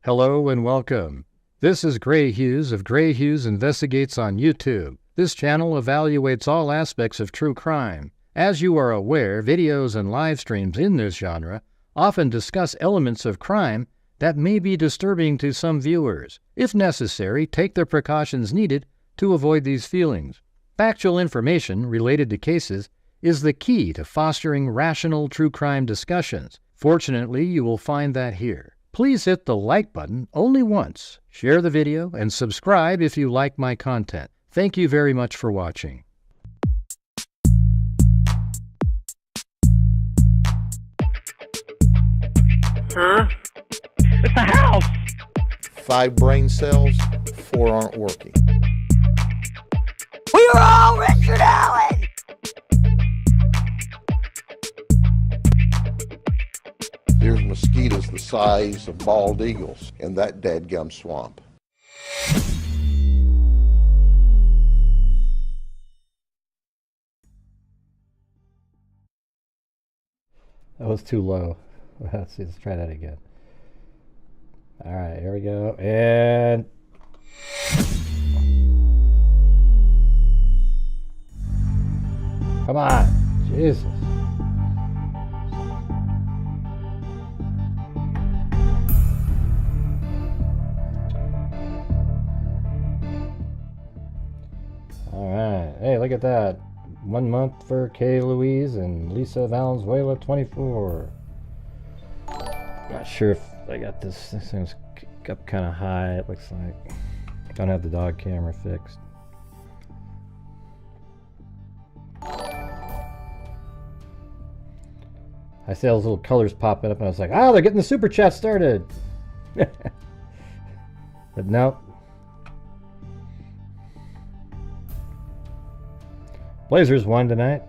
Hello and welcome. This is Grant Hughes of Grant Hughes Investigates on YouTube. This channel evaluates all aspects of true crime. As you are aware, videos and live streams in this genre often discuss elements of crime that may be disturbing to some viewers. If necessary, take the precautions needed to avoid these feelings. Factual information related to cases is the key to fostering rational true crime discussions. Fortunately, you will find that here. Please hit the like button only once, share the video, and subscribe if you like my content. Thank you very much for watching. Huh? It's a house! 5 brain cells, 4 aren't working. We are all Richard Allen! There's mosquitoes the size of bald eagles in that dadgum swamp. That was too low. Let's try that again. All right, here we go. And come on, Jesus. All right. Hey, look at that. 1 month for Kay Louise and Lisa Valenzuela 24. Not sure if I got this. This thing's up kind of high, it looks like. Don't have the dog camera fixed. I see those little colors popping up and I was like, oh, they're getting the super chat started. But no. Blazers won tonight.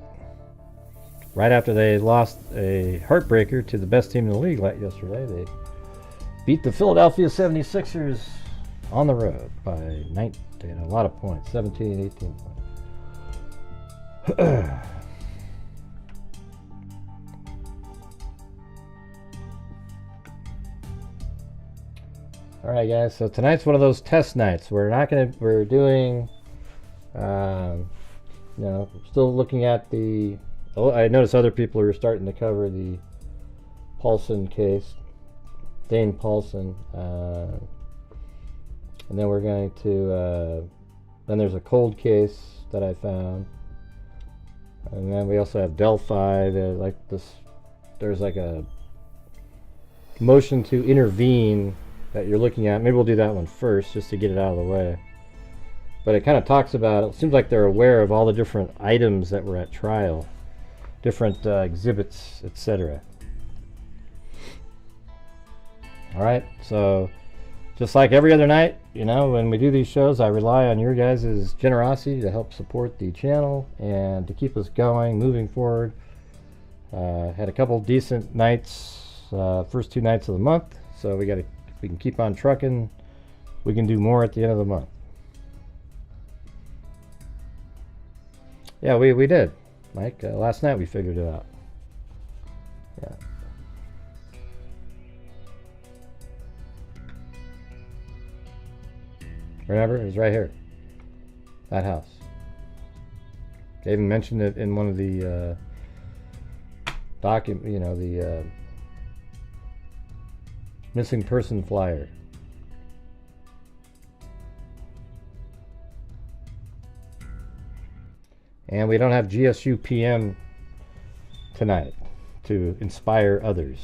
Right after they lost a heartbreaker to the best team in the league yesterday. They beat the Philadelphia 76ers on the road by 9. They had a lot of points, 17 and 18 points. All right, guys. So tonight's one of those test nights. We're doing, still looking at the. Oh, I noticed other people are starting to cover the Paulsen case, Dane Paulsen, and then we're going to. Then there's a cold case that I found, and then we also have Delphi. There's like a motion to intervene that you're looking at. Maybe we'll do that one first, just to get it out of the way. But it kind of talks about. It seems like they're aware of all the different items that were at trial. Different exhibits, etc. All right, so just like every other night, when we do these shows, I rely on your guys' generosity to help support the channel and to keep us going, moving forward. Had a couple decent nights, first 2 nights of the month, so we can keep on trucking. We can do more at the end of the month. Yeah, we did. Mike, last night we figured it out. Yeah. Remember, it was right here. That house. They even mentioned it in one of the the missing person flyer. And we don't have GSU PM tonight to inspire others.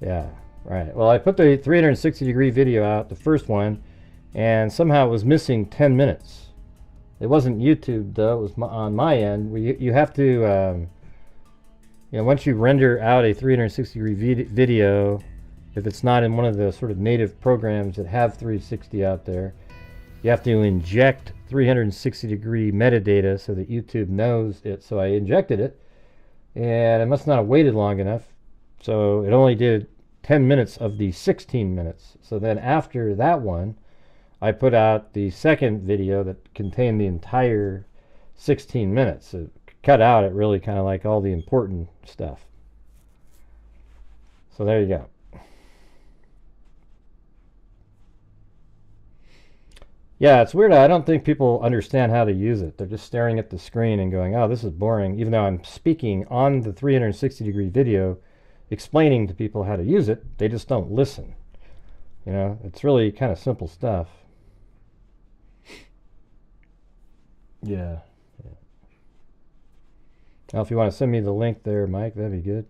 Yeah, right. Well, I put the 360-degree video out, the first one, and somehow it was missing 10 minutes. It wasn't YouTube, though. It was on my end. You have to, once you render out a 360-degree video, if it's not in one of the sort of native programs that have 360 out there, you have to inject 360-degree metadata so that YouTube knows it. So I injected it, and it must not have waited long enough. So it only did 10 minutes of the 16 minutes. So then after that one, I put out the second video that contained the entire 16 minutes. It cut out it really kind of like all the important stuff. So there you go. Yeah, it's weird. I don't think people understand how to use it. They're just staring at the screen and going, oh, this is boring, even though I'm speaking on the 360-degree video explaining to people how to use it. They just don't listen. You know, it's really kind of simple stuff. Yeah. Now, if you want to send me the link there, Mike, that'd be good.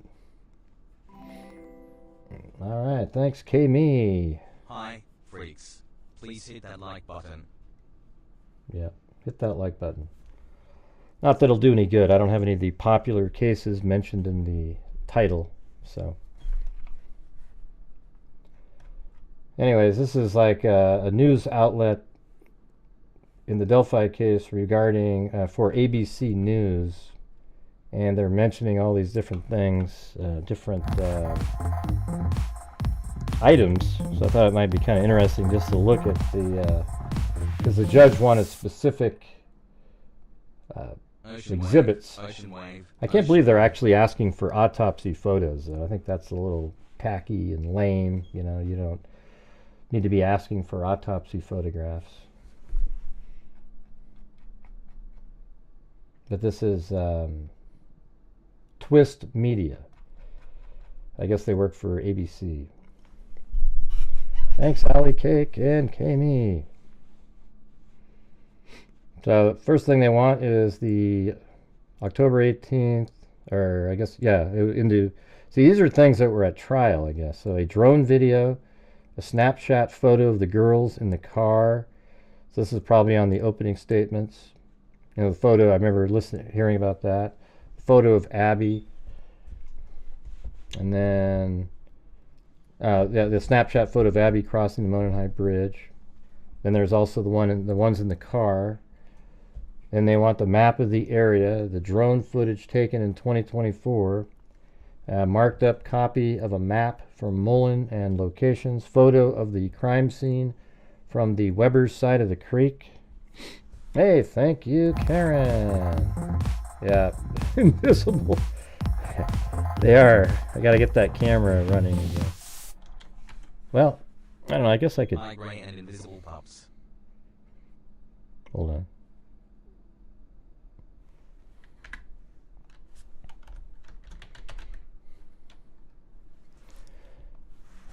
All right, thanks, K-Me. Hi, freaks. Please hit that like button. Yeah, hit that like button. Not that it'll do any good. I don't have any of the popular cases mentioned in the title, so. Anyways, this is like a news outlet in the Delphi case regarding for ABC News, and they're mentioning all these different things, different items. So I thought it might be kind of interesting just to look at the, because the judge wanted specific exhibits. I can't believe they're actually asking for autopsy photos, though. I think that's a little tacky and lame. You know, you don't need to be asking for autopsy photographs. But this is Twist Media. I guess they work for ABC. Thanks, Alley Cake and Kami. So the first thing they want is the October 18th, or I guess, yeah, see, these are things that were at trial, I guess. So a drone video, a snapshot photo of the girls in the car. So this is probably on the opening statements. You know, the photo, I remember hearing about that. The photo of Abby. And then the snapshot photo of Abby crossing the Mononhigh Bridge. Then there's also the ones in the car. Then they want the map of the area, the drone footage taken in 2024, marked up copy of a map from Mullen and locations, photo of the crime scene from the Weber's side of the creek. Hey, thank you, Karen. Yeah, invisible. They are. I gotta get that camera running again. Well, I don't know. I guess I could. Gray and invisible pups. Hold on.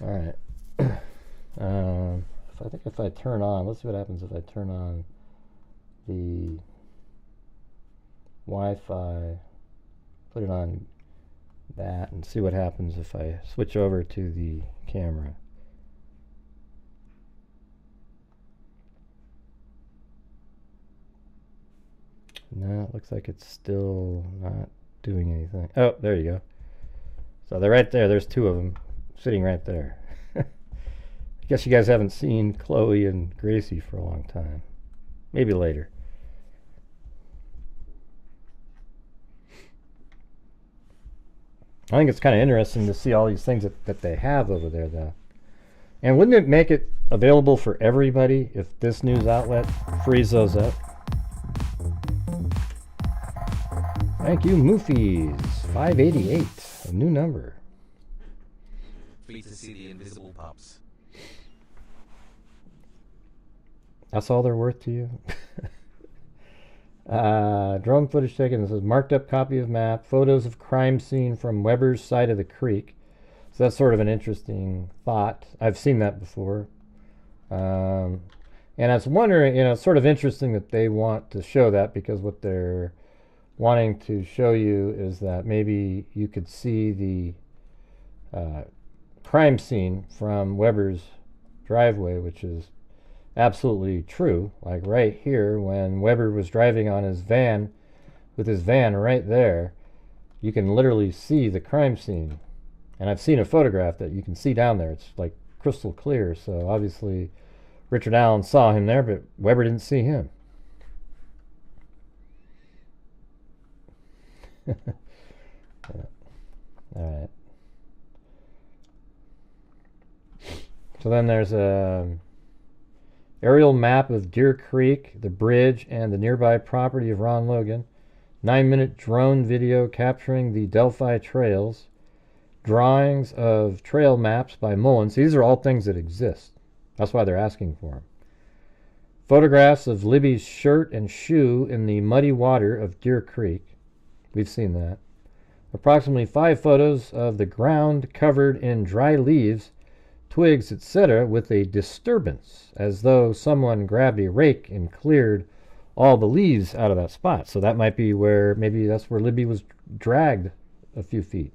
All right. I think if I turn on, let's see what happens if I turn on the Wi-Fi, put it on that, and see what happens if I switch over to the camera. No, it looks like it's still not doing anything. Oh, there you go. So they're right there. There's two of them sitting right there. I guess you guys haven't seen Chloe and Gracie for a long time. Maybe later. I think it's kind of interesting to see all these things that they have over there, though. And wouldn't it make it available for everybody if this news outlet frees those up? Thank you, Moofies. 588, a new number. Free to see the invisible pups. That's all they're worth to you? Drone footage taken. This is marked up copy of map. Photos of crime scene from Weber's side of the creek. So that's sort of an interesting thought. I've seen that before. And I was wondering, you know, it's sort of interesting that they want to show that, because what they're wanting to show you is that maybe you could see the crime scene from Weber's driveway, which is absolutely true. Like right here, when Weber was driving on his van, with his van right there, you can literally see the crime scene. And I've seen a photograph that you can see down there. It's like crystal clear. So obviously Richard Allen saw him there, but Weber didn't see him. Yeah. All right. So then there's a aerial map of Deer Creek, the bridge, and the nearby property of Ron Logan. 9-minute drone video capturing the Delphi trails. Drawings of trail maps by Mullen. So these are all things that exist. That's why they're asking for them. Photographs of Libby's shirt and shoe in the muddy water of Deer Creek. We've seen that. Approximately 5 photos of the ground covered in dry leaves, twigs, etc. with a disturbance, as though someone grabbed a rake and cleared all the leaves out of that spot. So that might be where, maybe that's where Libby was dragged a few feet.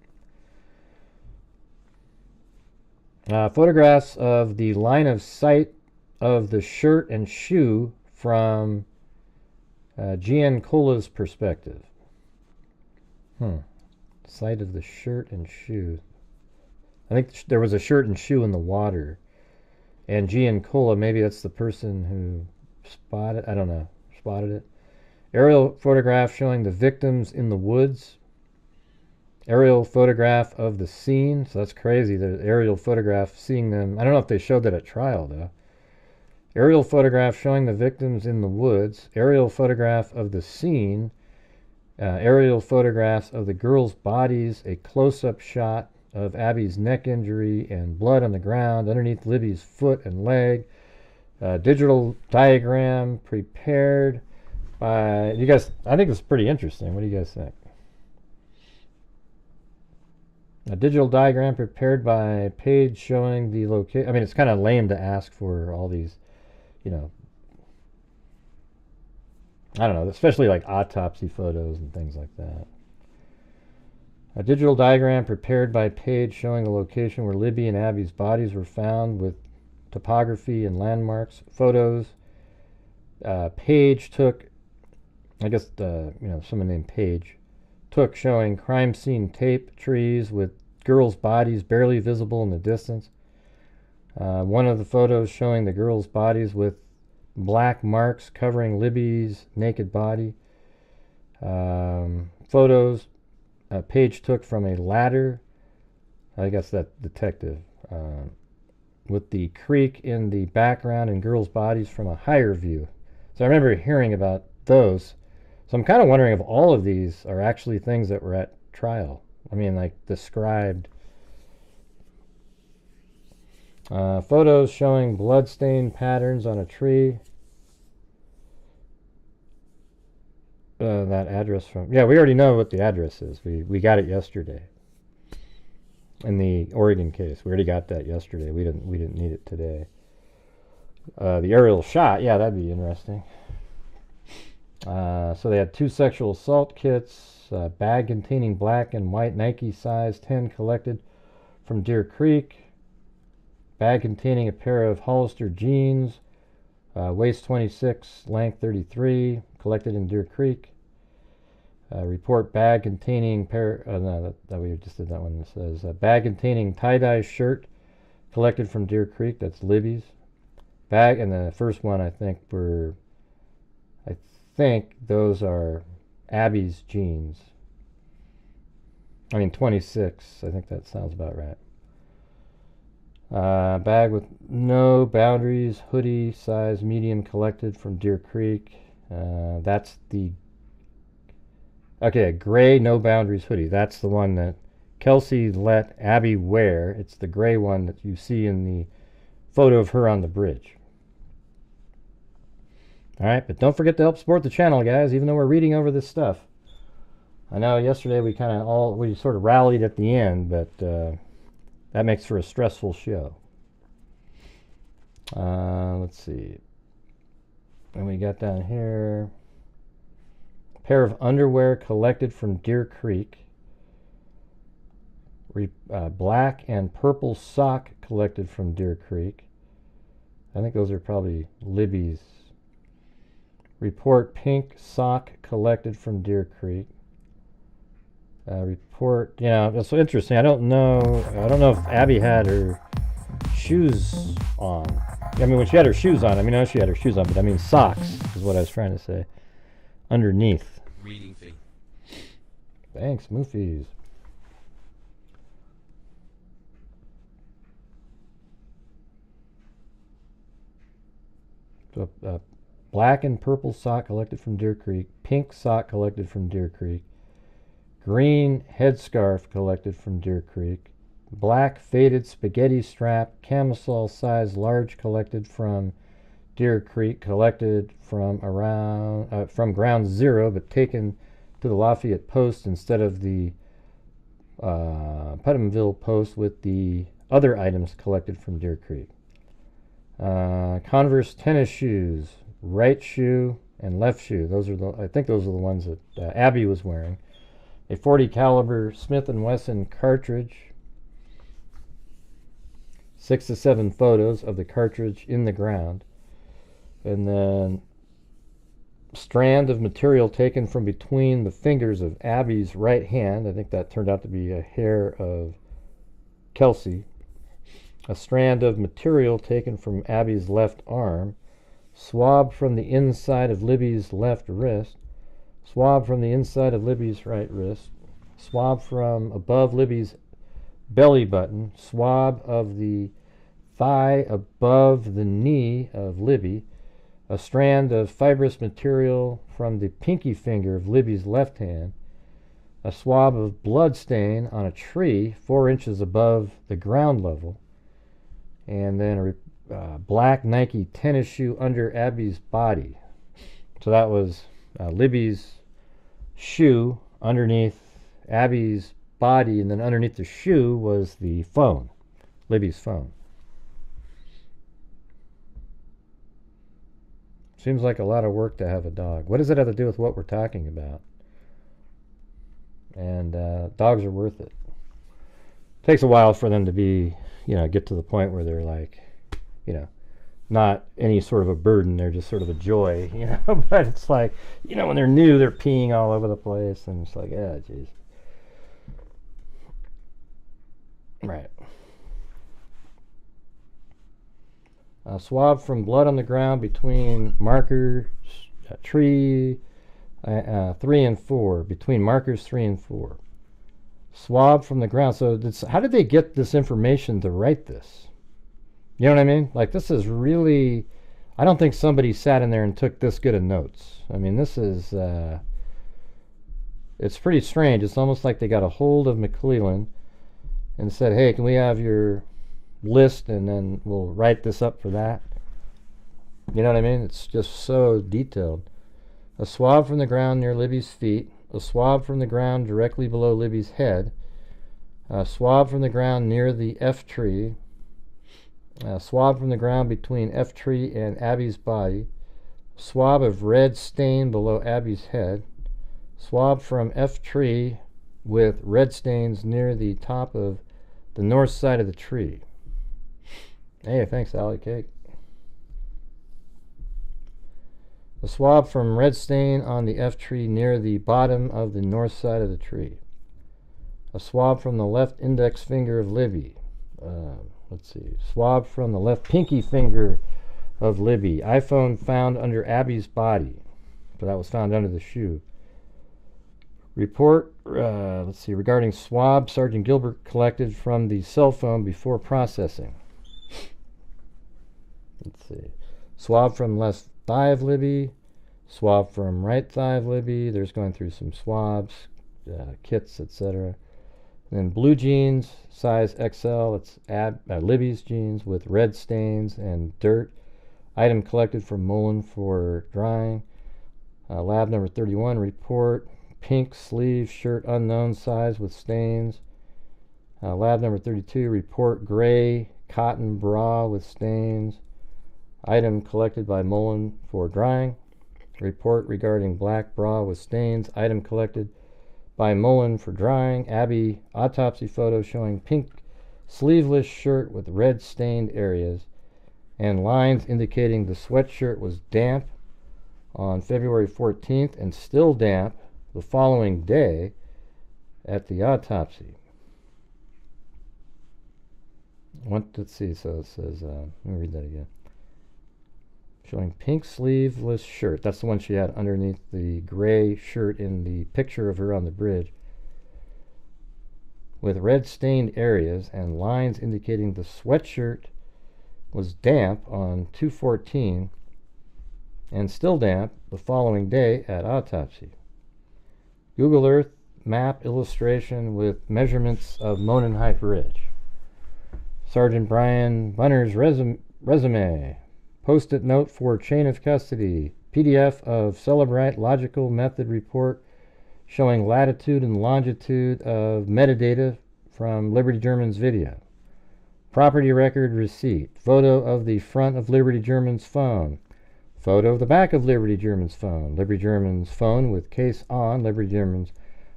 Photographs of the line of sight of the shirt and shoe from Giancola's perspective. Sight of the shirt and shoe. I think there was a shirt and shoe in the water. And Giancola, maybe that's the person who spotted, I don't know, spotted it. Aerial photograph showing the victims in the woods. Aerial photograph of the scene. So that's crazy, the aerial photograph seeing them. I don't know if they showed that at trial, though. Aerial photograph showing the victims in the woods. Aerial photograph of the scene. Aerial photographs of the girls' bodies. A close-up shot of Abby's neck injury and blood on the ground underneath Libby's foot and leg. Digital diagram prepared by... You guys, I think it's pretty interesting. What do you guys think? A digital diagram prepared by Page showing the location. I mean, it's kind of lame to ask for all these, you know, I don't know, especially like autopsy photos and things like that. A digital diagram prepared by Page showing the location where Libby and Abby's bodies were found with topography and landmarks. Photos. Page took, I guess, you know, someone named Page took showing crime scene tape, trees with girls' bodies barely visible in the distance. One of the photos showing the girls' bodies with black marks covering Libby's naked body. Photos Page took from a ladder, I guess that detective, with the creek in the background and girls' bodies from a higher view. So I remember hearing about those. So I'm kind of wondering if all of these are actually things that were at trial. I mean, like described. Photos showing bloodstain patterns on a tree. That address from... Yeah, we already know what the address is. We got it yesterday. In the Oregon case. We already got that yesterday. We didn't need it today. The aerial shot. Yeah, that'd be interesting. So they had 2 sexual assault kits, a bag containing black and white Nike size 10 collected from Deer Creek, bag containing a pair of Hollister jeans, waist 26, length 33, collected in Deer Creek. Report bag containing pair. No, that we just did that one. It says bag containing tie-dye shirt collected from Deer Creek. That's Libby's bag, and the first one I think those are Abby's jeans. I mean 26. I think that sounds about right. Bag with no boundaries, hoodie size medium collected from Deer Creek. That's the a gray no boundaries hoodie. That's the one that Kelsey let Abby wear. It's the gray one that you see in the photo of her on the bridge. Alright, but don't forget to help support the channel, guys, even though we're reading over this stuff. I know yesterday we sort of rallied at the end, but that makes for a stressful show. Let's see. And we got down here, a pair of underwear collected from Deer Creek. Black and purple sock collected from Deer Creek. I think those are probably Libby's. Report pink sock collected from Deer Creek. Report, yeah, that's so interesting. I don't know if Abby had her shoes on. I mean, when she had her shoes on, I know she had her shoes on, but I mean socks is what I was trying to say. Underneath. Reading fee. Thanks, Moofies. So, black and purple sock collected from Deer Creek. Pink sock collected from Deer Creek. Green headscarf collected from Deer Creek. Black faded spaghetti strap camisole size large collected from Deer Creek, collected from ground zero, but taken to the Lafayette Post instead of the Putnamville Post with the other items collected from Deer Creek. Converse tennis shoes, right shoe and left shoe. I think those are the ones that Abby was wearing. A .40 caliber Smith & Wesson cartridge. 6 to 7 photos of the cartridge in the ground. And then strand of material taken from between the fingers of Abby's right hand. I think that turned out to be a hair of Kelsey. A strand of material taken from Abby's left arm. Swab from the inside of Libby's left wrist. Swab from the inside of Libby's right wrist. Swab from above Libby's belly button. Swab of the thigh above the knee of Libby. A strand of fibrous material from the pinky finger of Libby's left hand. A swab of blood stain on a tree 4 inches above the ground level. And then a black Nike tennis shoe under Abby's body. So that was Libby's shoe underneath Abby's body, and then underneath the shoe was the phone, Libby's phone. Seems like a lot of work to have a dog. What does it have to do with what we're talking about? And dogs are worth it. Takes a while for them to be, get to the point where they're like, not any sort of a burden. They're just sort of a joy, But it's like, when they're new, they're peeing all over the place, and it's like, yeah, jeez. Right. Swab from blood on the ground between markers, tree 3 and 4, between markers 3 and 4. Swab from the ground. So how did they get this information to write this? You know what I mean? Like, this is really, I don't think somebody sat in there and took this good of notes. I mean, this is, it's pretty strange. It's almost like they got a hold of Macleod and said, hey, can we have your list, and then we'll write this up for that. You know what I mean? It's just so detailed. A swab from the ground near Libby's feet. A swab from the ground directly below Libby's head. A swab from the ground near the F tree. A swab from the ground between F tree and Abby's body. Swab of red stain below Abby's head. Swab from F tree with red stains near the top of the north side of the tree. Hey, thanks, Allie Cake. A swab from red stain on the F tree near the bottom of the north side of the tree. A swab from the left index finger of Libby. Let's see. Swab from the left pinky finger of Libby. iPhone found under Abby's body. So that was found under the shoe. Report, let's see, regarding swab Sergeant Gilbert collected from the cell phone before processing. Let's see. Swab from left thigh of Libby. Swab from right thigh of Libby. There's going through some swabs, kits, etc. And then blue jeans, size XL. It's Libby's jeans with red stains and dirt. Item collected from Mullen for drying. Lab number 31 report. Pink sleeve shirt unknown size with stains. Lab number 32 report gray cotton bra with stains. Item collected by Mullen for drying. Report regarding black bra with stains. Item collected by Mullen for drying. Abby autopsy photo showing pink sleeveless shirt with red stained areas and lines indicating the sweatshirt was damp on February 14th and still damp the following day at the autopsy. Let's see, so it says, let me read that again. Showing pink sleeveless shirt. That's the one she had underneath the gray shirt in the picture of her on the bridge. With red stained areas and lines indicating the sweatshirt was damp on 2/14 and still damp the following day at autopsy. Google Earth map illustration with measurements of Monenheit Bridge. Sergeant Brian Bunner's resume Post-it note for chain of custody. PDF of Celebrite logical method report showing latitude and longitude of metadata from Liberty German's video. Property record receipt. Photo of the front of Liberty German's phone. Photo of the back of Liberty German's phone. Liberty German's phone with case on. Liberty German's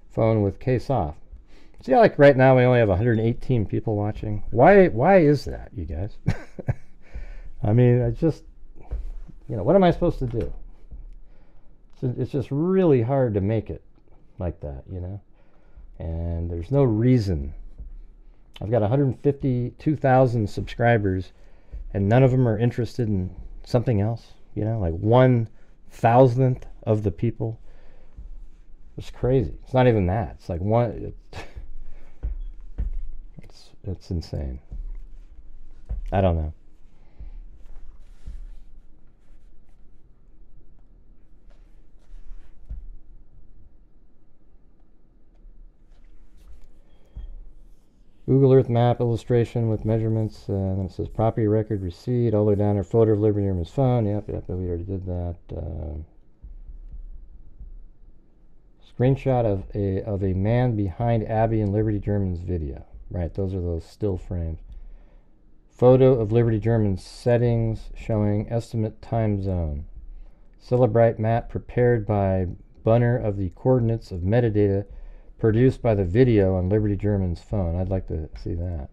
phone with case off. See, like right now we only have 118 people watching. Why is that, you guys? I mean, I just, what am I supposed to do? It's just really hard to make it like that, And there's no reason. I've got 152,000 subscribers, and none of them are interested in something else, like 1,000th of the people. It's crazy. It's not even that. It's like one. It's insane. I don't know. Google Earth map illustration with measurements. Then it says property record receipt. All the way down there, photo of Liberty German's phone. Yep, we already did that. Screenshot of a man behind Abby and Liberty German's video. Right, those are those still frames. Photo of Liberty German's settings showing estimate time zone. Celebrite map prepared by Bunner of the coordinates of metadata produced by the video on Liberty German's phone. I'd like to see that.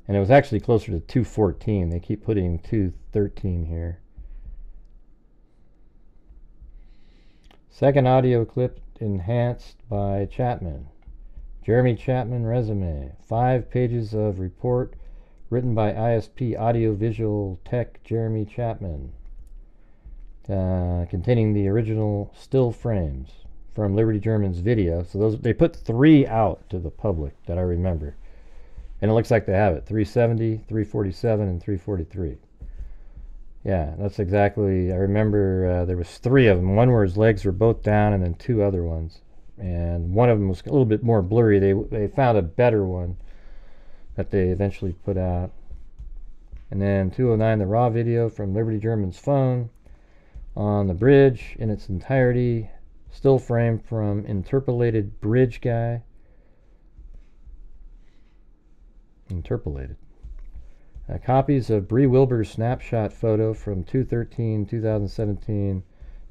And it was actually closer to 214. They keep putting 213 here. Second audio clip enhanced by Chapman. Jeremy Chapman resume. 5 pages of report written by ISP Audio Visual Tech Jeremy Chapman. Containing the original still frames from Liberty German's video. So they put 3 out to the public that I remember. And it looks like they have it. 370, 347, and 343. Yeah, that's exactly, I remember there was 3 of them. One where his legs were both down, and then 2 other ones. And one of them was a little bit more blurry. They found a better one that they eventually put out. And then 209, the raw video from Liberty German's phone on the bridge in its entirety. Still frame from interpolated bridge guy. Interpolated. Copies of Bree Wilbur's snapshot photo from 2/13/2017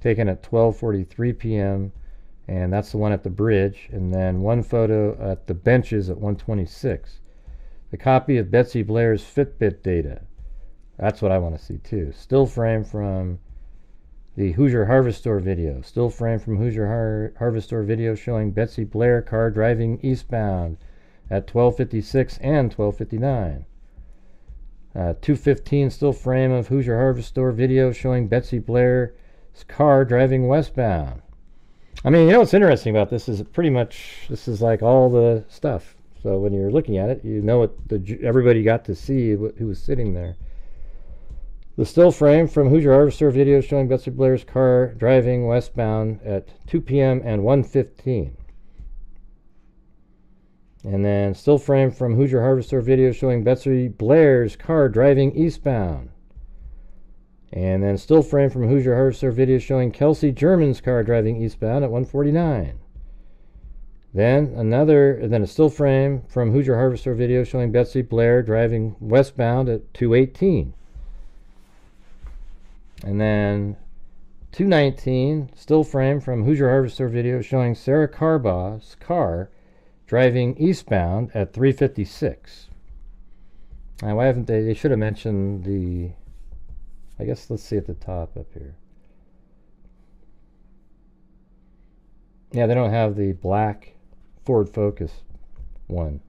taken at 12:43 p.m. and that's the one at the bridge, and then one photo at the benches at 1:26. The copy of Betsy Blair's Fitbit data. That's what I want to see too. Still frame from the Hoosier Harvest Store video. Still frame from Hoosier Harvest Store video showing Betsy Blair car driving eastbound at 12:56 and 12:59. 2:15 still frame of Hoosier Harvest Store video showing Betsy Blair's car driving westbound. I mean, what's interesting about this is this is like all the stuff. So when you're looking at it, you know what everybody got to see who was sitting there. The still frame from Hoosier Harvest Store video showing Betsy Blair's car driving westbound at 2 p.m. and 1:15. And then still frame from Hoosier Harvest Store video showing Betsy Blair's car driving eastbound. And then still frame from Hoosier Harvest Store video showing Kelsey German's car driving eastbound at 1:49. Then a still frame from Hoosier Harvest Store video showing Betsy Blair driving westbound at 2:18. And then 2:19 still frame from Hoosier Harvest Store video showing Sarah Carbaugh's car driving eastbound at 3:56. Now, why haven't they should have mentioned the, I guess let's see at the top up here. Yeah, they don't have the black Ford Focus one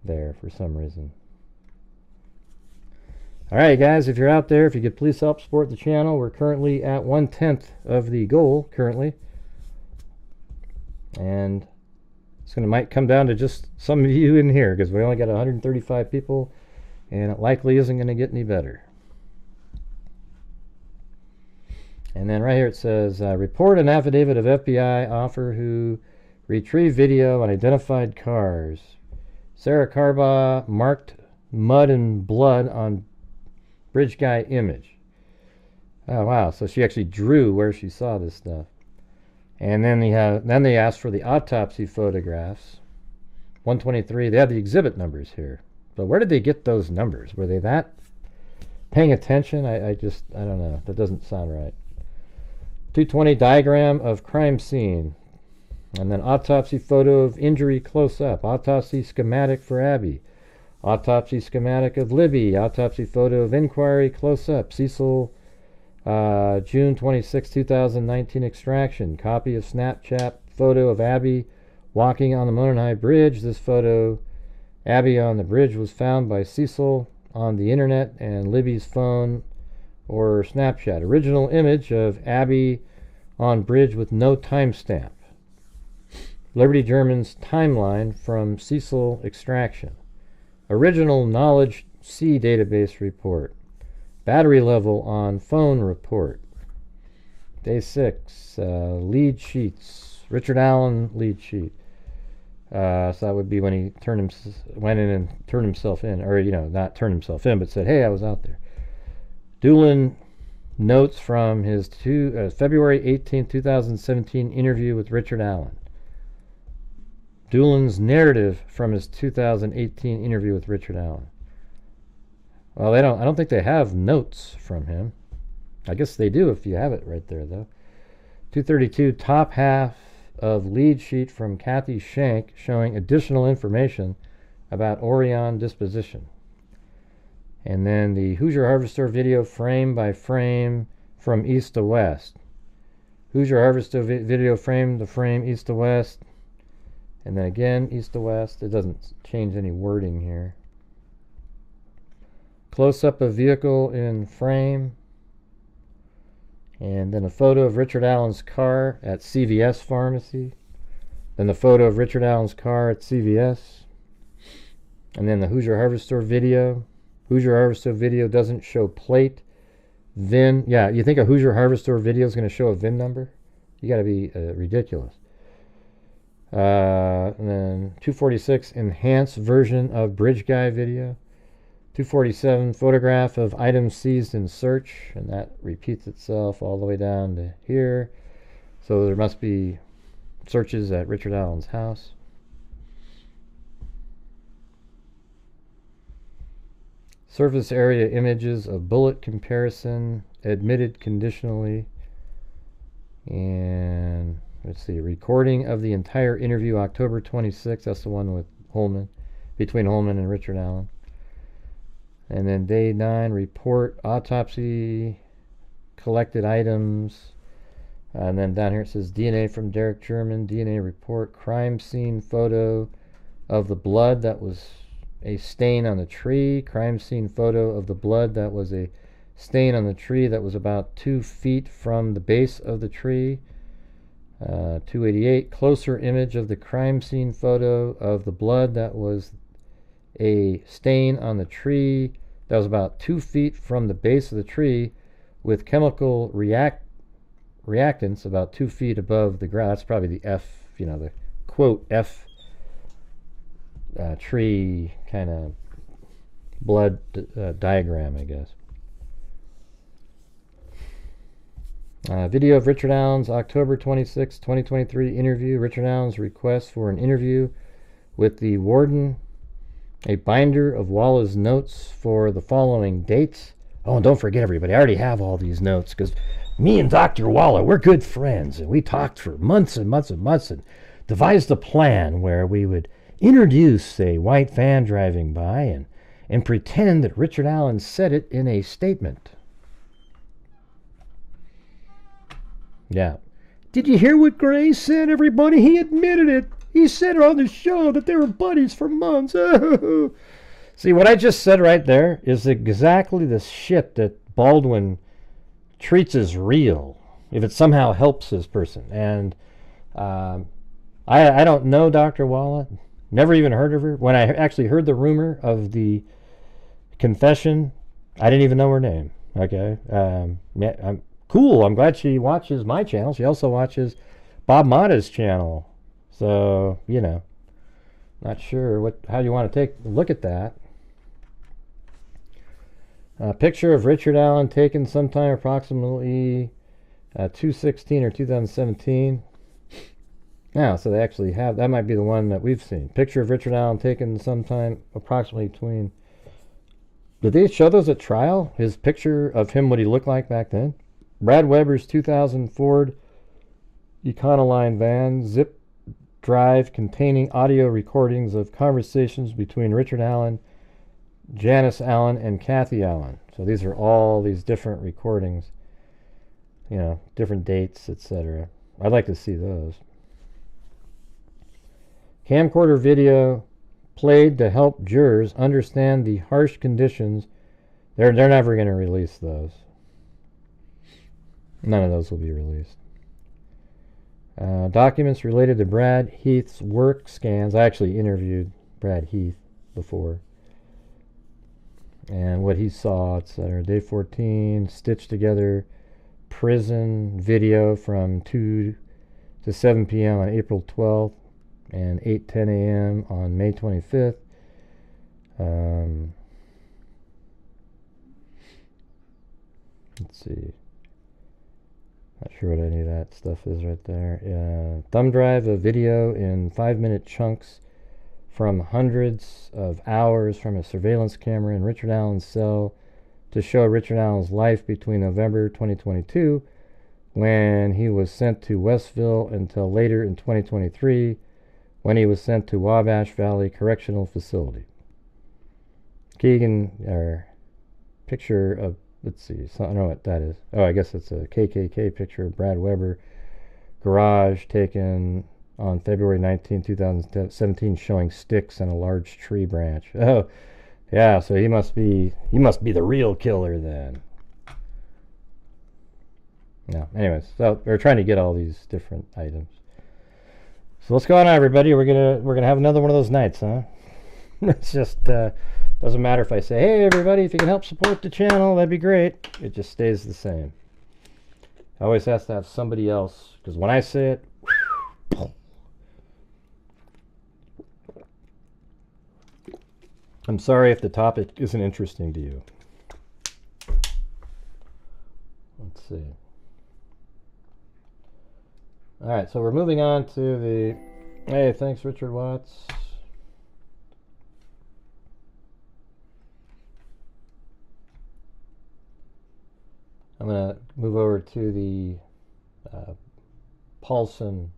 there for some reason. Alright guys, if you're out there, if you could please help support the channel. We're currently at 1/10 of the goal currently. And it's might come down to just some of you in here because we only got 135 people and it likely isn't going to get any better. And then right here it says, report an affidavit of FBI officer who retrieved video on identified cars. Sarah Carbaugh marked mud and blood on bridge guy image. Oh wow! So she actually drew where she saw this stuff, and then they asked for the autopsy photographs. 123. They have the exhibit numbers here. But where did they get those numbers? Were they that paying attention? I don't know. That doesn't sound right. 220. Diagram of crime scene, and then autopsy photo of injury close up. Autopsy schematic for Abby. Autopsy schematic of Libby. Autopsy photo of inquiry close up. Cecil. June 26, 2019 extraction. Copy of Snapchat photo of Abby walking on the Monon High Bridge. This photo, Abby on the bridge, was found by Cecil on the internet and Libby's phone or Snapchat. Original image of Abby on bridge with no timestamp. Liberty German's timeline from Cecil extraction. Original Knowledge C database report. Battery level on phone report. Day 6, lead sheets. Richard Allen lead sheet. So that would be when he went in and turned himself in. Or, not turned himself in, but said, hey, I was out there. Doolin notes from his February 18, 2017 interview with Richard Allen. Doolin's narrative from his 2018 interview with Richard Allen. Well, I don't think they have notes from him. I guess they do if you have it right there, though. 232, top half of lead sheet from Kathy Shank showing additional information about Orion disposition. And then the Hoosier Harvester video frame by frame from east to west. Hoosier Harvester video frame to frame east to west. And then again east to west. It doesn't change any wording here. Close-up of vehicle in frame. And then a photo of Richard Allen's car at CVS Pharmacy. Then the photo of Richard Allen's car at CVS. And then the Hoosier Harvester video. Hoosier Harvester video doesn't show plate, VIN. Yeah, you think a Hoosier Harvester video is going to show a VIN number? You got to be ridiculous. And then 246, enhanced version of Bridge Guy video. 247, photograph of items seized in search, and that repeats itself all the way down to here. So there must be searches at Richard Allen's house. Surface area images of bullet comparison, admitted conditionally. And let's see, recording of the entire interview, October 26th. That's the one with Holman, between Holman and Richard Allen. And then day 9, report, autopsy, collected items. And then down here it says DNA from Derek German, DNA report, crime scene photo of the blood that was a stain on the tree. Crime scene photo of the blood that was a stain on the tree that was about 2 feet from the base of the tree. 288, closer image of the crime scene photo of the blood that was a stain on the tree that was about 2 feet from the base of the tree with chemical reactants about 2 feet above the ground. That's probably the F, the quote F tree kind of blood diagram, I guess. Video of Richard Allen's October 26, 2023 interview. Richard Allen's request for an interview with the warden. A binder of Walla's notes for the following dates. Oh, and don't forget, everybody, I already have all these notes because me and Dr. Walla, we're good friends, and we talked for months and months and months and devised a plan where we would introduce a white van driving by and pretend that Richard Allen said it in a statement. Yeah. Did you hear what Gray said, everybody? He admitted it. He said it on the show that they were buddies for months. Oh. See, what I just said right there is exactly the shit that Baldwin treats as real, if it somehow helps this person. And I don't know Dr. Walla. Never even heard of her. When I actually heard the rumor of the confession, I didn't even know her name. Okay? I'm cool. I'm glad she watches my channel. She also watches Bob Mata's channel. So, not sure how you want to take a look at that. A picture of Richard Allen taken sometime approximately 2016 or 2017. Yeah, so they actually have, that might be the one that we've seen. Picture of Richard Allen taken sometime approximately between, did they show those at trial? His picture of him, what he looked like back then? Brad Weber's 2000 Ford Econoline van, zip drive containing audio recordings of conversations between Richard Allen, Janice Allen, and Kathy Allen. So these are all these different recordings, you know, different dates, etc. I'd like to see those. Camcorder video played to help jurors understand the harsh conditions. They're never going to release those. None of those will be released. Documents related to Brad Heath's work scans. I actually interviewed Brad Heath before. And what he saw, etc. Day 14, stitched together prison video from 2 to 7 p.m. on April 12th and 8:10 a.m. on May 25th. Let's see. Not sure what any of that stuff is right there. Thumb drive of video in 5-minute chunks from hundreds of hours from a surveillance camera in Richard Allen's cell to show Richard Allen's life between November 2022, when he was sent to Westville, until later in 2023, when he was sent to Wabash Valley Correctional Facility. Keegan, or picture of, let's see, so I don't know what that is. Oh, I guess it's a KKK picture of Brad Weber, garage, taken on February 19, 2017, showing sticks and a large tree branch. Oh, yeah, so he must be the real killer then. No, anyways, so we're trying to get all these different items. So what's going on, everybody? We're gonna have another one of those nights, huh? It's just doesn't matter if I say, hey everybody, if you can help support the channel, that'd be great. It just stays the same. I always has to have somebody else, because when I say it, I'm sorry if the topic isn't interesting to you. Let's see. Alright, so we're moving on to the... Hey, thanks Richard Watts. I'm going to move over to the Paulsen.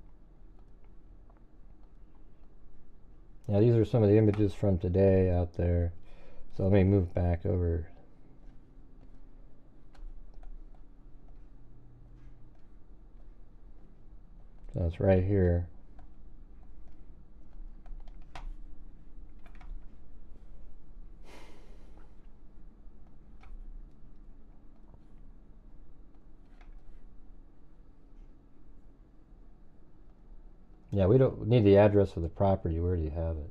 Now these are some of the images from today out there. So let me move back over. So it's right here. Yeah, we don't need the address of the property. Where do you have it?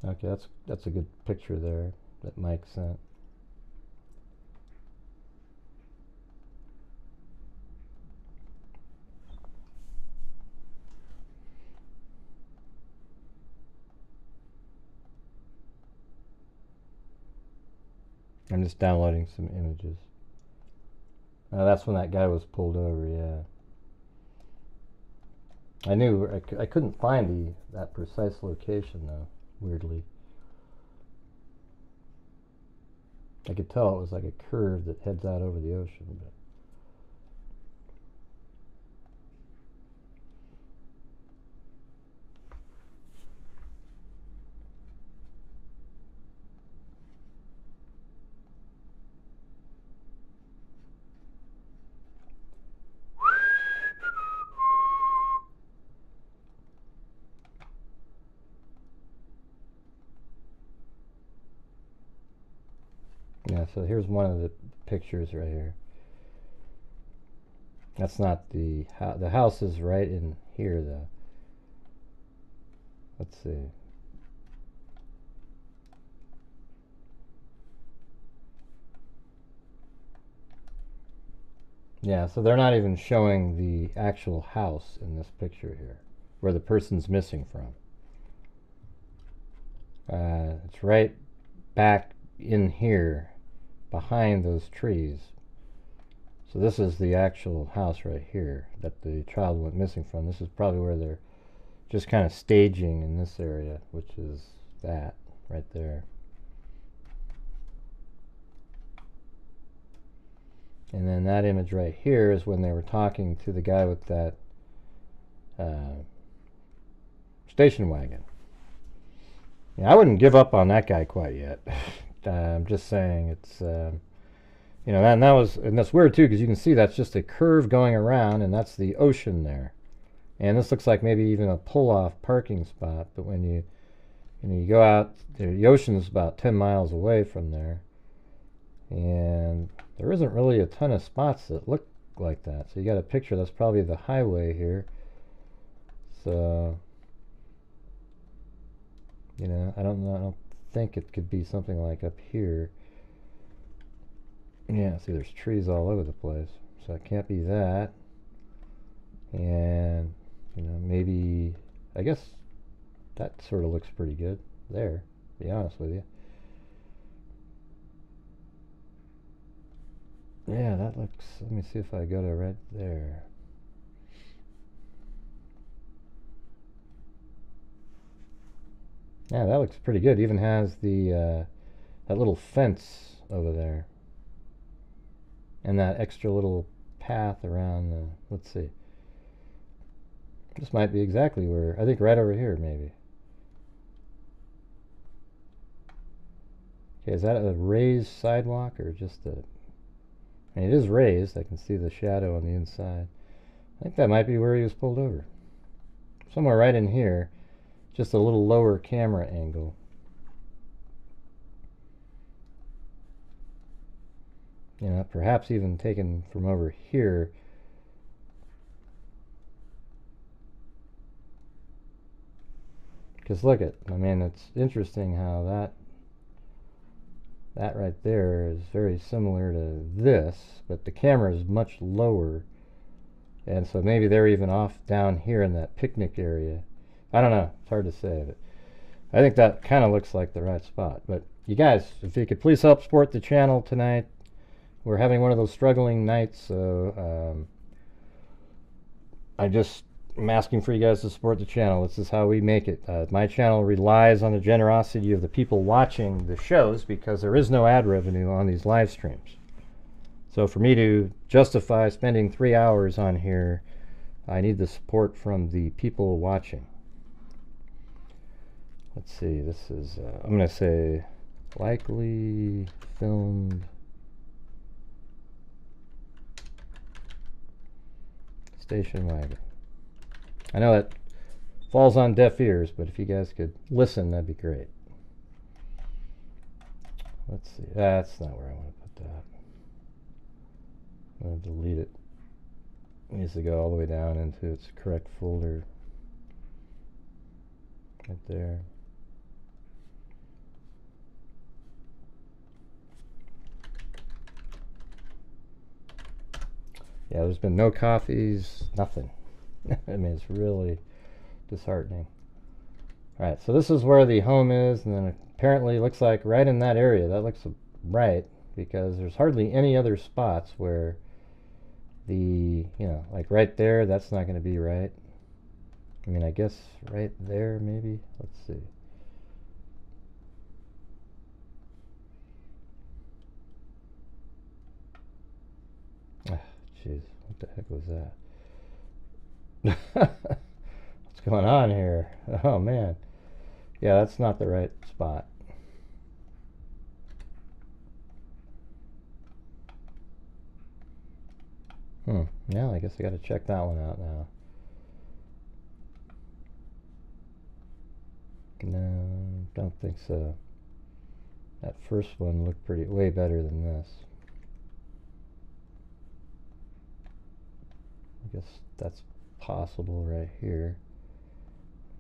Okay, that's a good picture there that Mike sent. I'm just downloading some images. That's when that guy was pulled over, yeah. I knew, I couldn't find that precise location though, weirdly. I could tell it was like a curve that heads out over the ocean, but yeah, so here's one of the pictures right here. That's not the house. The house is right in here, though. Let's see. Yeah, so they're not even showing the actual house in this picture here. where the person's missing from. It's right back in here behind those trees. So this is the actual house right here that the child went missing from. This is probably where they're just kind of staging in this area, which is that right there. And then that image right here is when they were talking to the guy with that station wagon. Yeah, I wouldn't give up on that guy quite yet. I'm just saying it's, you know, and that's weird too, because you can see that's just a curve going around, and that's the ocean there. And this looks like maybe even a pull-off parking spot, but when you go out, the ocean's about 10 miles away from there, and there isn't really a ton of spots that look like that. So you got a picture, that's probably the highway here. So, you know, I don't think it could be something like up here. Yeah, see, there's trees all over the place, so it can't be that. And, you know, maybe, I guess that sort of looks pretty good there, to be honest with you. Yeah, that looks, let me see if I go to right there. Yeah, that looks pretty good. Even has the that little fence over there, and that extra little path around the, let's see. This might be exactly where, I think right over here maybe. Okay, is that a raised sidewalk or just a, I mean, it is raised. I can see the shadow on the inside. I think that might be where he was pulled over. Somewhere right in here, just a little lower camera angle. You know, perhaps even taken from over here. Because look at, I mean, it's interesting how that right there is very similar to this, but the camera is much lower, and so maybe they're even off down here in that picnic area. I don't know, it's hard to say, but I think that kind of looks like the right spot. But you guys, if you could please help support the channel tonight. We're having one of those struggling nights, so I'm asking for you guys to support the channel. This is how we make it. My channel relies on the generosity of the people watching the shows, because there is no ad revenue on these live streams. So for me to justify spending 3 hours on here, I need the support from the people watching. Let's see, this is, I'm going to say, likely filmed station wagon. I know that falls on deaf ears, but if you guys could listen, that'd be great. Let's see, that's not where I want to put that. I'm going to delete it. It needs to go all the way down into its correct folder. Right there. Yeah, there's been no coffees, nothing. I mean, it's really disheartening. Alright, so this is where the home is, and then apparently it looks like right in that area, that looks right, because there's hardly any other spots where the, you know, like right there, that's not going to be right. I mean, I guess right there, maybe? Let's see. Ah, jeez, what the heck was that? What's going on here? Oh man. Yeah, that's not the right spot. Yeah, I guess I got to check that one out now. No, don't think so. That first one looked way better than this. I guess that's possible right here.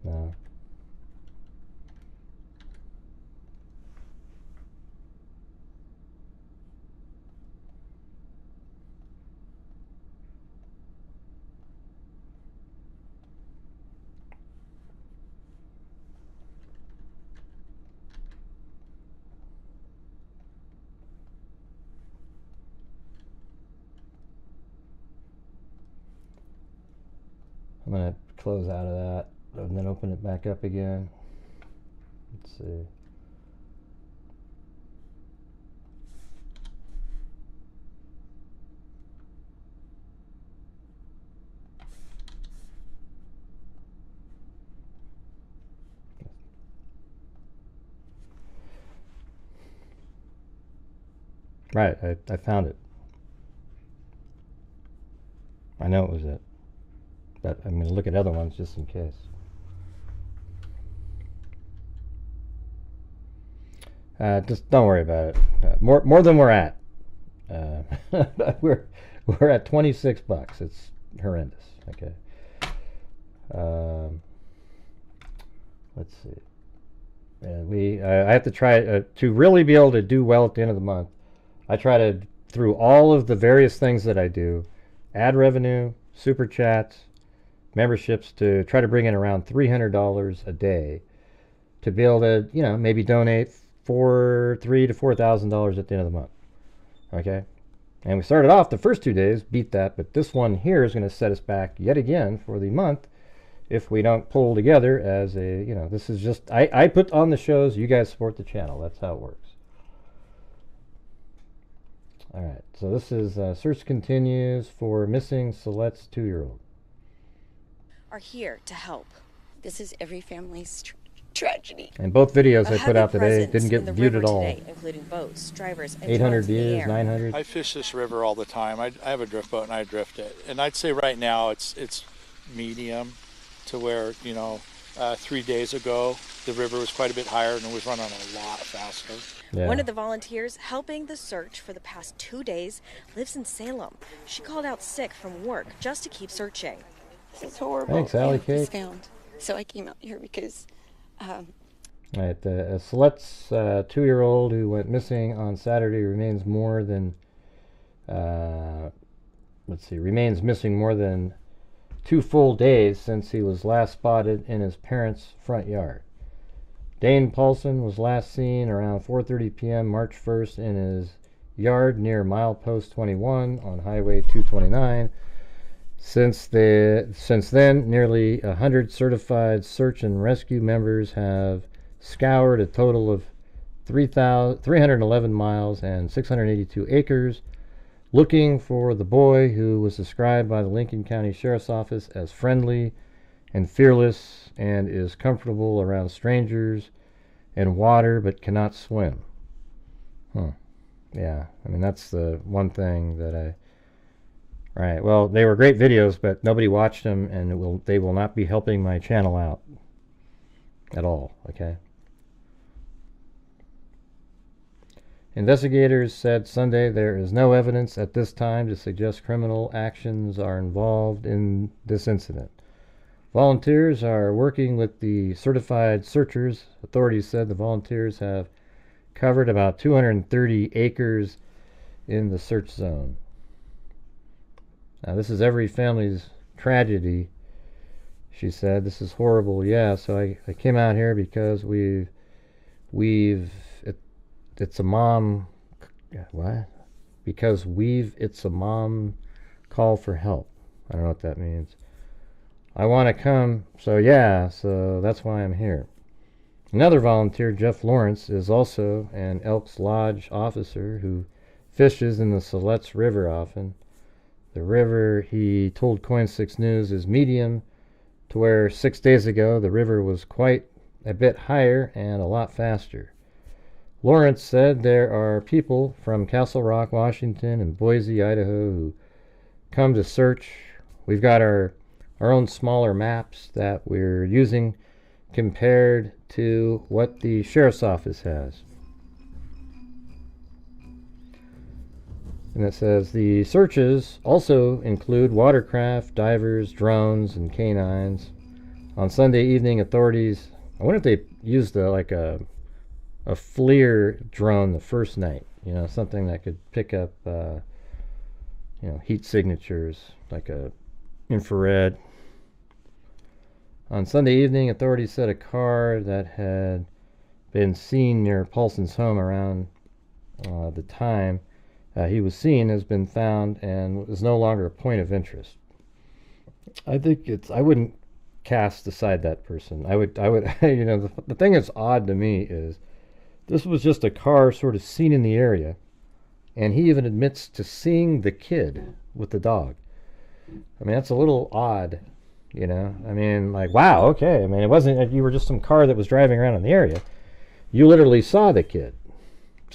No. I'm going to close out of that and then open it back up again. Let's see. Right, I found it. I know it was it. But I'm going to look at other ones just in case. Just don't worry about it. More than we're at. We're at $26. It's horrendous. Okay. Let's see. I have to try to really be able to do well at the end of the month. I try to, through all of the various things that I do, ad revenue, super chats, memberships, to try to bring in around $300 a day to be able to, you know, maybe donate $3,000 to $4,000 at the end of the month. Okay? And we started off the first 2 days, beat that, but this one here is going to set us back yet again for the month if we don't pull together as a, you know, this is just, I put on the shows, you guys support the channel. That's how it works. All right, so this is search continues for missing Silette's 2-year-old. Are here to help. This is every family's tragedy. And both videos I put out today didn't get viewed at all. Today, including boats, drivers, and 800 views, 900. I fish this river all the time. I have a drift boat and I drift it. And I'd say right now it's medium to where, you know, 3 days ago the river was quite a bit higher and it was running a lot faster. Yeah. One of the volunteers helping the search for the past 2 days lives in Salem. She called out sick from work just to keep searching. This is horrible. Thanks, Allie Kate. Found. So I came out here because... All right, Silette's 2-year-old who went missing on Saturday remains more than... remains missing more than 2 full days since he was last spotted in his parents' front yard. Dane Paulsen was last seen around 4:30 p.m. March 1st in his yard near milepost 21 on Highway 229. Since then, nearly 100 certified search and rescue members have scoured a total of 311 miles and 682 acres looking for the boy who was described by the Lincoln County Sheriff's Office as friendly and fearless and is comfortable around strangers and water but cannot swim. Yeah, I mean, that's the one thing that I... Right, well, they were great videos, but nobody watched them, and they will not be helping my channel out at all, okay? Investigators said Sunday there is no evidence at this time to suggest criminal actions are involved in this incident. Volunteers are working with the certified searchers. Authorities said the volunteers have covered about 230 acres in the search zone. Now, this is every family's tragedy, she said. This is horrible. Yeah, so I came out here because it's a mom... What? Because it's a mom call for help. I don't know what that means. I want to come, so yeah, so that's why I'm here. Another volunteer, Jeff Lawrence, is also an Elks Lodge officer who fishes in the Silette's River often. The river, he told Coin 6 News, is medium to where 6 days ago the river was quite a bit higher and a lot faster. Lawrence said there are people from Castle Rock, Washington and Boise, Idaho who come to search. We've got our own smaller maps that we're using compared to what the sheriff's office has. And it says the searches also include watercraft, divers, drones, and canines. On Sunday evening, authorities, I wonder if they used a FLIR drone the first night, you know, something that could pick up heat signatures, like a infrared. On Sunday evening, authorities said a car that had been seen near Paulsen's home around the time he was seen has been found and is no longer a point of interest. I think I wouldn't cast aside that person. I would, you know, the thing that's odd to me is this was just a car sort of seen in the area, and he even admits to seeing the kid with the dog. I mean, that's a little odd, you know. I mean, like, wow, okay. I mean, it wasn't like you were just some car that was driving around in the area. You literally saw the kid.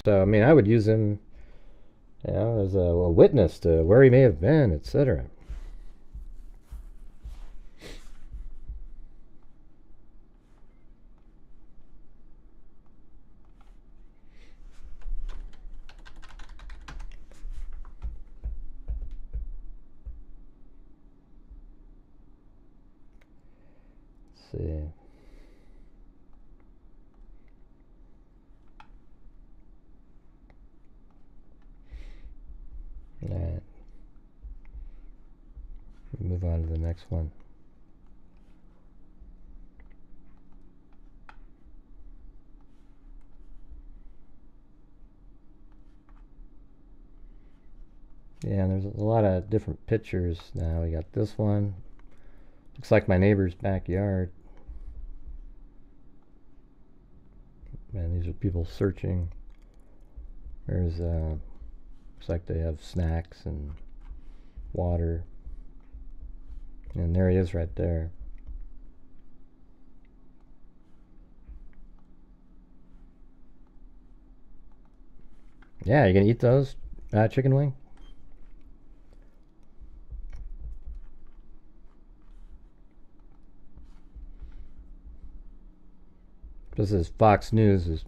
So, I mean, I would use him, you know, as a witness to where he may have been, etc. Let's see. All right. Move on to the next one. Yeah, and there's a lot of different pictures now. We got this one. Looks like my neighbor's backyard. Man, these are people searching. There's looks like they have snacks and water. And there he is right there. Yeah, you gonna eat those chicken wing? This is Fox News is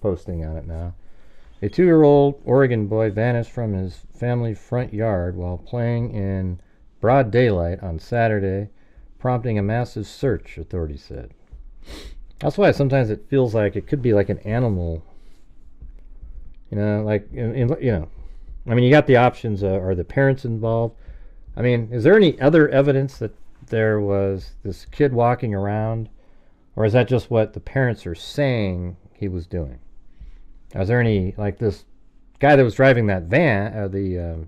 posting on it now. A 2-year-old Oregon boy vanished from his family front yard while playing in broad daylight on Saturday, prompting a massive search, authorities said. That's why sometimes it feels like it could be like an animal. You know, like, you know, I mean, you got the options. Are the parents involved? I mean, is there any other evidence that there was this kid walking around? Or is that just what the parents are saying he was doing? Is there any, like this guy that was driving that van, the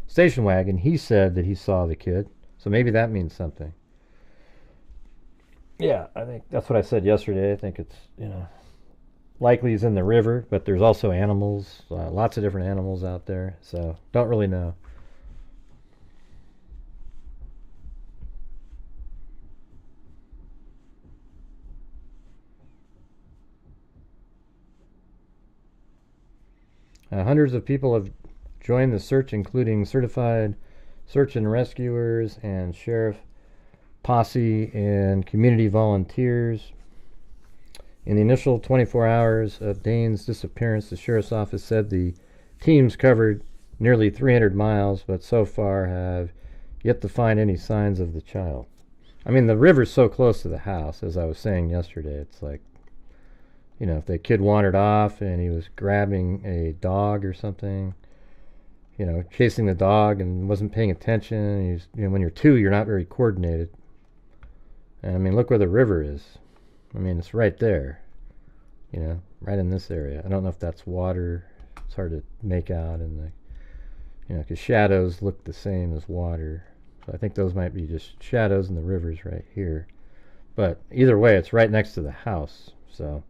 station wagon, he said that he saw the kid. So maybe that means something. Yeah, I think that's what I said yesterday. I think it's, you know, likely he's in the river, but there's also animals, lots of different animals out there. So don't really know. Hundreds of people have joined the search, including certified search and rescuers and sheriff posse and community volunteers. In the initial 24 hours of Dane's disappearance, the sheriff's office said the teams covered nearly 300 miles, but so far have yet to find any signs of the child. I mean, the river's so close to the house, as I was saying yesterday. It's like, you know, if the kid wandered off and he was grabbing a dog or something, you know, chasing the dog and wasn't paying attention. He's, you know, when you're 2, you're not very coordinated. And I mean, look where the river is. I mean, it's right there, you know, right in this area. I don't know if that's water. It's hard to make out in the, you know, because shadows look the same as water. So I think those might be just shadows and the river's right here. But either way, it's right next to the house. So,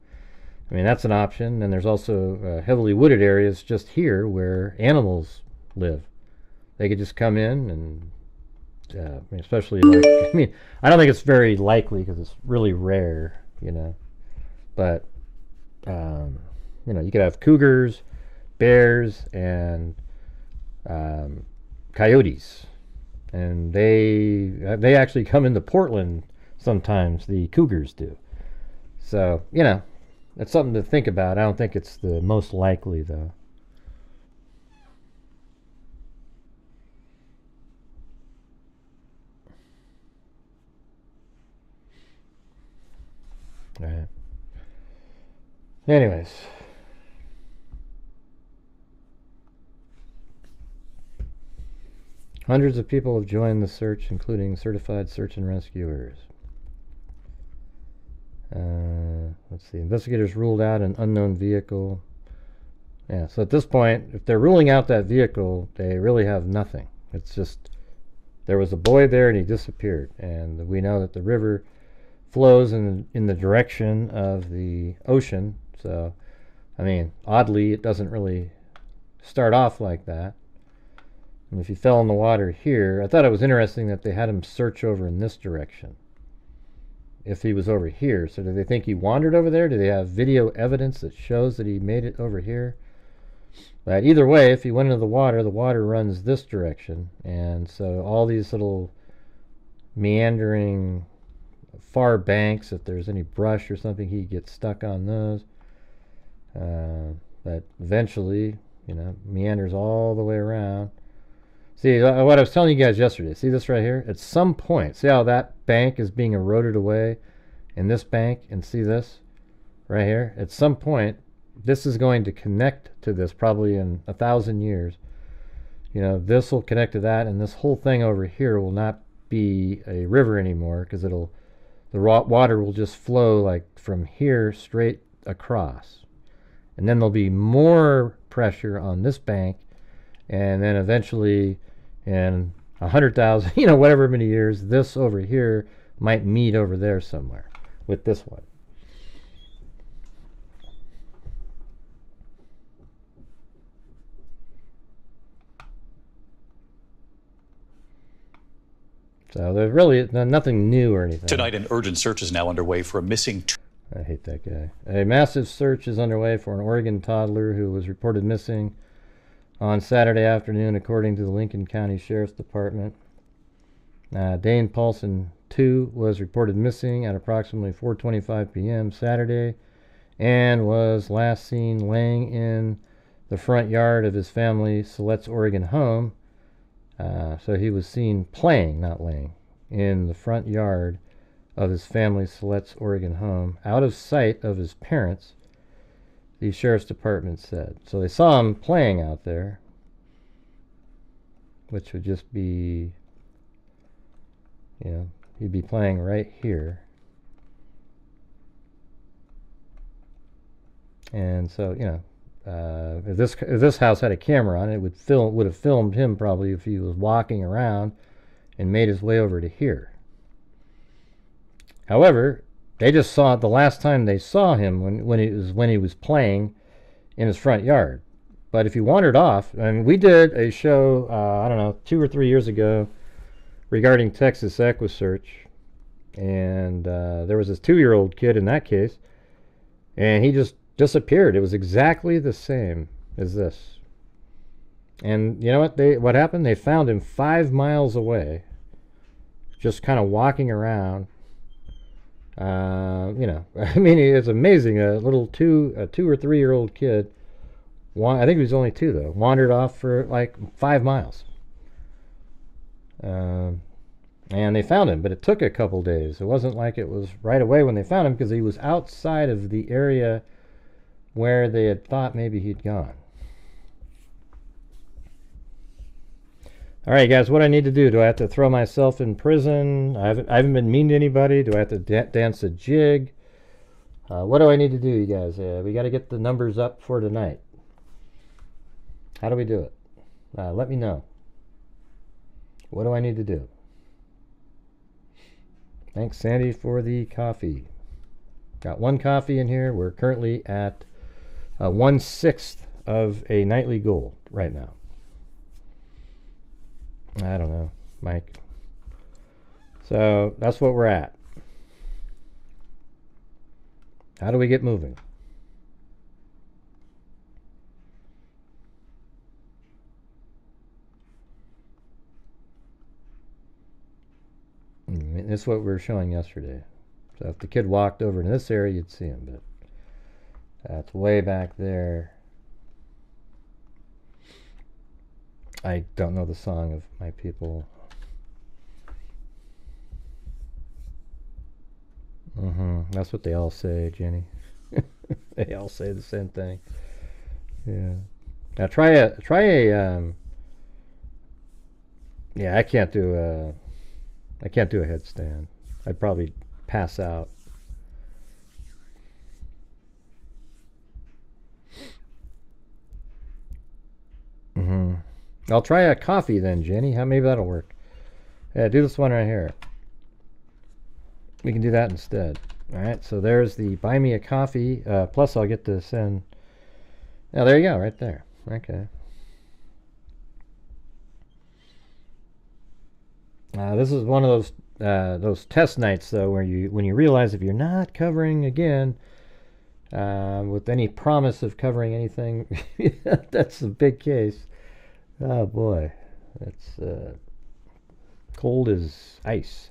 I mean, that's an option. And there's also heavily wooded areas just here where animals live. They could just come in and, I mean, especially like, I mean, I don't think it's very likely because it's really rare, you know. But, you know, you could have cougars, bears, and coyotes. And they actually come into Portland sometimes, the cougars do. So, you know, that's something to think about. I don't think it's the most likely, though. All right. Anyways. Hundreds of people have joined the search, including certified search and rescuers. Let's see. Investigators ruled out an unknown vehicle. Yeah, so at this point, if they're ruling out that vehicle, they really have nothing. It's just there was a boy there and he disappeared. And we know that the river flows in the direction of the ocean. So, I mean, oddly, it doesn't really start off like that. And if he fell in the water here, I thought it was interesting that they had him search over in this direction. If he was over here, so do they think he wandered over there? Do they have video evidence that shows that he made it over here? But either way, if he went into the water runs this direction, and so all these little meandering far banks, if there's any brush or something, he gets stuck on those. But eventually, meanders all the way around. See, what I was telling you guys yesterday, see this right here? At some point, see how that bank is being eroded away in this bank, and see this right here? At some point, this is going to connect to this, probably in 1,000 years. This will connect to that, and this whole thing over here will not be a river anymore, because the water will just flow like from here straight across. And then there'll be more pressure on this bank, and then eventually in 100,000, whatever many years, this over here might meet over there somewhere with this one. So there's really nothing new or anything. Tonight, an urgent search is now underway for a missing... I hate that guy. A massive search is underway for an Oregon toddler who was reported missing on Saturday afternoon, according to the Lincoln County Sheriff's Department. Dane Paulsen, 2, was reported missing at approximately 4:25 p.m. Saturday and was last seen laying in the front yard of his family Siletz, Oregon home. So he was seen playing, not laying, in the front yard of his family's Siletz, Oregon home, out of sight of his parents, the Sheriff's Department said. So they saw him playing out there, which would just be, he'd be playing right here. And so, if this house had a camera on it, would have filmed him probably if he was walking around and made his way over to here. However, they just saw it the last time they saw him when he was playing in his front yard. But if he wandered off, we did a show, I don't know, 2 or 3 years ago regarding Texas EquiSearch, and there was this 2-year-old kid in that case, and he just disappeared. It was exactly the same as this. And you know what happened? They found him 5 miles away, just kind of walking around. It's amazing. A 2 or 3 year old kid, I think he was only 2 though, wandered off for like 5 miles. And they found him, but it took a couple days. It wasn't like it was right away when they found him, because he was outside of the area where they had thought maybe he'd gone. All right, guys, what I need to do? Do I have to throw myself in prison? I haven't been mean to anybody. Do I have to dance a jig? What do I need to do, you guys? We got to get the numbers up for tonight. How do we do it? Let me know. What do I need to do? Thanks, Sandy, for the coffee. Got 1 coffee in here. We're currently at 1/6 of a nightly goal right now. I don't know, Mike. So that's what we're at. How do we get moving? This is what we were showing yesterday. So if the kid walked over in this area, you'd see him, but that's way back there. I don't know the song of my people. That's what they all say, Jenny. They all say the same thing. Yeah. Now try a yeah, I can't do a headstand. I'd probably pass out. I'll try a coffee then, Jenny. Maybe that'll work. Yeah, do this one right here. We can do that instead. Alright, so there's the buy me a coffee. Plus I'll get to send... Oh, there you go, right there. Okay. This is one of those test nights, though, where when you realize if you're not covering again with any promise of covering anything, that's a big case. Oh boy, that's cold as ice.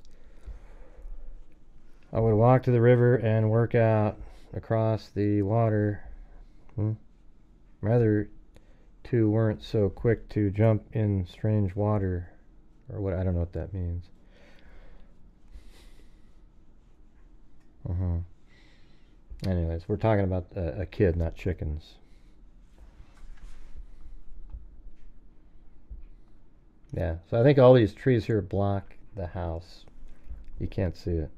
I would walk to the river and work out across the water. Rather, two weren't so quick to jump in strange water. Or what? I don't know what that means. Anyways, we're talking about a kid, not chickens. Yeah, so I think all these trees here block the house. You can't see it.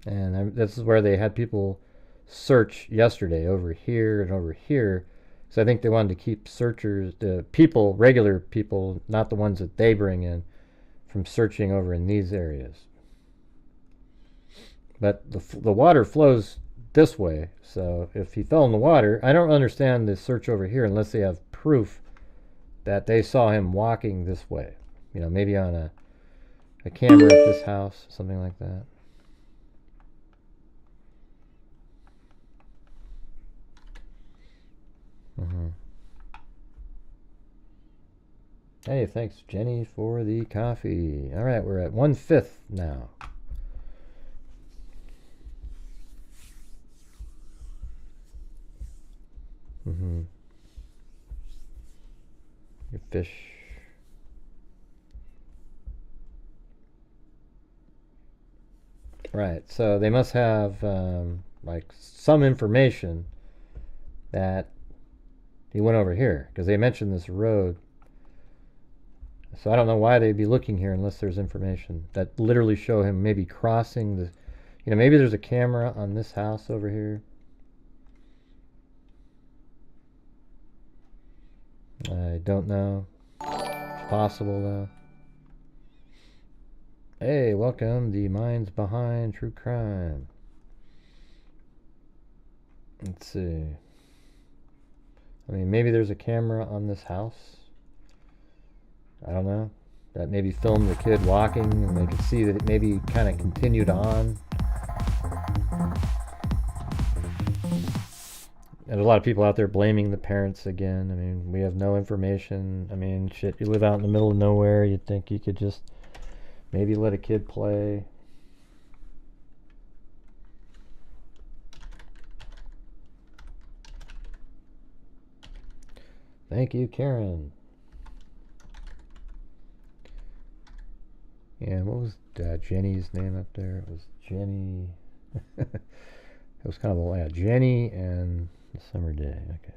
And this is where they had people search yesterday, over here and over here. So I think they wanted to keep searchers, the people, regular people, not the ones that they bring in, from searching over in these areas. But the water flows this way, so if he fell in the water, I don't understand the search over here unless they have proof that they saw him walking this way. You know, maybe on a camera at this house, something like that. Hey, thanks Jenny for the coffee. All right, we're at 1/5 now. Your fish. Right, so they must have like some information that he went over here, because they mentioned this road. So I don't know why they'd be looking here unless there's information that literally show him maybe crossing the... You know, maybe there's a camera on this house over here. I don't know. It's possible, though. Hey, welcome, the minds behind true crime. Let's see. I mean, maybe there's a camera on this house. I don't know. That maybe filmed the kid walking and they could see that it maybe kind of continued on. And a lot of people out there blaming the parents again. I mean, we have no information. I mean, shit, you live out in the middle of nowhere. You'd think you could just maybe let a kid play. Thank you, Karen. Yeah, what was Jenny's name up there? It was Jenny. It was kind of a Jenny and the summer day. Okay.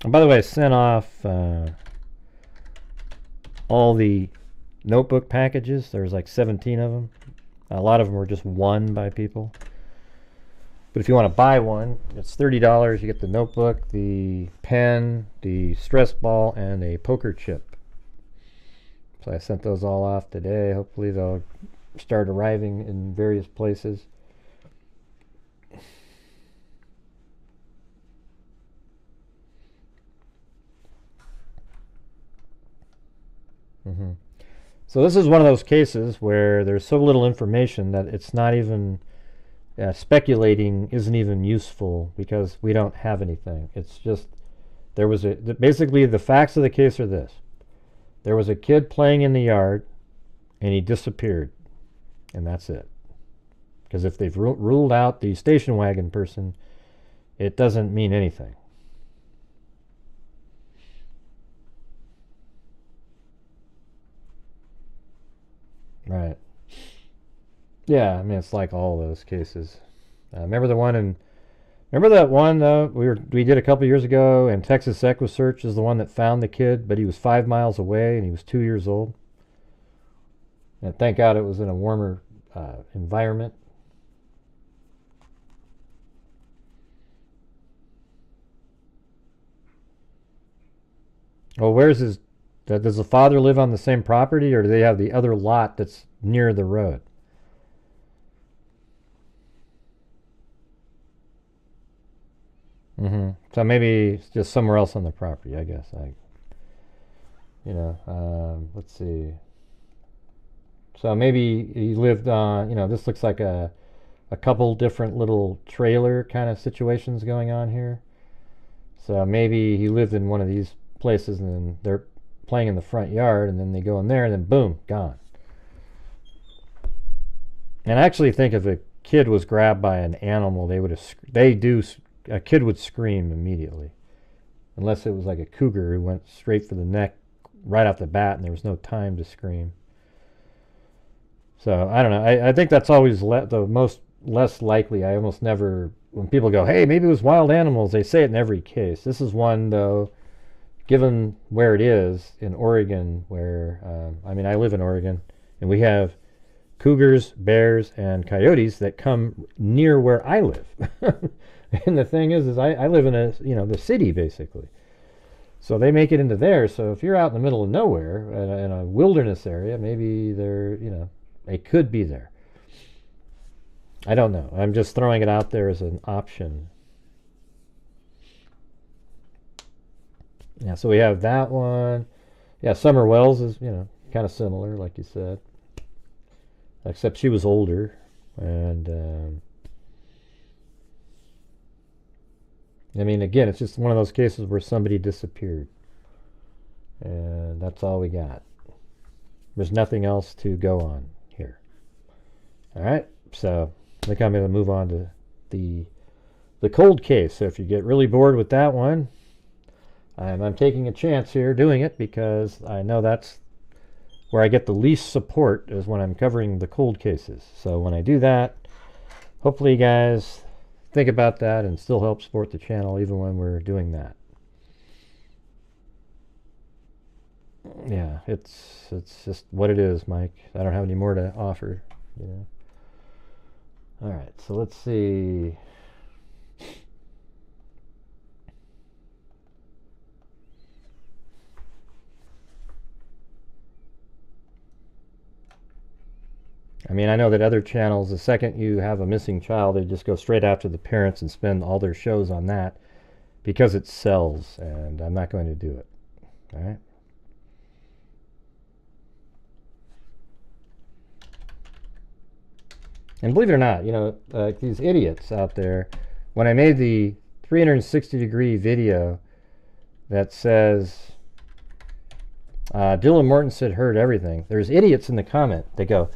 And by the way, I sent off all the notebook packages. There's like 17 of them. A lot of them were just won by people. But if you want to buy one, it's $30. You get the notebook, the pen, the stress ball, and a poker chip. So I sent those all off today. Hopefully they'll start arriving in various places. So this is one of those cases where there's so little information that it's not even... speculating isn't even useful because we don't have anything. It's just... There was basically the facts of the case are this. There was a kid playing in the yard, and he disappeared, and that's it. Because if they've ruled out the station wagon person, it doesn't mean anything. Right. Yeah, I mean, it's like all those cases. Remember the one in... Remember that one we did a couple years ago, and Texas EquuSearch is the one that found the kid, but he was 5 miles away and he was 2 years old. And thank God it was in a warmer environment. Well, where's his... Does the father live on the same property, or do they have the other lot that's near the road? So maybe it's just somewhere else on the property, I guess. Let's see. So maybe he lived on, this looks like a couple different little trailer kind of situations going on here. So maybe he lived in one of these places and then they're playing in the front yard and then they go in there and then boom, gone. And I actually think if a kid was grabbed by an animal, a kid would scream immediately. Unless it was like a cougar who went straight for the neck right off the bat and there was no time to scream. So, I don't know. I think that's always the most less likely. I almost never, when people go, hey, maybe it was wild animals, they say it in every case. This is one, though, given where it is in Oregon, where, I live in Oregon, and we have cougars, bears, and coyotes that come near where I live. And the thing is I live in the city, basically. So they make it into there. So if you're out in the middle of nowhere, in a wilderness area, maybe they could be there. I don't know. I'm just throwing it out there as an option. Yeah, so we have that one. Yeah, Summer Wells is, kind of similar, like you said. Except she was older. And, again, it's just one of those cases where somebody disappeared. And that's all we got. There's nothing else to go on here. All right, so I think I'm going to move on to the cold case. So if you get really bored with that one, I'm taking a chance here doing it because I know that's where I get the least support is when I'm covering the cold cases. So when I do that, hopefully you guys think about that and still help support the channel even when we're doing that. Yeah, it's just what it is, Mike. I don't have any more to offer, All right, so let's see. I know that other channels, the second you have a missing child, they just go straight after the parents and spend all their shows on that because it sells, and I'm not going to do it. All right? And believe it or not, like these idiots out there, when I made the 360-degree video that says Dylan Mortensen heard everything, there's idiots in the comment. They go,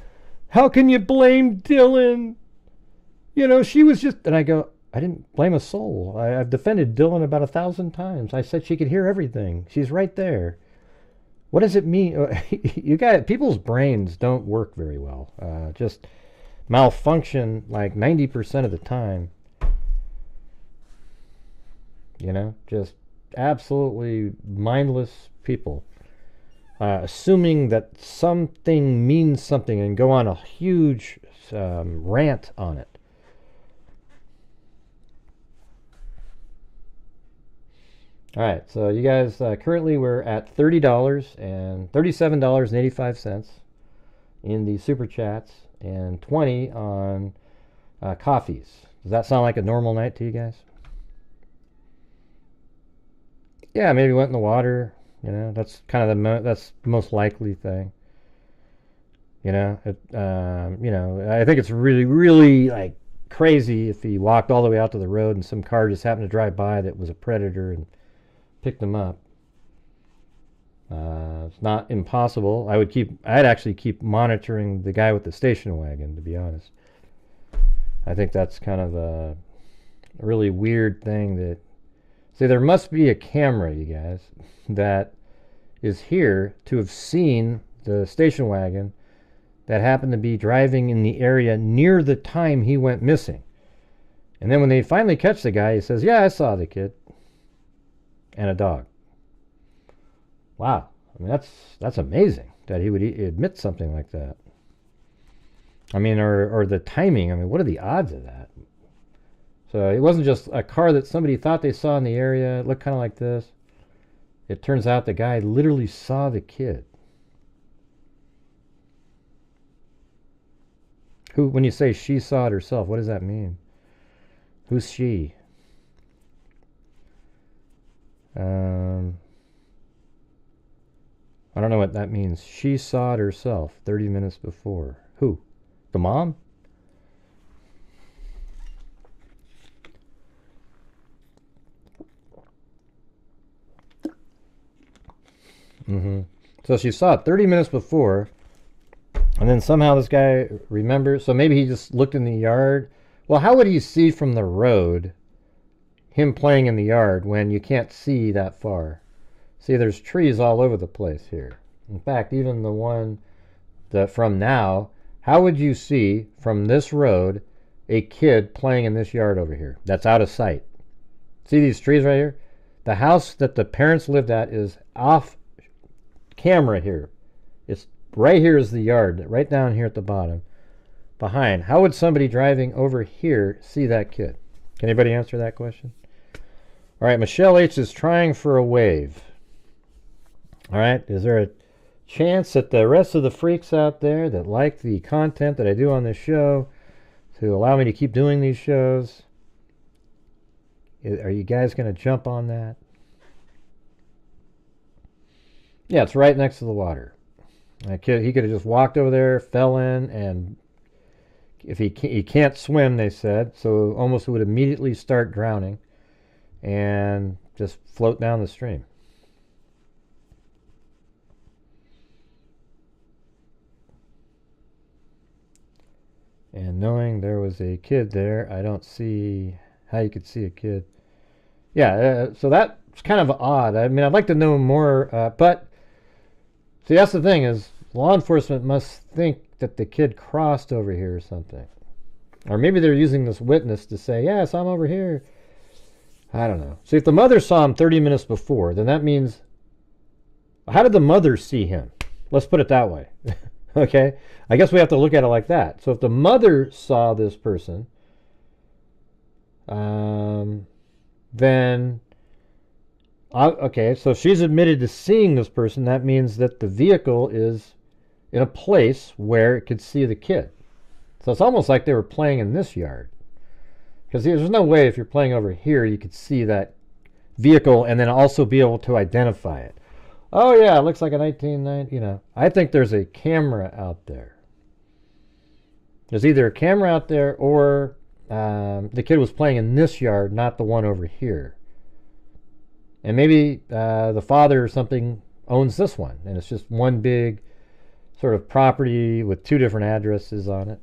how can you blame Dylan? She was just... And I go, I didn't blame a soul. I've defended Dylan about 1,000 times. I said she could hear everything. She's right there. What does it mean? You guys, people's brains don't work very well. Just malfunction like 90% of the time. Just absolutely mindless people. Assuming that something means something and go on a huge rant on it. All right, so you guys, currently we're at $30 and $37.85 in the super chats and 20 on coffees. Does that sound like a normal night to you guys? Yeah, maybe went in the water. That's kind of that's the most likely thing. I think it's really, really like crazy if he walked all the way out to the road and some car just happened to drive by that was a predator and picked him up. It's not impossible. I'd actually keep monitoring the guy with the station wagon, to be honest. I think that's kind of a really weird thing that... See, there must be a camera, you guys, that is here to have seen the station wagon that happened to be driving in the area near the time he went missing. And then when they finally catch the guy, he says, yeah, I saw the kid. And a dog. Wow. That's amazing that he would admit something like that. Or the timing. What are the odds of that? So it wasn't just a car that somebody thought they saw in the area. It looked kind of like this. It turns out the guy literally saw the kid. Who, when you say she saw it herself, what does that mean? Who's she? I don't know what that means. She saw it herself 30 minutes before. Who? The mom? So she saw it 30 minutes before, and then somehow this guy remembers. So maybe he just looked in the yard. Well, how would he see from the road him playing in the yard when you can't see that far? See, there's trees all over the place here. In fact, even the one that from now, how would you see from this road a kid playing in this yard over here? That's out of sight. See these trees right here? The house that the parents lived at is off camera here. It's right here is the yard, right down here at the bottom. Behind. How would somebody driving over here see that kid? Can anybody answer that question? All right, Michelle H is trying for a wave. All right, is there a chance that the rest of the freaks out there that like the content that I do on this show to allow me to keep doing these shows, are you guys going to jump on that? Yeah, it's right next to the water. He could have just walked over there, fell in, and if he can't swim, they said, so almost would immediately start drowning and just float down the stream. And knowing there was a kid there, I don't see how you could see a kid. Yeah, so that's kind of odd. I mean, I'd like to know more, but see, that's the thing is law enforcement must think that the kid crossed over here or something. Or maybe they're using this witness to say, yes, I'm over here. I don't know. See, if the mother saw him 30 minutes before, then that means, how did the mother see him? Let's put it that way. Okay? I guess we have to look at it like that. So if the mother saw this person, then, okay, so if she's admitted to seeing this person, that means that the vehicle is in a place where it could see the kid. So it's almost like they were playing in this yard. Because there's no way if you're playing over here you could see that vehicle and then also be able to identify it. Oh yeah, it looks like a 1990, you know. I think there's a camera out there. There's either a camera out there or the kid was playing in this yard, not the one over here. And maybe the father or something owns this one, and it's just one big sort of property with two different addresses on it.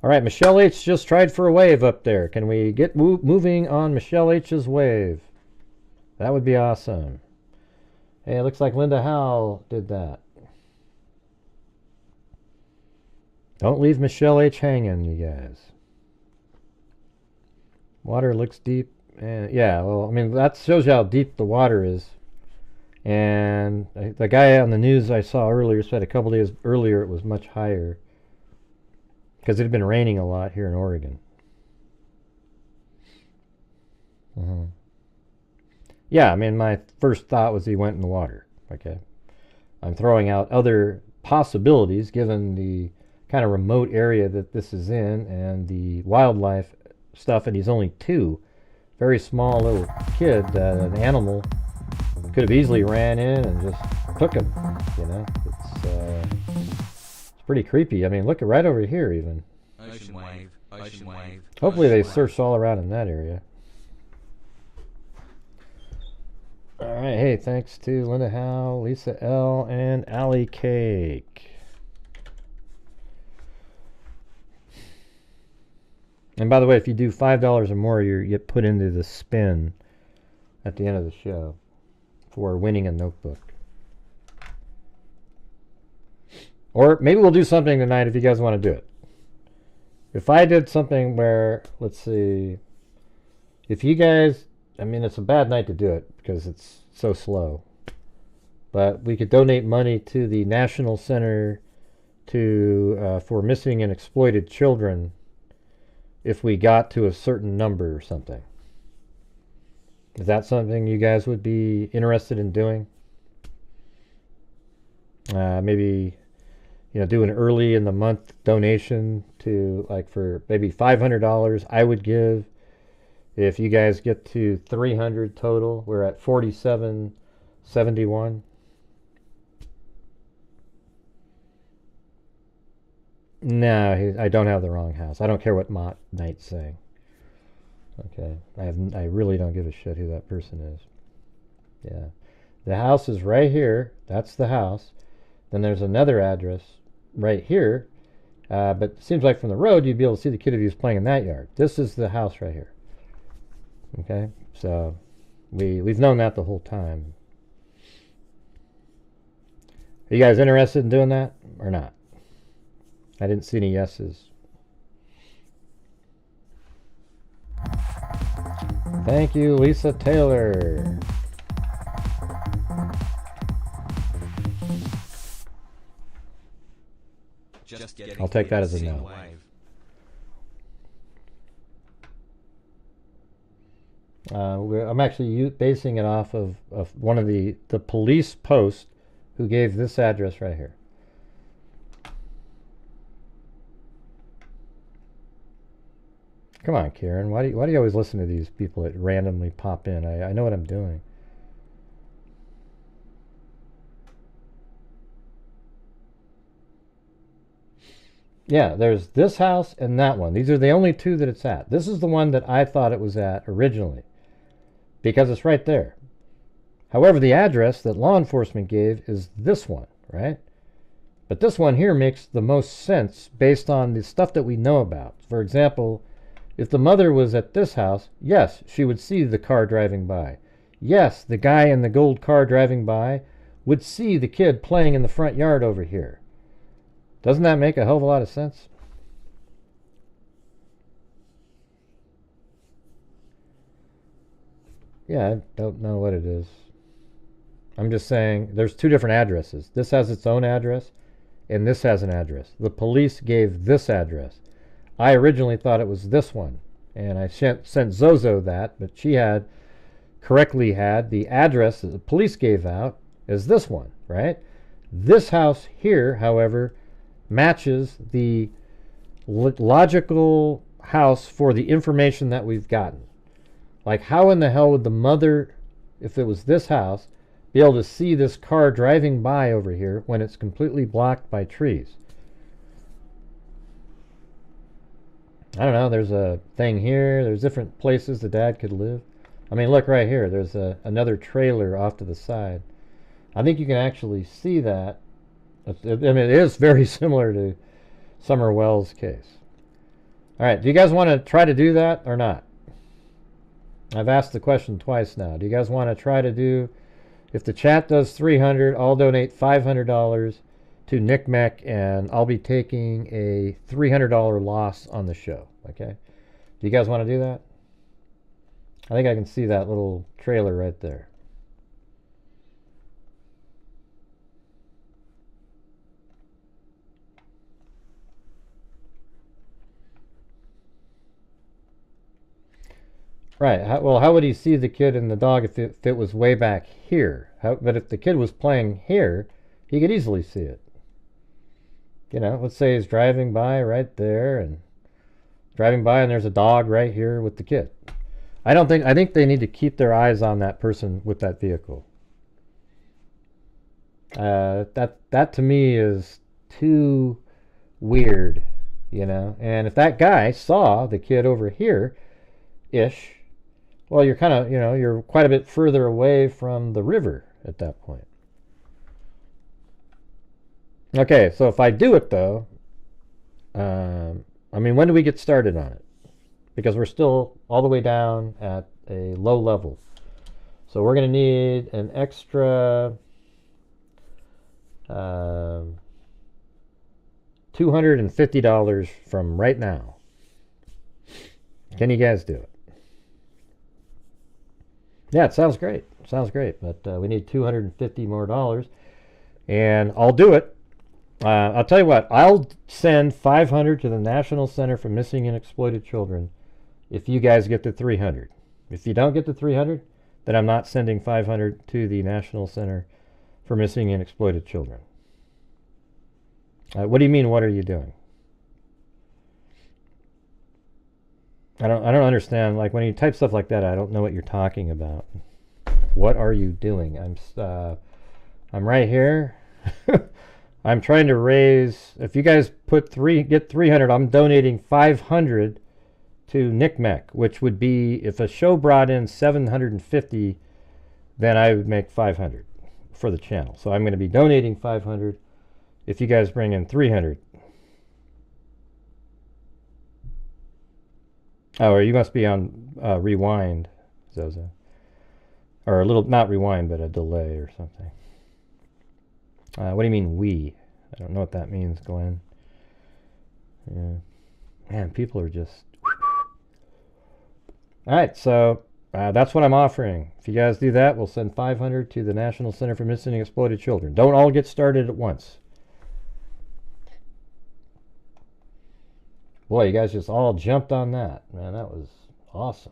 All right, Michelle H just tried for a wave up there. Can we get moving on Michelle H's wave? That would be awesome. Hey, it looks like Linda Howell did that. Don't leave Michelle H hanging, you guys. Water looks deep. And yeah, well, I mean, that shows you how deep the water is. And the guy on the news I saw earlier said a couple days earlier it was much higher. Because it had been raining a lot here in Oregon. Yeah, I mean, my first thought was he went in the water. Okay. I'm throwing out other possibilities given the kind of remote area that this is in and the wildlife stuff, and he's only 2. Very small little kid that an animal could have easily ran in and just took him, you know. It's pretty creepy. I mean, look right over here even. Ocean wave, ocean wave. Hopefully they searched all around in that area. All right, hey, thanks to Linda Howe, Lisa L, and Allie Cake. And by the way, if you do $5 or more, you get put into the spin at the end of the show for winning a notebook. Or maybe we'll do something tonight if you guys want to do it. If I did something where, let's see, if you guys, I mean, it's a bad night to do it because it's so slow. But we could donate money to the National Center for Missing and Exploited Children if we got to a certain number or something. Is that something you guys would be interested in doing? Maybe, do an early in the month donation to, like, for maybe $500 I would give. If you guys get to 300 total, we're at 47.71. No, I don't have the wrong house. I don't care what Mott Knight's saying. Okay, I really don't give a shit who that person is. Yeah, the house is right here. That's the house. Then there's another address right here. But it seems like from the road you'd be able to see the kid if he was playing in that yard. This is the house right here. Okay, so we've known that the whole time. Are you guys interested in doing that or not? I didn't see any yeses. Thank you, Lisa Taylor. I'll take that as a no. I'm actually basing it off of one of the police posts who gave this address right here. Come on, Karen. Why do you always listen to these people that randomly pop in? I know what I'm doing. Yeah, there's this house and that one. These are the only two that it's at. This is the one that I thought it was at originally, because it's right there. However, the address that law enforcement gave is this one, right? But this one here makes the most sense based on the stuff that we know about. For example, if the mother was at this house, yes, she would see the car driving by. Yes, the guy in the gold car driving by would see the kid playing in the front yard over here. Doesn't that make a hell of a lot of sense? Yeah, I don't know what it is. I'm just saying there's two different addresses. This has its own address, and this has an address. The police gave this address. I originally thought it was this one, and I sent Zozo that, but she had correctly had the address that the police gave out as this one, right? This house here, however, matches the logical house for the information that we've gotten. Like, how in the hell would the mother, if it was this house, be able to see this car driving by over here when it's completely blocked by trees? I don't know, there's a thing here, there's different places the dad could live. I mean, look right here, there's another trailer off to the side. I think you can actually see that. I mean, it is very similar to Summer Wells' case. All right, do you guys want to try to do that or not? I've asked the question twice now. Do you guys want to try to do, if the chat does 300, I'll donate $500 to Nick Mac, and I'll be taking a $300 loss on the show, okay? Do you guys want to do that? I think I can see that little trailer right there. Right. Well, how would he see the kid and the dog if it was way back here? But if the kid was playing here, he could easily see it. You know, let's say he's driving by right there, and there's a dog right here with the kid. I think they need to keep their eyes on that person with that vehicle. That to me is too weird, you know. And if that guy saw the kid over here-ish, well, you're kind of, you know, you're quite a bit further away from the river at that point. Okay, so if I do it, though, I mean, when do we get started on it? Because we're still all the way down at a low level. So we're going to need an extra $250 from right now. Can you guys do it? Yeah, it sounds great. Sounds great, but we need $250 more, and I'll do it. I'll tell you what, I'll send $500 to the National Center for Missing and Exploited Children if you guys get to 300. If you don't get to 300, that I'm not sending 500 to the National Center for Missing and Exploited Children. What do you mean, what are you doing? I don't understand. Like, when you type stuff like that, I don't know what you're talking about. What are you doing? I'm right here. I'm trying to raise, if you guys get 300, I'm donating 500 to NCMEC, which would be, if a show brought in 750, then I would make 500 for the channel. So I'm going to be donating 500 if you guys bring in 300. Oh, or you must be on rewind, Zozo. Or a little, not rewind, but a delay or something. What do you mean, we? I don't know what that means, Glenn. Yeah. Man, people are just... Alright, so that's what I'm offering. If you guys do that, we'll send 500 to the National Center for Missing and Exploited Children. Don't all get started at once. Boy, you guys just all jumped on that. Man, that was awesome.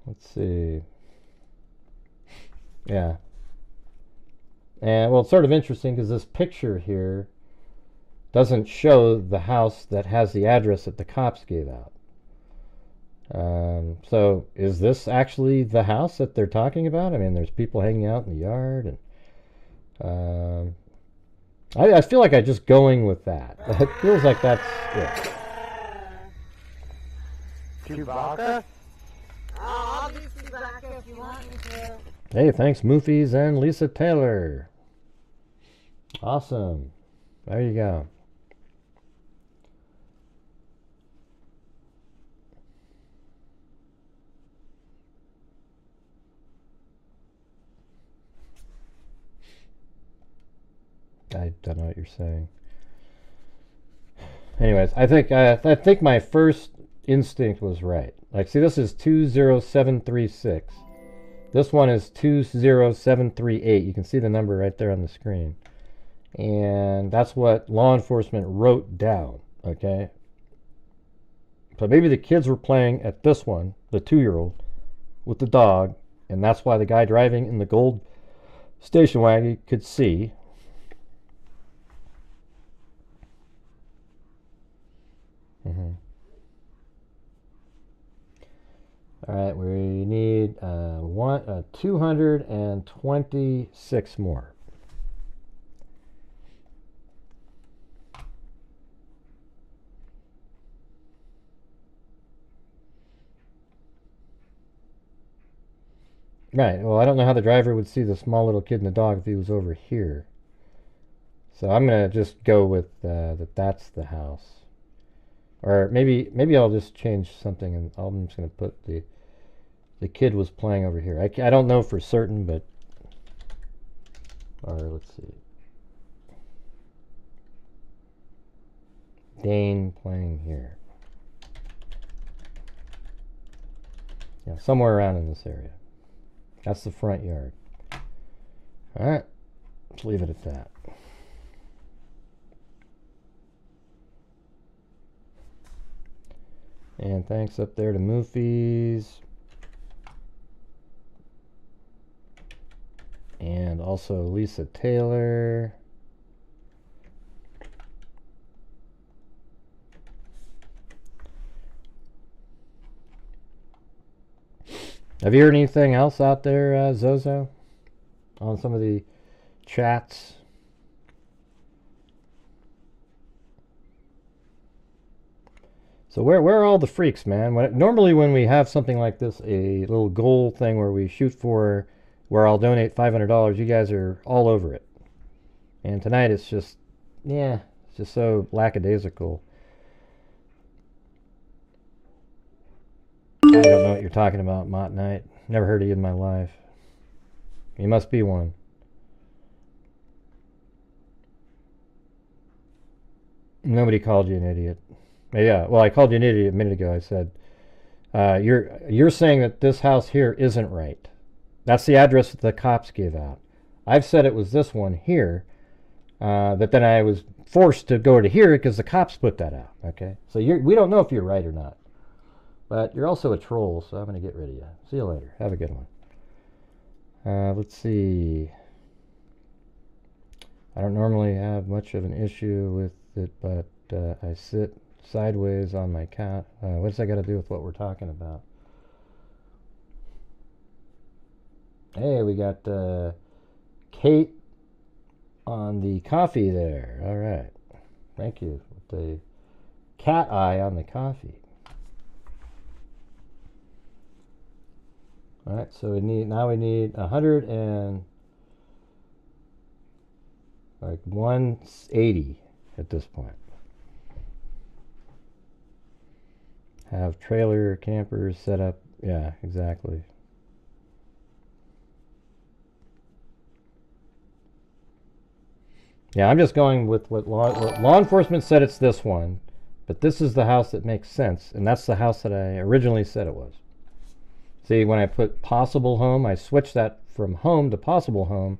Let's see. Yeah. And, well, it's sort of interesting because this picture here doesn't show the house that has the address that the cops gave out. So, is this actually the house that they're talking about? I mean, there's people hanging out in the yard, and I feel like I'm just going with that. It feels like that's it. Chewbacca? I'll do Chewbacca if you want me to. Hey, thanks, Moofies and Lisa Taylor. Awesome. There you go. I don't know what you're saying. Anyways, I think my first instinct was right. Like, see, this is 20736. This one is 20738. You can see the number right there on the screen. And that's what law enforcement wrote down, okay? So maybe the kids were playing at this one, the 2-year-old, with the dog, and that's why the guy driving in the gold station wagon could see. All right, we need 226 more. Right, well, I don't know how the driver would see the small little kid and the dog if he was over here. So I'm going to just go with that's the house. Or maybe I'll just change something, and I'm just going to put the kid was playing over here. I don't know for certain, but... Or let's see. Dane playing here. Yeah, somewhere around in this area. That's the front yard. Alright, let's leave it at that. And thanks up there to Moofies. And also Lisa Taylor. Have you heard anything else out there, Zozo? On some of the chats? So where are all the freaks, man? Normally when we have something like this, a little goal thing where we shoot for, where I'll donate $500, you guys are all over it. And tonight it's just, yeah, it's just so lackadaisical. I don't know what you're talking about, Mott Knight. Never heard of you in my life. You must be one. Nobody called you an idiot. Yeah, well, I called you an idiot a minute ago. I said, you're saying that this house here isn't right. That's the address that the cops gave out. I've said it was this one here, But then I was forced to go to here because the cops put that out. Okay, so we don't know if you're right or not, but you're also a troll, so I'm going to get rid of you. See you later. Have a good one. Let's see. I don't normally have much of an issue with it, but I sit sideways on my couch. What's that got to do with what we're talking about? Hey, we got Kate on the coffee there. All right. Thank you. With the cat eye on the coffee. All right, so we need 100 and like 180 at this point. Have trailer campers set up. Yeah, exactly. Yeah, I'm just going with what law enforcement said. It's this one, but this is the house that makes sense, and that's the house that I originally said it was. See, when I put possible home, I switched that from home to possible home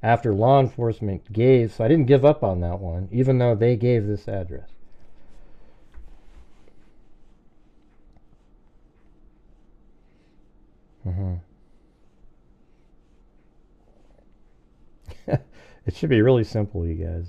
after law enforcement gave, so I didn't give up on that one, even though they gave this address. It should be really simple, you guys.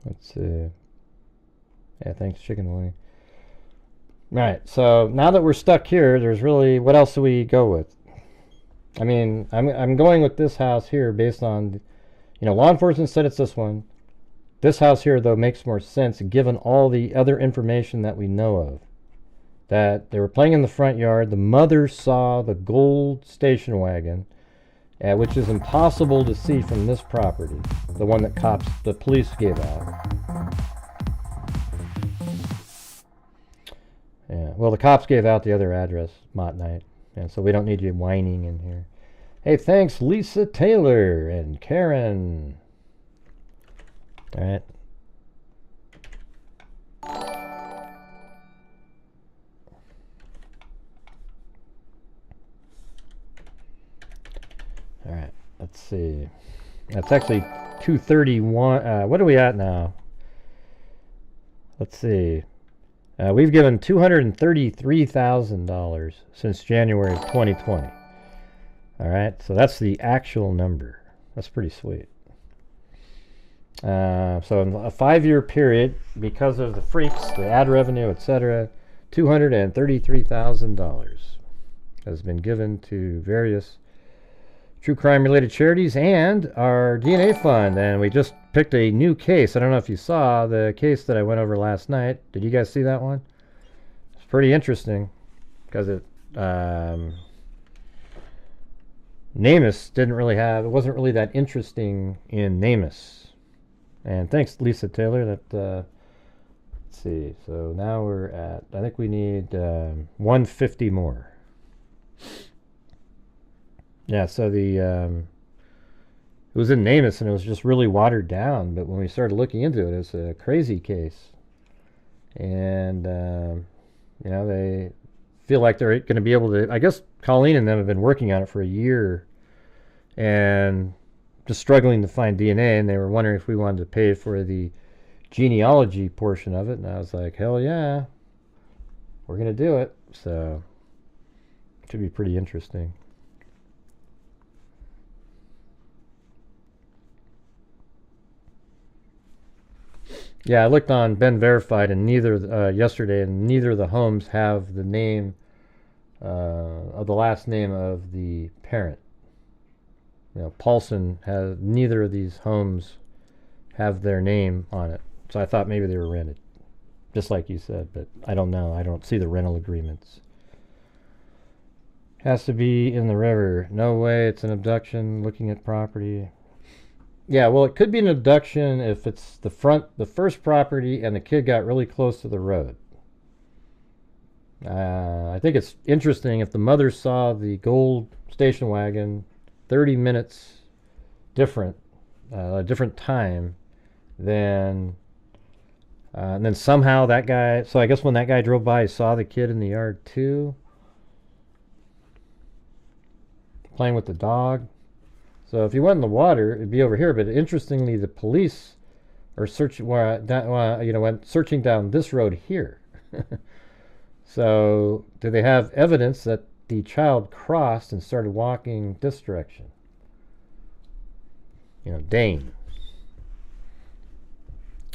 Let's see. Yeah, thanks, Chicken Wing. Right, so now that we're stuck here, there's really, what else do we go with? I mean, I'm going with this house here based on, law enforcement said it's this one. This house here, though, makes more sense given all the other information that we know of. That they were playing in the front yard. The mother saw the gold station wagon, which is impossible to see from this property, the one that the police gave out. Yeah, well, the cops gave out the other address, Mott Night, and so we don't need you whining in here. Hey, thanks, Lisa Taylor and Karen. All right. All right, let's see. That's actually 231. What are we at now? Let's see. We've given $233,000 since January 2020. All right, so that's the actual number. That's pretty sweet. So in a 5-year period, because of the freaks, the ad revenue, etc., $233,000 has been given to various true crime related charities and our DNA fund. And we just picked a new case. I don't know if you saw the case that I went over last night. Did you guys see that one? It's pretty interesting because it NamUs didn't really have, it wasn't really that interesting in NamUs. And thanks, Lisa Taylor. That let's see. So now we're at, I think we need 150 more. Yeah, so the it was in NamUs and it was just really watered down, but when we started looking into it, it's a crazy case. And they feel like they're going to be able to, I guess Colleen and them have been working on it for a year and just struggling to find DNA, and they were wondering if we wanted to pay for the genealogy portion of it, and I was like, hell yeah, we're going to do it. So it should be pretty interesting. Yeah, I looked on Ben Verified and neither yesterday, and neither of the homes have the name of the last name of the parent. Paulsen has, neither of these homes have their name on it. So I thought maybe they were rented, just like you said, but I don't know. I don't see the rental agreements. Has to be in the river. No way, it's an abduction. Looking at property. Yeah, well, it could be an abduction if it's the first property and the kid got really close to the road. I think it's interesting if the mother saw the gold station wagon 30 minutes different, a different time, then and then somehow that guy, so I guess when that guy drove by, he saw the kid in the yard too, playing with the dog. So if he went in the water, it'd be over here. But interestingly, the police are searching, went searching down this road here. So do they have evidence that the child crossed and started walking this direction? Dane.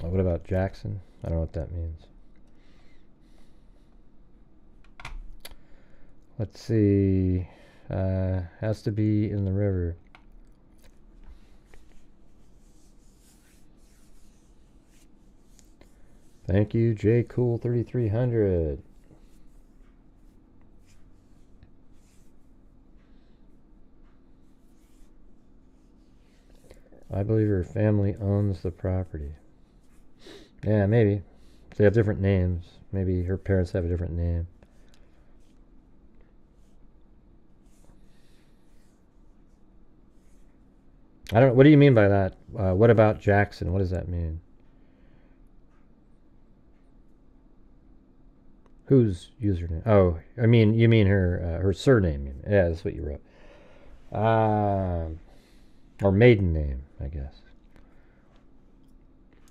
What about Jackson? I don't know what that means. Let's see. Has to be in the river. Thank you, J Cool 3300. I believe her family owns the property. Yeah, maybe. They have different names. Maybe her parents have a different name. I don't. What do you mean by that? What about Jackson? What does that mean? Whose username? Oh, I mean, you mean her surname? Yeah, that's what you wrote. Or maiden name, I guess.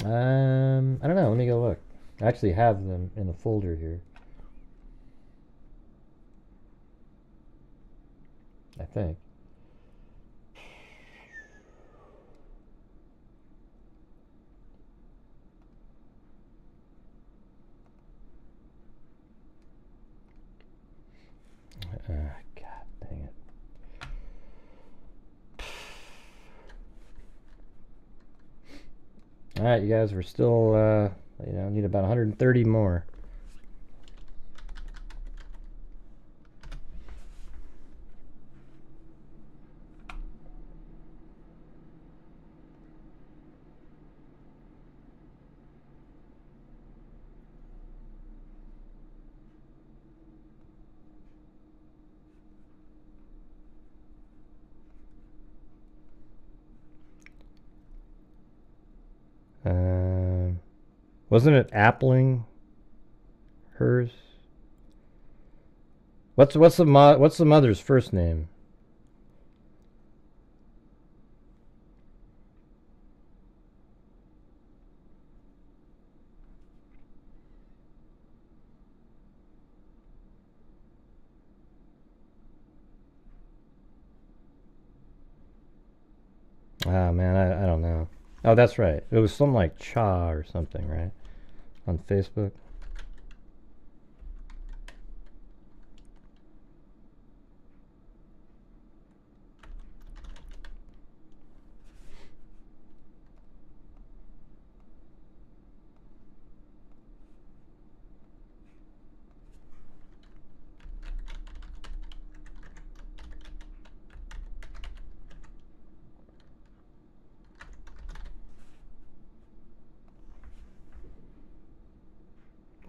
I don't know. Let me go look. I actually have them in a folder here. I think. God dang it. Alright, you guys, we're still, need about 130 more. Wasn't it Appling? Hers? What's the mother's first name? Ah, man, I don't know. Oh, that's right. It was something like Cha or something, right? On Facebook.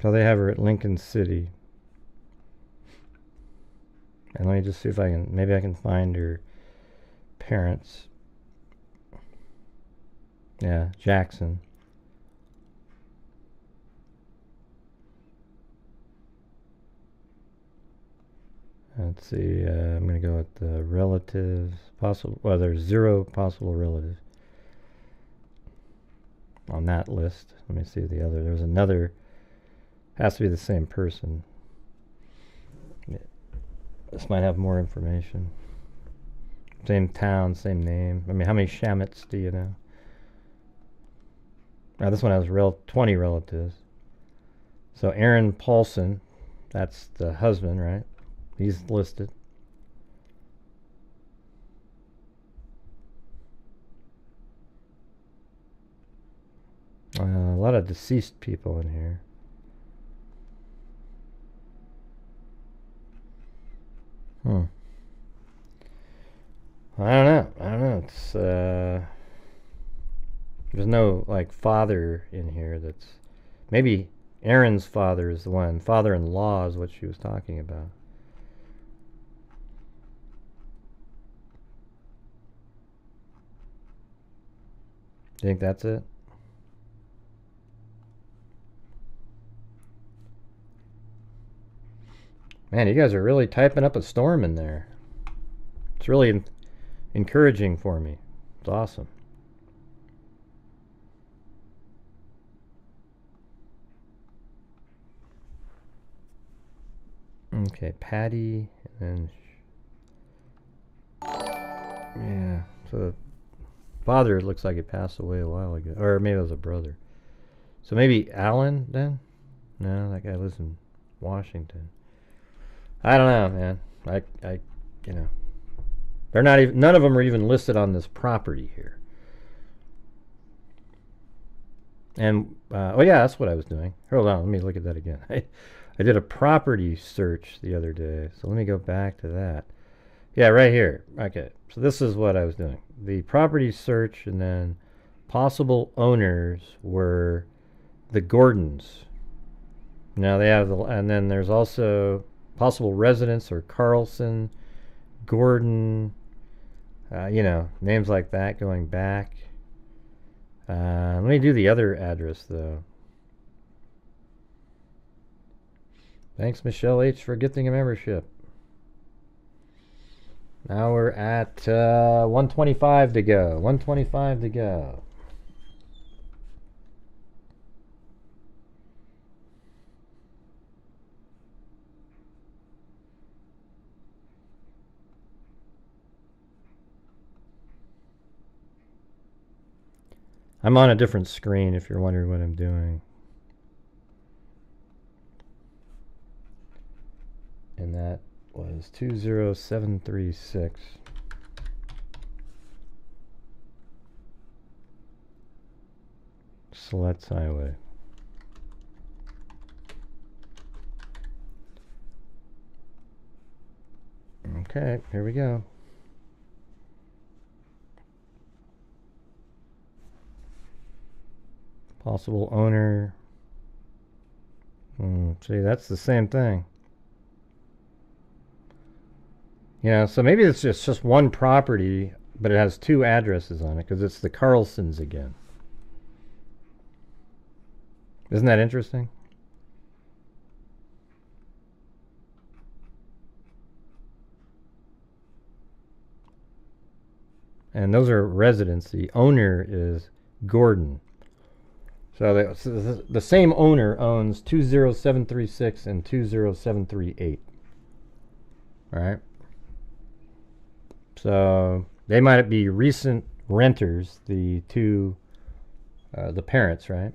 So they have her at Lincoln City. And let me just see if maybe I can find her parents. Yeah, Jackson. Let's see, I'm going to go with the relatives. Well, there's 0 possible relatives on that list. Let me see the other. There's another. Has to be the same person. This might have more information. Same town, same name. I mean, how many Shamits do you know? Now, this one has 20 relatives. So Aaron Paulsen, that's the husband, right? He's listed. A lot of deceased people in here. I don't know. It's there's no like father in here. That's maybe Aaron's father is the one. Father-in-law is what she was talking about. Think that's it? Man, you guys are really typing up a storm in there. It's really encouraging for me. It's awesome. Okay, Patty, and yeah, so the father looks like he passed away a while ago, or maybe it was a brother. So maybe Alan then? No, that guy lives in Washington. I don't know, man. You know, they're not even. None of them are even listed on this property here. And oh yeah, that's what I was doing. Hold on, let me look at that again. I did a property search the other day, so let me go back to that. Yeah, right here. Okay, so this is what I was doing. The property search, and then possible owners were the Gordons. Now they have the, and then there's also possible residents or Carlson, Gordon, you know, names like that going back. Let me do the other address though. Thanks, Michelle H, for gifting a membership. Now we're at 125 to go. 125 to go. I'm on a different screen if you're wondering what I'm doing. And that was 20736. Sluts Highway. Okay, here we go. Possible owner. See, that's the same thing. Yeah, so maybe it's just one property, but it has two addresses on it because it's the Carlsons again. Isn't that interesting? And those are residents. The owner is Gordon. So the same owner owns 20736 and 20738. All right. So they might be recent renters, the two, the parents, right?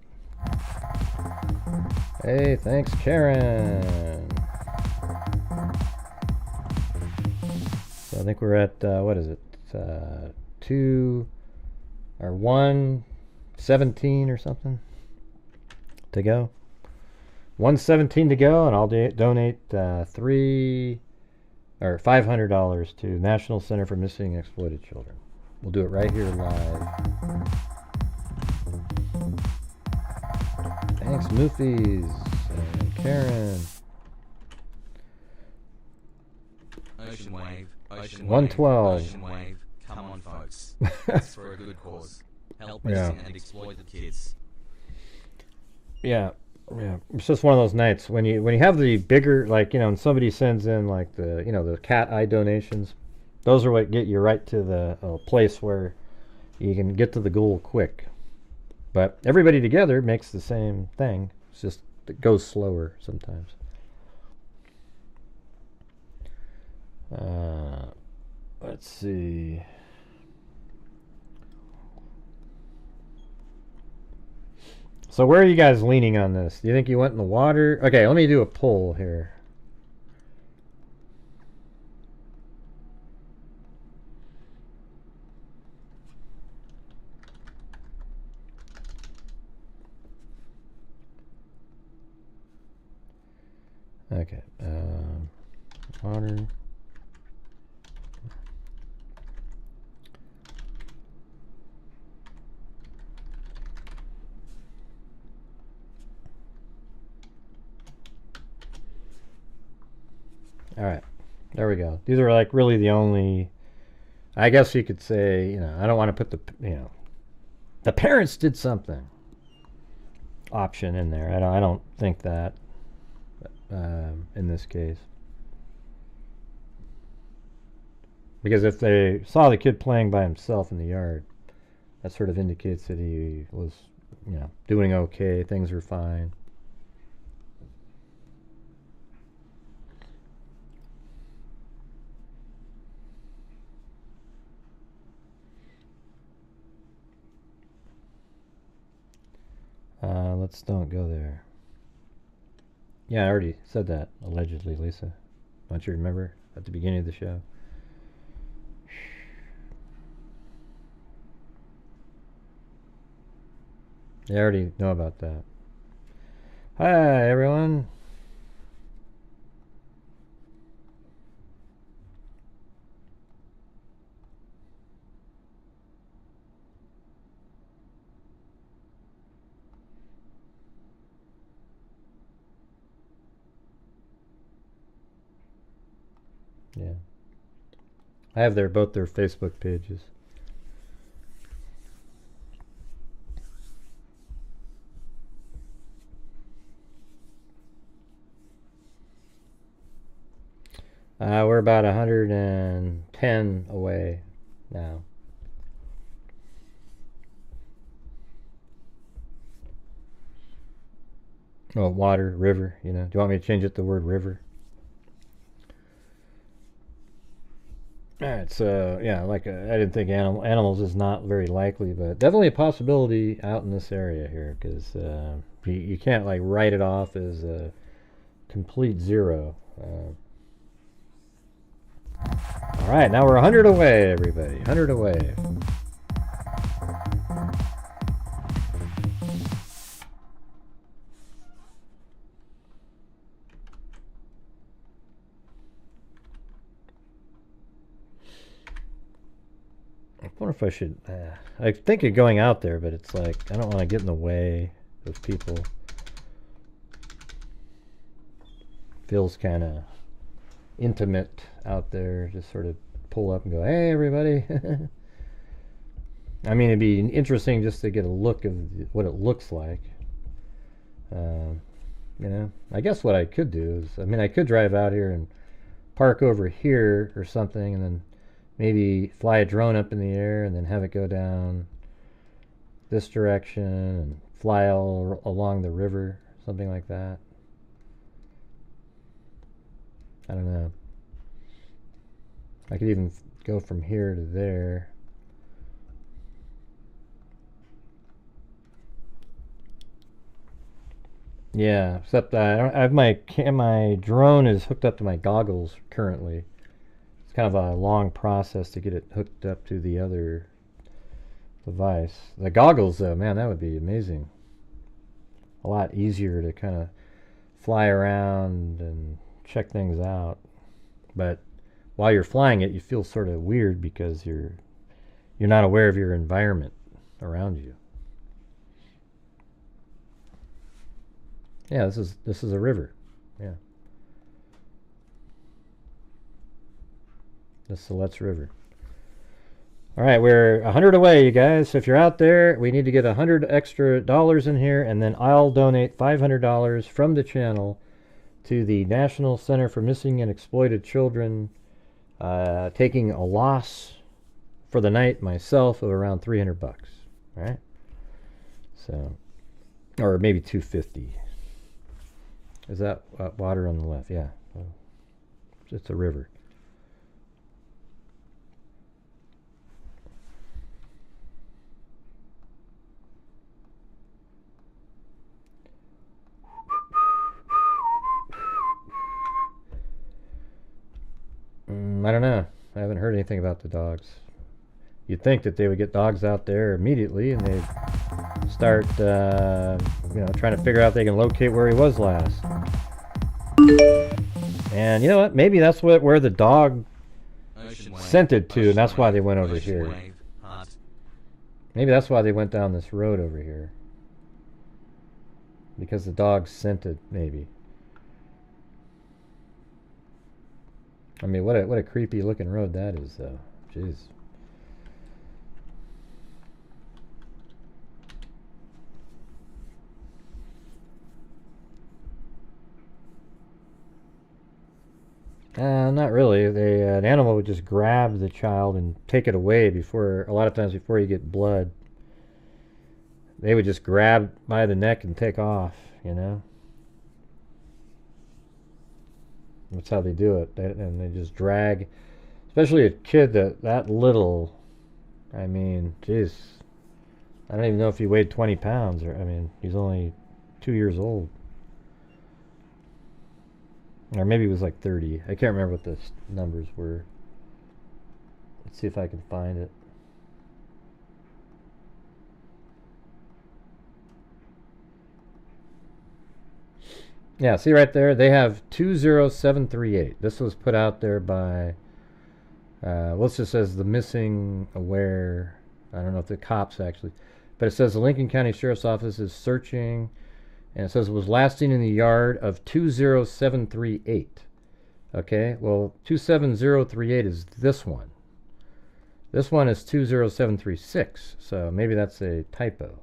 Hey, thanks, Karen. So I think we're at, what is it? 117 or something to go. 117 to go, and I'll donate $500 to National Center for Missing and Exploited Children. We'll do it right here live. Thanks, Moofies and Karen. Ocean Wave, Ocean 112. Wave, Ocean Wave. Come on, folks. It's for a good cause. Help missing and exploited kids. Yeah. Yeah, it's just one of those nights when you have the bigger, like, you know, and somebody sends in like the, you know, the cat eye donations. Those are what get you right to the place where you can get to the goal quick. But everybody together makes the same thing. It's just it goes slower sometimes. Let's see. So where are you guys leaning on this? Do you think you went in the water? Okay, let me do a poll here. Okay, water. Alright. There we go. These are like really the only, I guess you could say, you know, I don't want to put the, you know, the parents did something option in there. I don't think that in this case. Because if they saw the kid playing by himself in the yard, that sort of indicates that he was, you know, doing okay, things were fine. Let's don't go there. Yeah, I already said that, allegedly, Lisa. Don't you remember at the beginning of the show? Yeah, I already know about that. Hi, everyone. Yeah. I have both their Facebook pages. We're about 110 away now. Oh, water, river, you know. Do you want me to change it to the word river? Alright, so, yeah, like, I didn't think animals is not very likely, but definitely a possibility out in this area here, because you can't, like, write it off as a complete zero. Alright, now we're 100 away, everybody. 100 away. I wonder if I should... I think of going out there, but it's like, I don't want to get in the way of people. Feels kind of intimate out there. Just sort of pull up and go, hey, everybody. I mean, it'd be interesting just to get a look of what it looks like. You know, I guess what I could do is, I mean, I could drive out here and park over here or something, and then maybe fly a drone up in the air and then have it go down this direction and fly all along the river, something like that. I don't know. I could even go from here to there. Yeah, except I don't I have my drone is hooked up to my goggles currently. It's kind of a long process to get it hooked up to the other device. The goggles, though, man, that would be amazing. A lot easier to kind of fly around and check things out. But while you're flying it, you feel sort of weird because you're not aware of your environment around you. Yeah, this is a river. Yeah. The Siletz River. All right, we're 100 away, you guys. So if you're out there, we need to get $100 extra in here, and then I'll donate $500 from the channel to the National Center for Missing and Exploited Children, taking a loss for the night myself of around $300. All right, so, or maybe $250. Is that water on the left? Yeah, it's a river. I don't know. I haven't heard anything about the dogs. You'd think that they would get dogs out there immediately and they'd start, trying to figure out if they can locate where he was last. And you know what? Maybe that's where the dog scented to, and that's why they went over here. Maybe that's why they went down this road over here. Because the dog scented, maybe. I mean, what a creepy looking road that is, though. Jeez. Not really. An animal would just grab the child and take it away before, a lot of times before you get blood. They would just grab by the neck and take off, you know? That's how they do it. And they just drag, especially a kid that little. I mean, jeez. I don't even know if he weighed 20 pounds. I mean, he's only 2 years old. Or maybe it was like 30. I can't remember what the numbers were. Let's see if I can find it. Yeah, see right there? They have 20738. This was put out there by, let's just says the missing aware. I don't know if the cops actually. But it says the Lincoln County Sheriff's Office is searching. And it says it was last seen in the yard of 20738. Okay, well, 27038 is this one. This one is 20736, so maybe that's a typo.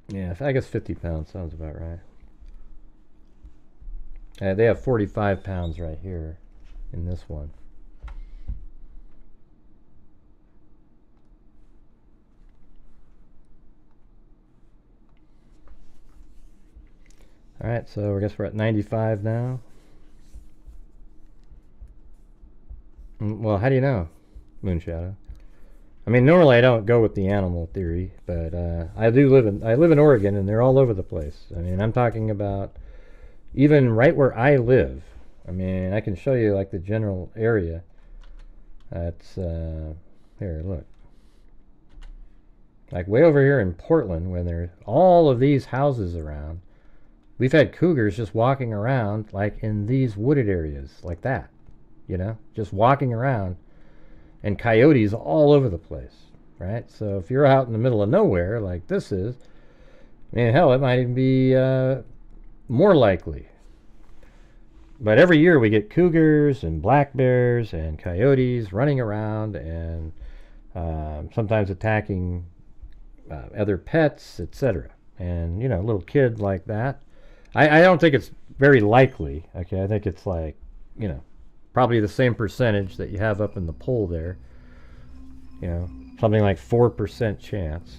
Yeah, I guess 50 pounds sounds about right. They have 45 pounds right here in this one. Alright, so I guess we're at 95 now. Well, how do you know, Moonshadow? I mean, normally I don't go with the animal theory, but I live in Oregon, and they're all over the place. I mean, I'm talking about even right where I live. I mean, I can show you like the general area. That's here, look. Like way over here in Portland, when there's all of these houses around. We've had cougars just walking around like in these wooded areas like that, you know, just walking around, and coyotes all over the place, right? So if you're out in the middle of nowhere like this is, I mean, hell, it might even be more likely. But every year we get cougars and black bears and coyotes running around and sometimes attacking other pets, etc. And, you know, a little kid like that. I don't think it's very likely, okay? I think it's like, you know, probably the same percentage that you have up in the poll there. You know, something like 4% chance,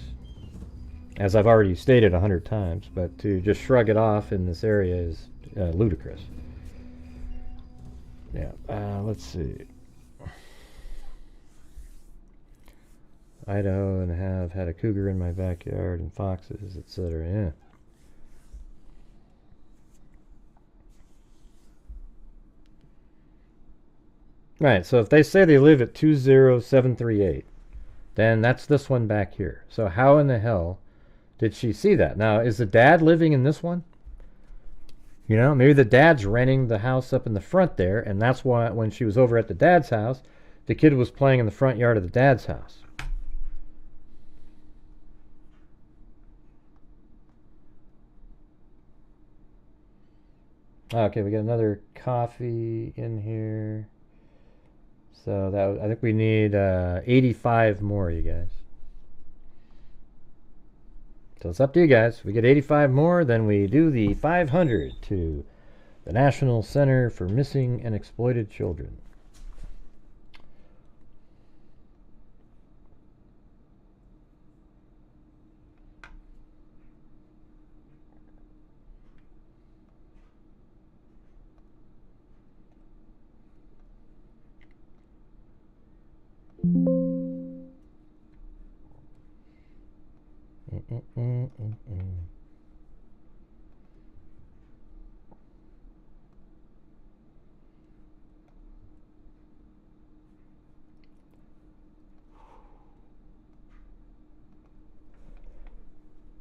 as I've already stated 100 times, but to just shrug it off in this area is ludicrous. Yeah, let's see. Idaho, and have had a cougar in my backyard and foxes, etc. Yeah. Right, so if they say they live at 20738, then that's this one back here. So how in the hell did she see that? Now, is the dad living in this one? You know, maybe the dad's renting the house up in the front there, and that's why when she was over at the dad's house, the kid was playing in the front yard of the dad's house. Okay, we got another coffee in here. So that I think we need 85 more, you guys. So it's up to you guys. If we get 85 more, then we do the 500 to the National Center for Missing and Exploited Children.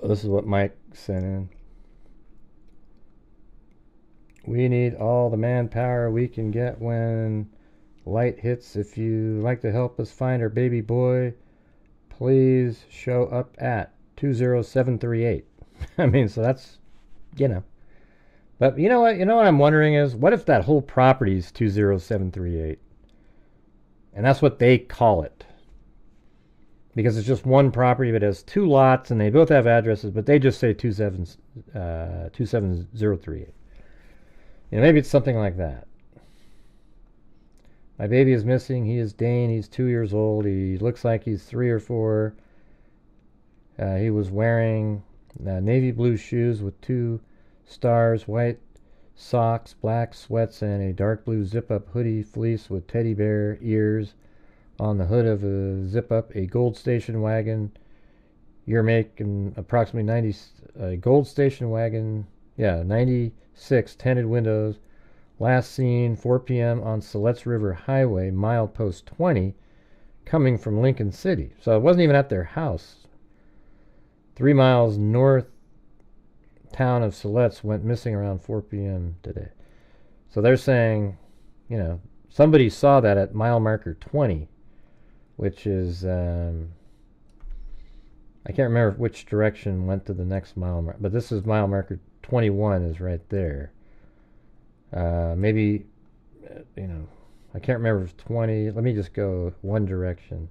This is what Mike sent in. We need all the manpower we can get when light hits. If you like to help us find our baby boy, please show up at 20738. I mean, so that's, you know. But you know what? You know what I'm wondering is, what if that whole property is 20738? And that's what they call it. Because it's just one property, but it has 2 lots, and they both have addresses, but they just say 27038. You know, maybe it's something like that. My baby is missing. He is Dane. He's 2 years old. He looks like he's 3 or 4. He was wearing navy blue shoes with 2 stars, white socks, black sweats, and a dark blue zip-up hoodie fleece with teddy bear ears. On the hood of a zip-up, a gold station wagon. Year make and approximately 90. A gold station wagon, 96, tinted windows. Last seen 4 p.m. on Siletz River Highway, milepost 20, coming from Lincoln City. So it wasn't even at their house. 3 miles north town of Siletz went missing around 4 p.m. today. So they're saying, you know, somebody saw that at mile marker 20, which is, I can't remember which direction went to the next mile marker, but this is mile marker 21 is right there. Maybe, you know, I can't remember if it's 20. Let me just go one direction.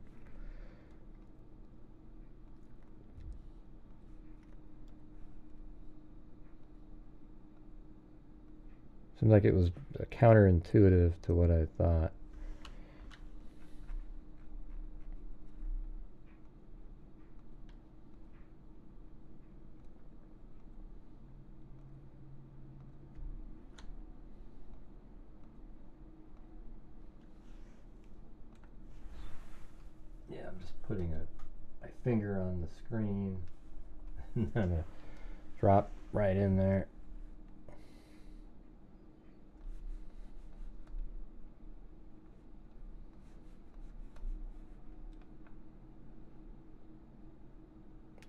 Seems like it was counterintuitive to what I thought. Yeah, I'm just putting my finger on the screen. I'm gonna drop right in there.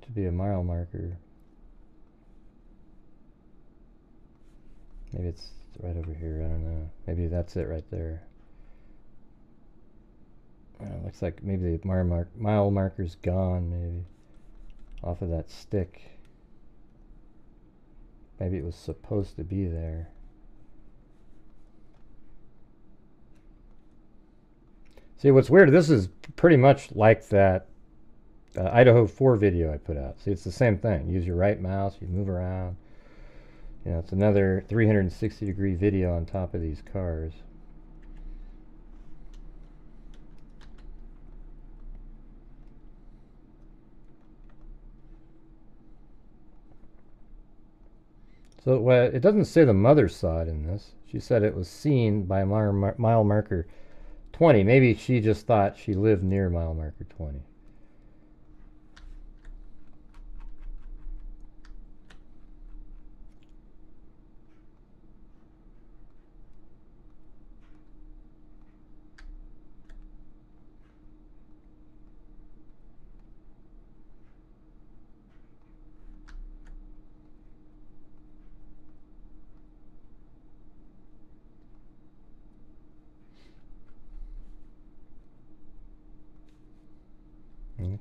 Should be a mile marker. Maybe it's right over here. I don't know. Maybe that's it right there. Looks like maybe the mile marker's gone, maybe, off of that stick. Maybe it was supposed to be there. See, what's weird, this is pretty much like that Idaho 4 video I put out. See, it's the same thing. Use your right mouse, you move around. You know, it's another 360-degree video on top of these cars. So it doesn't say the mother saw it in this. She said it was seen by mile marker 20. Maybe she just thought she lived near mile marker 20.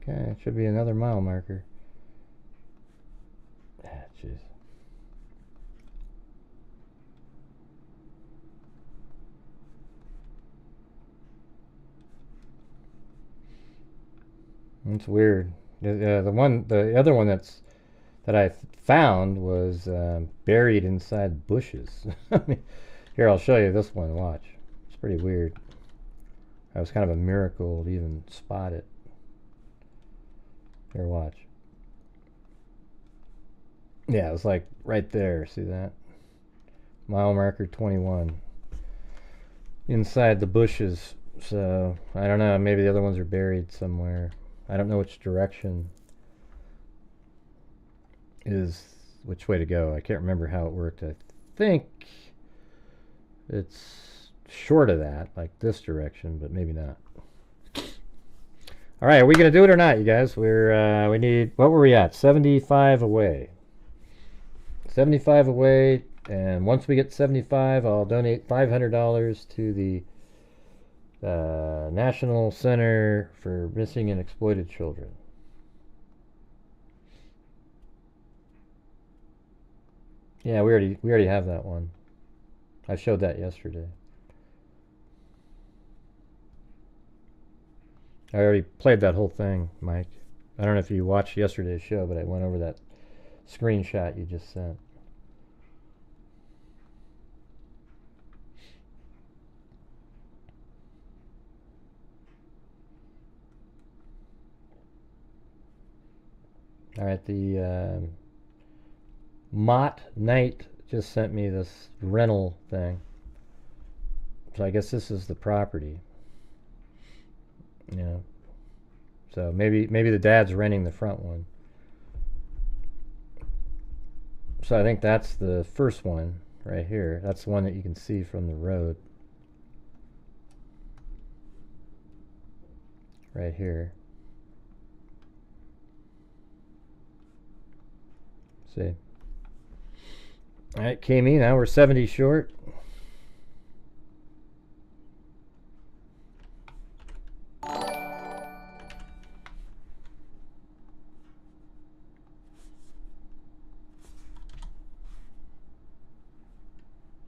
Okay, it should be another mile marker. Ah, jeez. It's weird. The other one that I found was buried inside bushes. Here, I'll show you this one. Watch. It's pretty weird. That was kind of a miracle to even spot it. Here, watch. Yeah, it was like right there. See that? Mile marker 21. Inside the bushes. So, I don't know. Maybe the other ones are buried somewhere. I don't know which direction is which way to go. I can't remember how it worked. I think it's short of that, like this direction, but maybe not. All right, are we going to do it or not, you guys? We need, what were we at? 75 away. 75 away, and once we get 75, I'll donate $500 to the National Center for Missing and Exploited Children. Yeah, we already have that one. I showed that yesterday. I already played that whole thing, Mike. I don't know if you watched yesterday's show, but I went over that screenshot you just sent. All right, the Mott Knight just sent me this rental thing. So I guess this is the property. Yeah. So maybe the dad's renting the front one. So I think that's the first one right here. That's the one that you can see from the road. Right here. See. All right, Kami, now we're 70 short.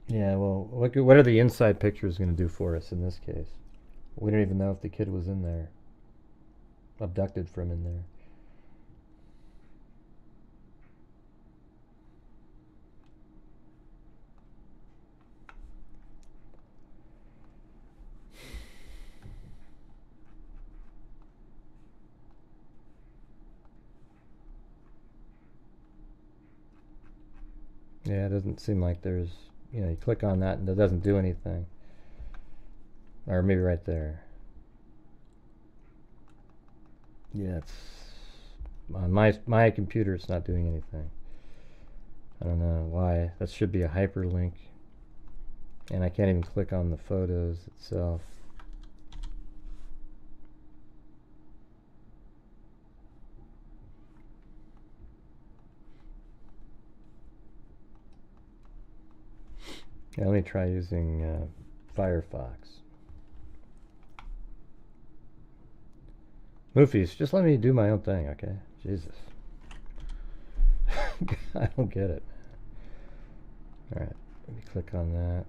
Yeah, well, what are the inside pictures going to do for us in this case? We don't even know if the kid was in there. Abducted from in there. Yeah, it doesn't seem like there's, you know, you click on that and it doesn't do anything. Or maybe right there. Yeah, it's on my computer, it's not doing anything. I don't know why. That should be a hyperlink. And I can't even click on the photos itself. Yeah, let me try using Firefox. Moofies, just let me do my own thing, okay? Jesus. I don't get it. Alright, let me click on that.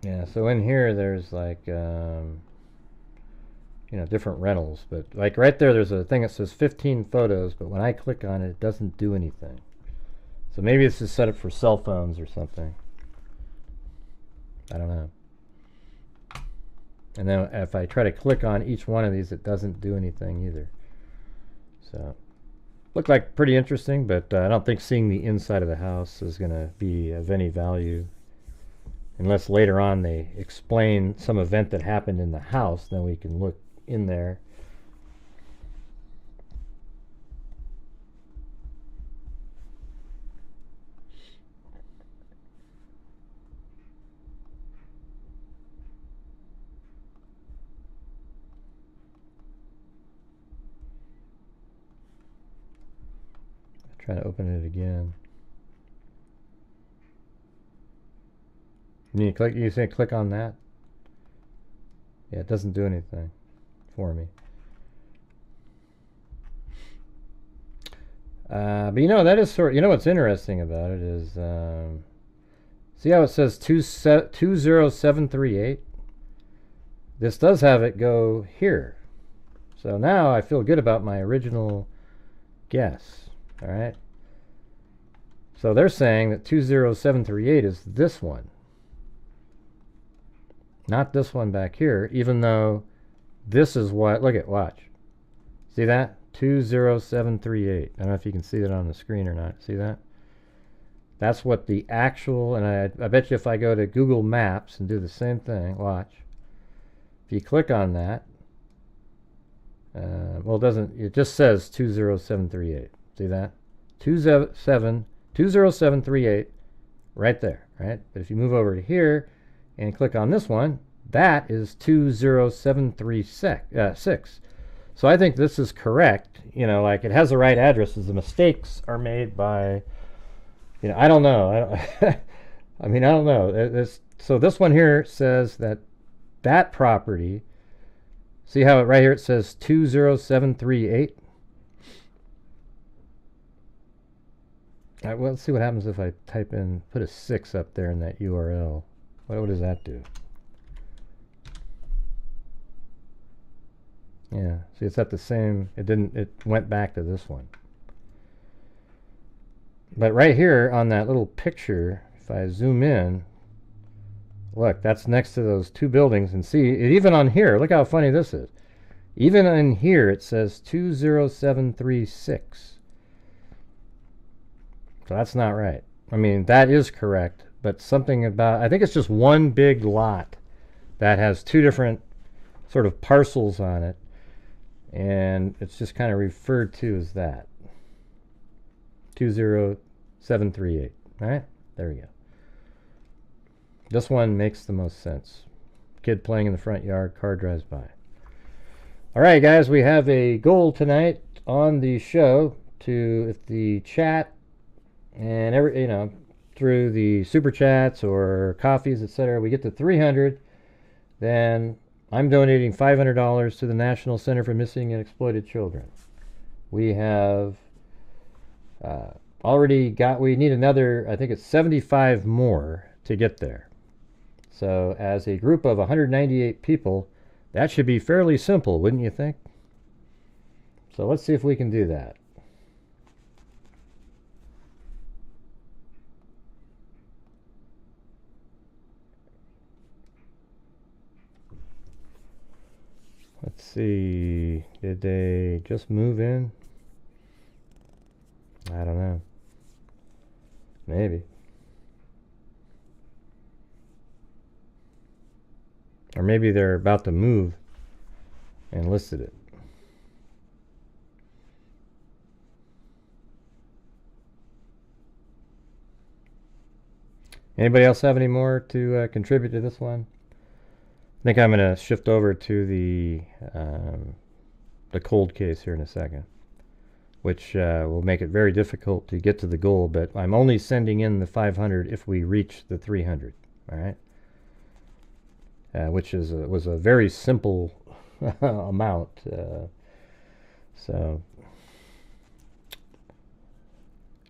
Yeah, so in here there's like, you know, different rentals. But like right there, there's a thing that says 15 photos, but when I click on it, it doesn't do anything. So maybe this is set up for cell phones or something. I don't know. And then if I try to click on each one of these, it doesn't do anything either. So, looked like pretty interesting, but I don't think seeing the inside of the house is going to be of any value. Unless later on they explain some event that happened in the house, then we can look in there. Try to open it again. You say click on that? Yeah, it doesn't do anything for me. But you know, that is sort of, you know what's interesting about it is, see how it says 20738? This does have it go here. So now I feel good about my original guess. All right. So they're saying that 20738 is this one. Not this one back here, even though this is what, look at, watch. See that? 20738. I don't know if you can see that on the screen or not. See that? That's what the actual, and I bet you if I go to Google Maps and do the same thing, watch. If you click on that, well, it just says 20738. See that? 20738 right there, right? But if you move over to here and click on this one, that is 20736. So I think this is correct. You know, like it has the right addresses. The mistakes are made by, you know, I don't know. I mean, I don't know. So this one here says that property, see how right here it says 20738? Well, let's see what happens if I type in, put a 6 up there in that URL. What does that do? Yeah, see, it's at the same, it went back to this one. But right here on that little picture, if I zoom in, look, that's next to those two buildings, and see, even on here, look how funny this is. Even in here, it says 20736. So that's not right. I mean, that is correct, but something about, I think it's just one big lot that has two different sort of parcels on it, and it's just kind of referred to as that. 20738. All right, there we go. This one makes the most sense. Kid playing in the front yard, car drives by. All right, guys, we have a goal tonight on the show to, if the chat and through the super chats or coffees, etc., we get to 300, then I'm donating $500 to the National Center for Missing and Exploited Children. We have already got, we need another, I think it's 75 more to get there. So as a group of 198 people, that should be fairly simple, wouldn't you think? So let's see if we can do that. Let's see, did they just move in? I don't know. Maybe. Or maybe they're about to move and listed it. Anybody else have any more to contribute to this one? I think I'm going to shift over to the cold case here in a second, which will make it very difficult to get to the goal, but I'm only sending in the 500 if we reach the 300, all right? Which was a very simple amount. So,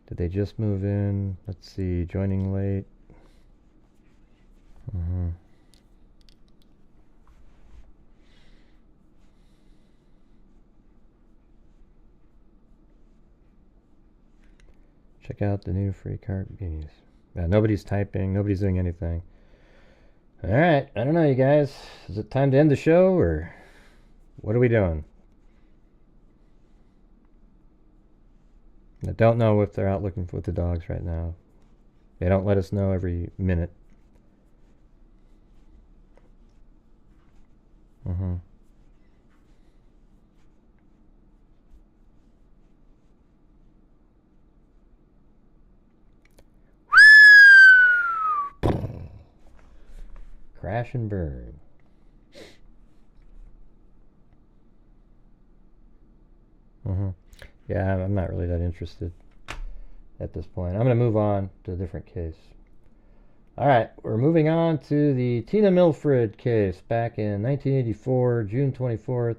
did they just move in? Let's see, joining late. Check out the new free card beanies. Nobody's typing, nobody's doing anything. Alright, I don't know, you guys. Is it time to end the show, or what are we doing? I don't know if they're out looking with the dogs right now. They don't let us know every minute. Crash and burn. Yeah, I'm not really that interested at this point. I'm going to move on to a different case. Alright, we're moving on to the Tina Milford case back in 1984, June 24th,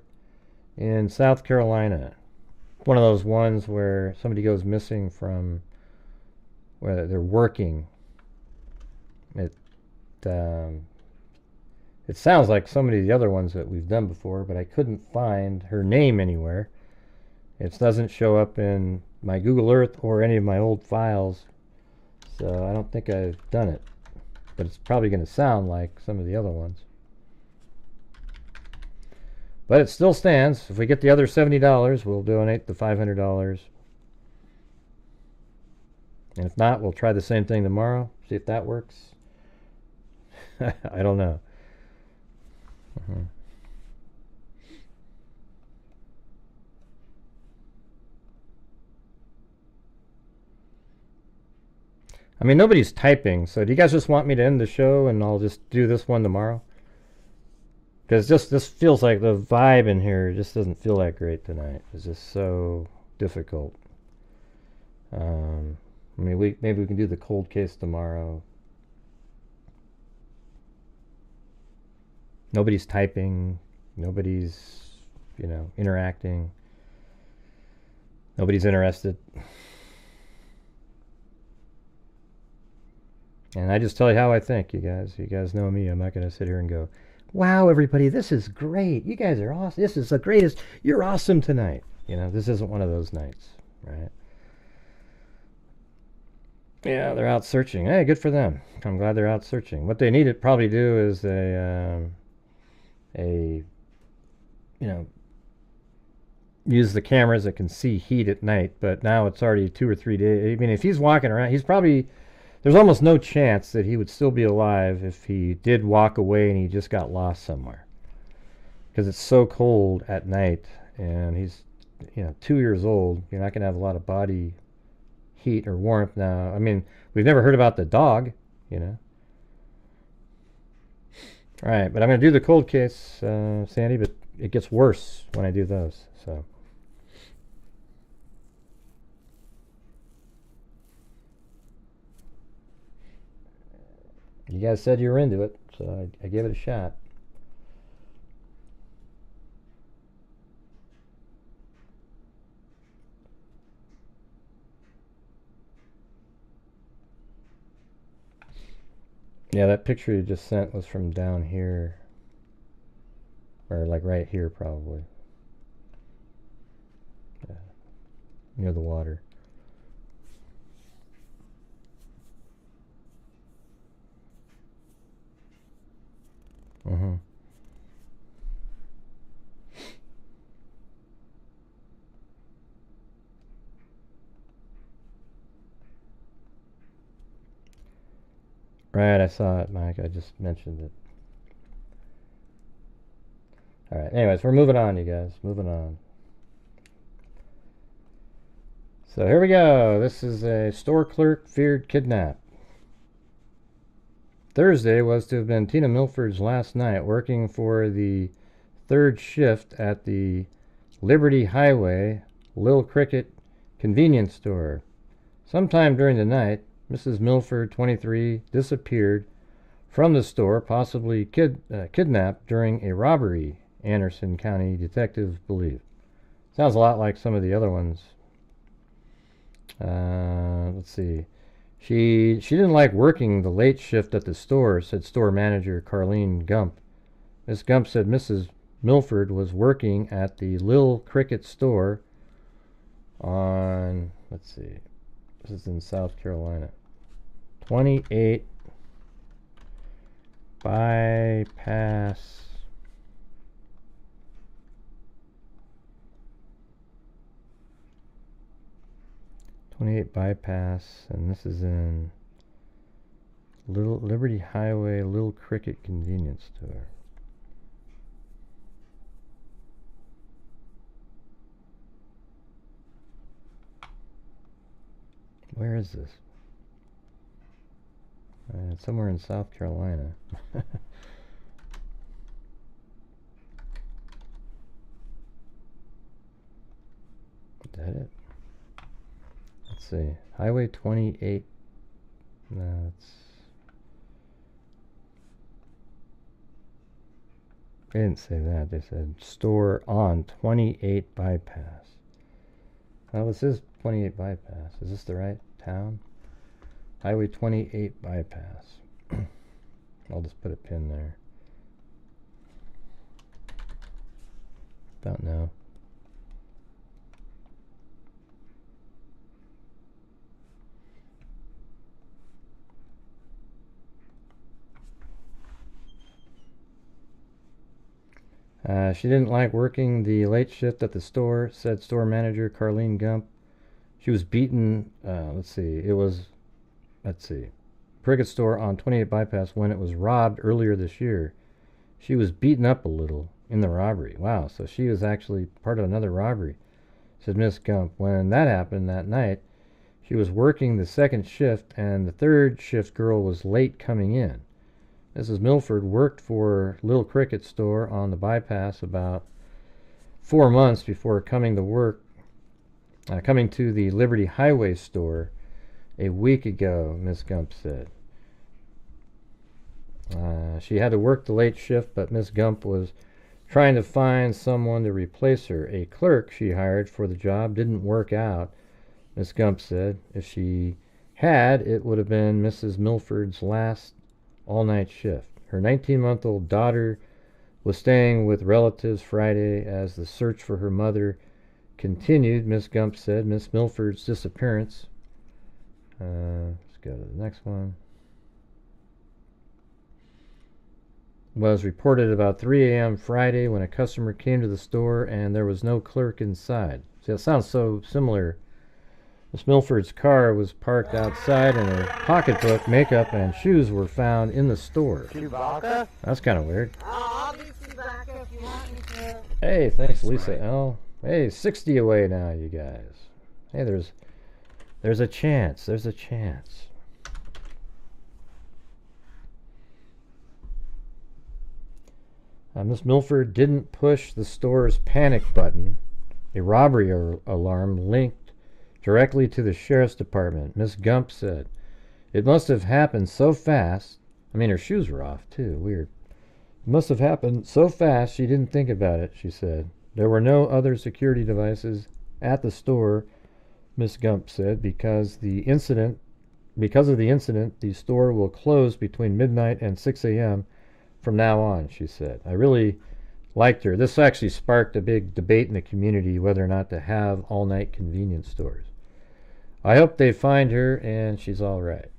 in South Carolina. One of those ones where somebody goes missing from where they're working. It sounds like so many of the other ones that we've done before, but I couldn't find her name anywhere. It doesn't show up in my Google Earth or any of my old files, so I don't think I've done it. But it's probably going to sound like some of the other ones. But it still stands. If we get the other $70, we'll donate the $500. And if not, we'll try the same thing tomorrow, see if that works. I don't know. I mean, nobody's typing, so do you guys just want me to end the show and I'll just do this one tomorrow? Because this feels like the vibe in here just doesn't feel that great tonight. It's just so difficult. I mean, maybe we can do the cold case tomorrow. Nobody's typing. Nobody's, interacting. Nobody's interested. And I just tell you how I think, you guys. You guys know me. I'm not going to sit here and go, wow, everybody, this is great. You guys are awesome. This is the greatest. You're awesome tonight. You know, this isn't one of those nights, right? Yeah, they're out searching. Hey, good for them. I'm glad they're out searching. What they need to probably do is use the cameras that can see heat at night, but now it's already 2 or 3 days. I mean, if he's walking around, there's almost no chance that he would still be alive if he did walk away and he just got lost somewhere. Because it's so cold at night, and he's, 2 years old. You're not going to have a lot of body heat or warmth now. I mean, we've never heard about the dog, All right, but I'm going to do the cold case, Sandy, but it gets worse when I do those, so. You guys said you were into it, so I gave it a shot. Yeah, that picture you just sent was from down here. Or like right here, probably. Yeah, near the water. Right, I saw it, Mike. I just mentioned it. Alright, anyways, we're moving on, you guys. Moving on. So here we go. This is a store clerk feared kidnap. Thursday was to have been Tina Milford's last night working for the third shift at the Liberty Highway Lil Cricket convenience store. Sometime during the night, Mrs. Milford, 23, disappeared from the store, possibly kidnapped during a robbery, Anderson County detectives believe. Sounds a lot like some of the other ones. Let's see. She didn't like working the late shift at the store, said store manager Carlene Gump. Miss Gump said Mrs. Milford was working at the Lil Cricket store on, let's see, this is in South Carolina, 28 Bypass. Bypass, and this is in Little Liberty Highway Little Cricket convenience store. Where is this? It's somewhere in South Carolina. Is that it? Let's see. Highway 28. No, it's... They didn't say that. They said store on 28 Bypass. Well, this is 28 Bypass. Is this the right town? Highway 28 Bypass. I'll just put a pin there. About now. She didn't like working the late shift at the store, said store manager Carlene Gump. She was beaten, Cricket store on 28 Bypass when it was robbed earlier this year. She was beaten up a little in the robbery. Wow, so she was actually part of another robbery, said Miss Gump. When that happened that night, she was working the second shift and the third shift girl was late coming in. Mrs. Milford worked for Little Cricket store on the bypass about 4 months before coming to the Liberty Highway store a week ago, Miss Gump said. She had to work the late shift, but Miss Gump was trying to find someone to replace her. A clerk she hired for the job didn't work out, Miss Gump said. If she it would have been Mrs. Milford's last all-night shift. Her 19-month-old daughter was staying with relatives Friday as the search for her mother continued. Miss Gump said Miss Milford's disappearance. Let's go to the next one. Was reported about 3 a.m. Friday when a customer came to the store and there was no clerk inside. See, that sounds so similar. Miss Milford's car was parked outside and her pocketbook, makeup, and shoes were found in the store. Chewbacca? That's kind of weird. I'll be Chewbacca if you want me to. Hey, thanks, Lisa L. Hey, 60 away now, you guys. Hey, there's a chance. There's a chance. Miss Milford didn't push the store's panic button. A robbery alarm linked directly to the sheriff's department. Miss Gump said, "It must have happened so fast." I mean, her shoes were off, too. Weird. "It must have happened so fast she didn't think about it," she said. "There were no other security devices at the store," Miss Gump said. Because of the incident, the store will close between midnight and 6 a.m. from now on, she said. I really liked her. This actually sparked a big debate in the community whether or not to have all-night convenience stores. I hope they find her and she's all right.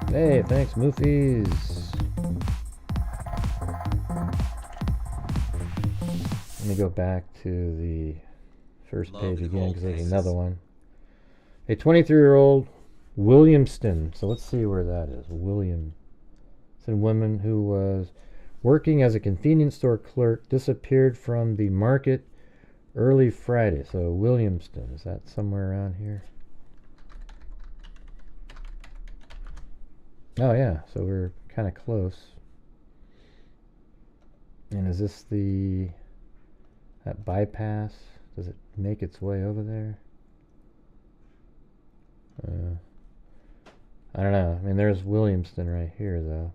Hey, thanks, Moofies. Let me go back to the first page again because there's another one. A 23-year-old Williamston. So let's see where that is. Williamston woman who was working as a convenience store clerk disappeared from the market early Friday. So Williamston, is that somewhere around here? Oh yeah, so we're kind of close. And is this that bypass? Does it make its way over there? I don't know. I mean, there's Williamston right here, though.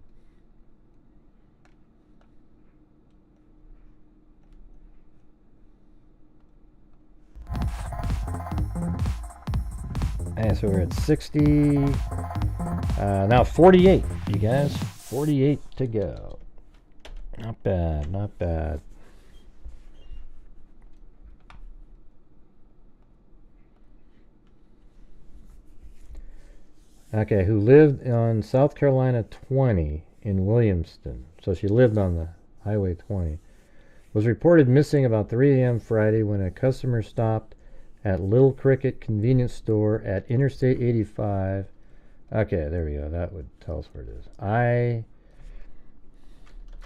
And so we're at 60. Now 48, you guys. 48 to go. Not bad, not bad. Okay, who lived on South Carolina 20 in Williamston. So she lived on the Highway 20. Was reported missing about 3 a.m. Friday when a customer stopped at Little Cricket convenience store at Interstate 85. Okay, there we go. That would tell us where it is.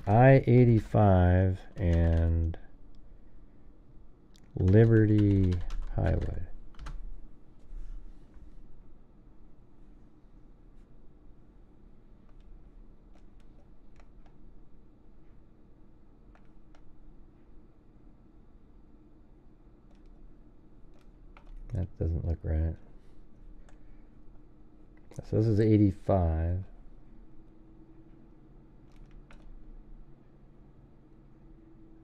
I-85 and Liberty Highway. That doesn't look right. So this is 85.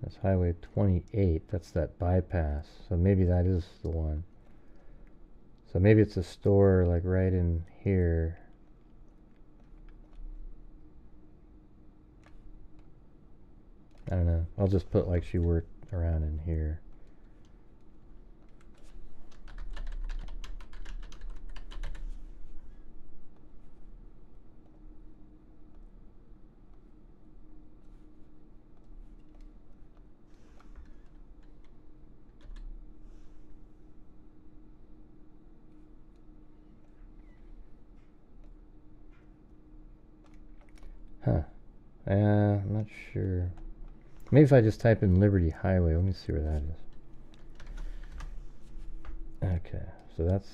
That's Highway 28. That's that bypass. So maybe that is the one. So maybe it's a store like right in here. I don't know. I'll just put like she worked around in here. Huh. I'm not sure. Maybe if I just type in Liberty Highway, let me see where that is. Okay, so that's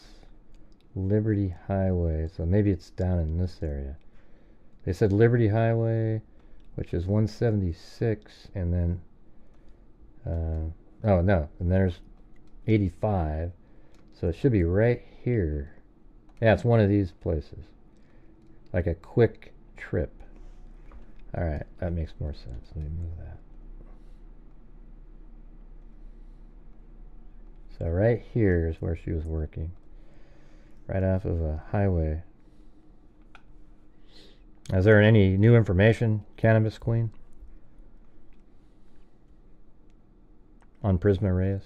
Liberty Highway. So maybe it's down in this area. They said Liberty Highway, which is 176, and then, oh no, and there's 85. So it should be right here. Yeah, it's one of these places. Like a quick trip. Alright, that makes more sense. Let me move that. So right here is where she was working. right off of a highway. Is there any new information, Cannabis Queen? On Prisma Reyes?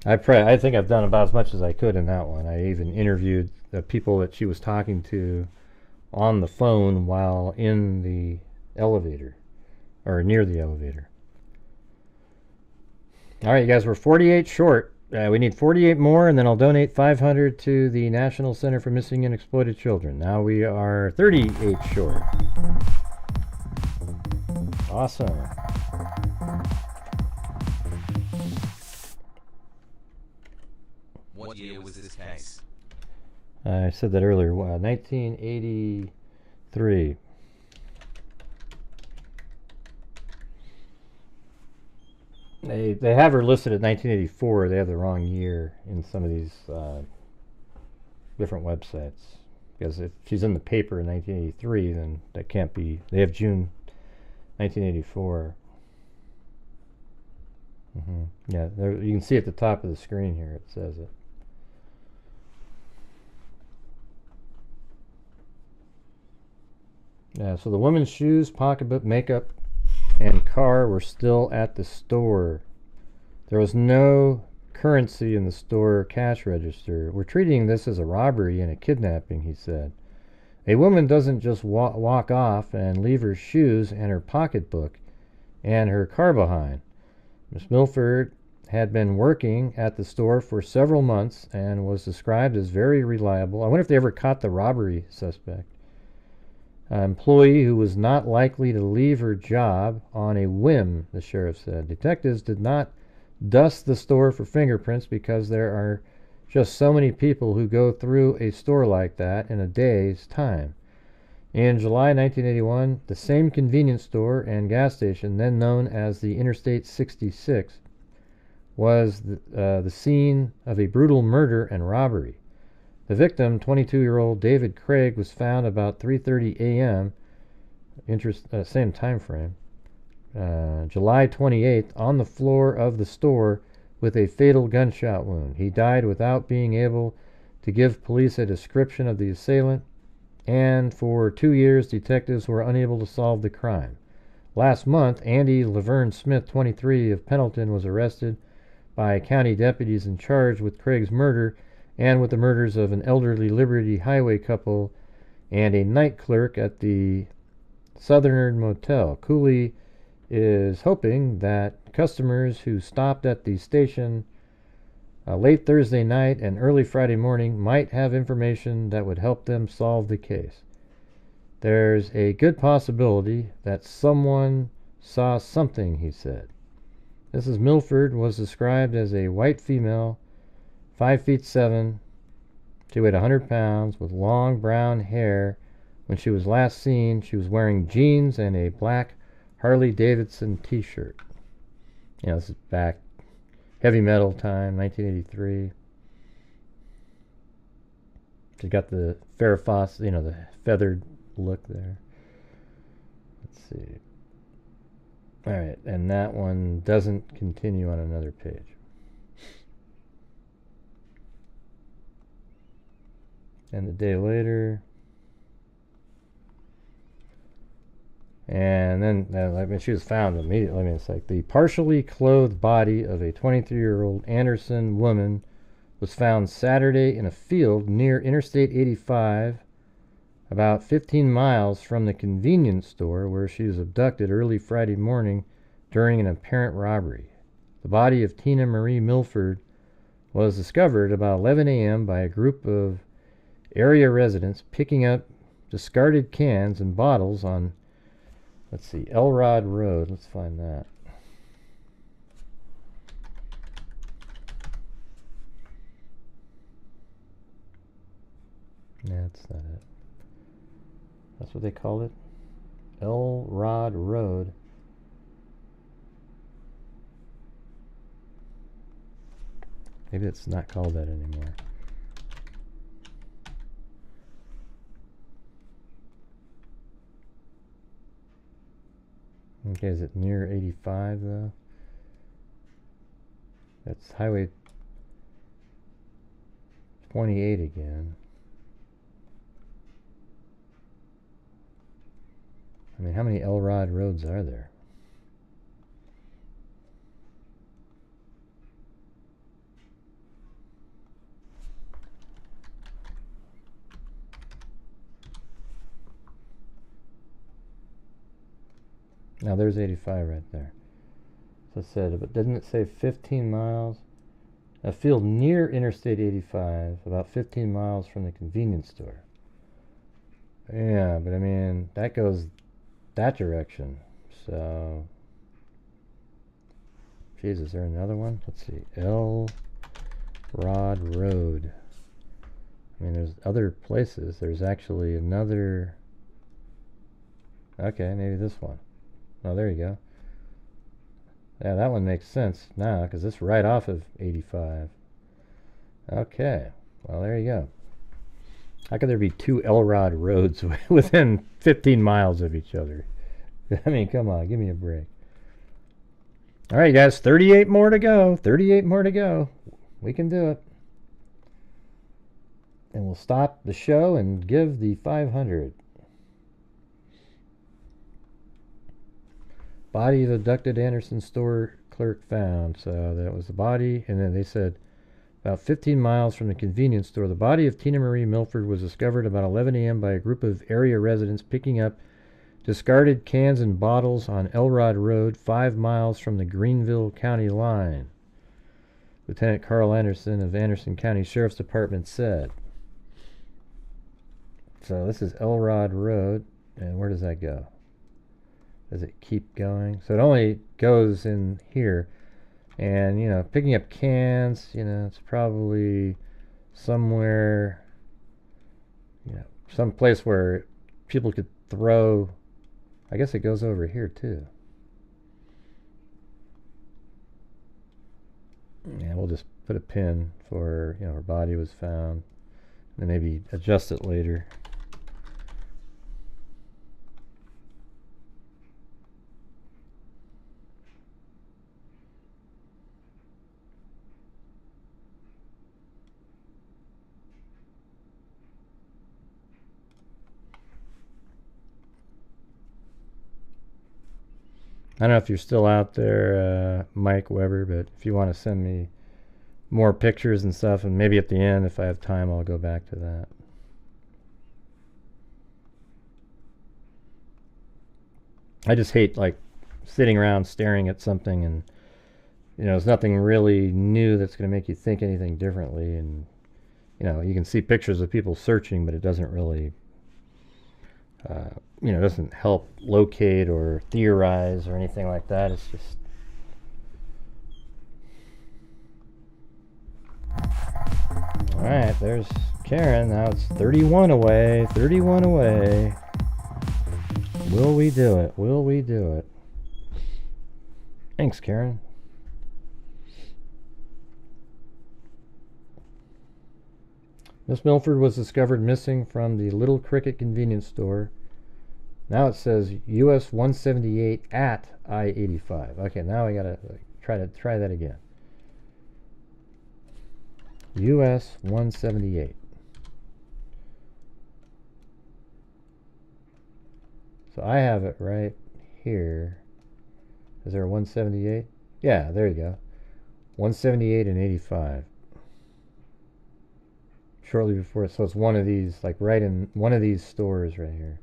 I think I've done about as much as I could in that one. I even interviewed the people that she was talking to on the phone while in the elevator, or near the elevator. All right, you guys, we're 48 short. We need 48 more, and then I'll donate 500 to the National Center for Missing and Exploited Children. Now we are 38 short. Awesome. What year was this case? I said that earlier. 1983. They have her listed at 1984. They have the wrong year in some of these different websites. Because if she's in the paper in 1983, then that can't be. They have June 1984. Yeah, there, you can see at the top of the screen here. It says it. Yeah, so the woman's shoes, pocketbook, makeup, and car were still at the store. There was no currency in the store cash register. We're treating this as a robbery and a kidnapping, he said. A woman doesn't just walk off and leave her shoes and her pocketbook and her car behind. Miss Milford had been working at the store for several months and was described as very reliable. I wonder if they ever caught the robbery suspect. An employee who was not likely to leave her job on a whim, the sheriff said. Detectives did not dust the store for fingerprints because there are just so many people who go through a store like that in a day's time. In July 1981, the same convenience store and gas station, then known as the Interstate 66, was the scene of a brutal murder and robbery. The victim, 22-year-old David Craig, was found about 3:30 a.m. Same time frame, July 28th, on the floor of the store with a fatal gunshot wound. He died without being able to give police a description of the assailant, and for 2 years, detectives were unable to solve the crime. Last month, Andy Laverne Smith, 23, of Pendleton, was arrested by county deputies in charge with Craig's murder and with the murders of an elderly Liberty Highway couple and a night clerk at the Southern Motel. Cooley is hoping that customers who stopped at the station late Thursday night and early Friday morning might have information that would help them solve the case. There's a good possibility that someone saw something, he said. Mrs. Milford was described as a white female, 5'7". She weighed 100 pounds with long brown hair. When she was last seen, she was wearing jeans and a black Harley-Davidson t-shirt. You know, this is back heavy metal time, 1983. She's got the Farrah Fawcett, you know, the feathered look there. Let's see. All right, and that one doesn't continue on another page. And the day later. And then, I mean, she was found immediately. I mean, it's like the partially clothed body of a 23-year-old Anderson woman was found Saturday in a field near Interstate 85, about 15 miles from the convenience store where she was abducted early Friday morning during an apparent robbery. The body of Tina Marie Milford was discovered about 11 a.m. by a group of area residents picking up discarded cans and bottles on, let's see, Elrod Road. Let's find that. That's not it. That's what they called it? Elrod Road. Maybe it's not called that anymore. Okay, is it near 85 though? That's Highway 28 again. I mean, how many L-Rod roads are there? Now there's 85 right there. So it said, but didn't it say 15 miles? A field near Interstate 85, about 15 miles from the convenience store. Yeah, but I mean, that goes that direction. So, geez, is there another one? Let's see, L Rod Road. I mean, there's other places. There's actually another. Okay, maybe this one. Oh, there you go. Yeah, that one makes sense now because it's right off of 85. Okay, well, there you go. How could there be two L-Rod roads within 15 miles of each other? I mean, come on, give me a break. All right, guys, 38 more to go. 38 more to go. We can do it. And we'll stop the show and give the 500. Body of abducted Anderson store clerk found. So that was the body. And then they said about 15 miles from the convenience store. The body of Tina Marie Milford was discovered about 11 a.m. by a group of area residents picking up discarded cans and bottles on Elrod Road, 5 miles from the Greenville County line. Lieutenant Carl Anderson of Anderson County Sheriff's Department said. So this is Elrod Road. And where does that go? Does it keep going? So it only goes in here. And, you know, picking up cans, you know, it's probably somewhere, you know, some place where people could throw. I guess it goes over here, too. Yeah, we'll just put a pin for, you know, her body was found. And maybe adjust it later. I don't know if you're still out there, Mike Weber, but if you want to send me more pictures and stuff, and maybe at the end, if I have time, I'll go back to that. I just hate, like, sitting around staring at something and, you know, there's nothing really new that's going to make you think anything differently. And, you know, you can see pictures of people searching, but it doesn't really... you know, doesn't help locate or theorize or anything like that. It's just... Alright, there's Karen. Now it's 31 away. 31 away. Will we do it? Will we do it? Thanks, Karen. Miss Milford was discovered missing from the Little Cricket convenience store. Now it says US 178 at I-85. Okay, now I gotta try that again. US 178. So I have it right here. Is there a 178? Yeah, there you go. 178 and 85. Shortly before, so it's one of these, like right in one of these stores right here.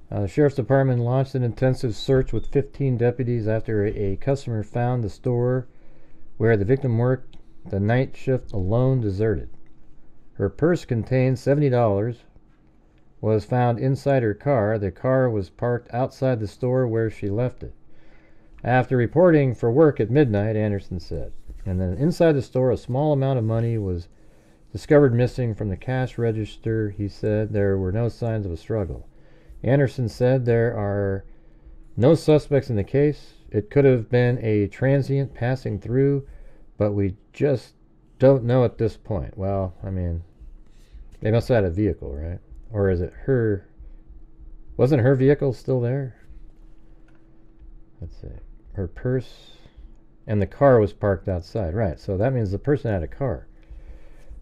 The Sheriff's Department launched an intensive search with 15 deputies after a customer found the store where the victim worked the night shift alone, deserted. Her purse contained $70, was found inside her car. The car was parked outside the store where she left it. After reporting for work at midnight, Anderson said. And then inside the store, a small amount of money was discovered missing from the cash register. He said there were no signs of a struggle. Anderson said there are no suspects in the case. It could have been a transient passing through, but we just don't know at this point. Well, I mean, they must have had a vehicle, right? Or is it her? Wasn't her vehicle still there? Let's see. Her purse and the car was parked outside. Right, so that means the person had a car.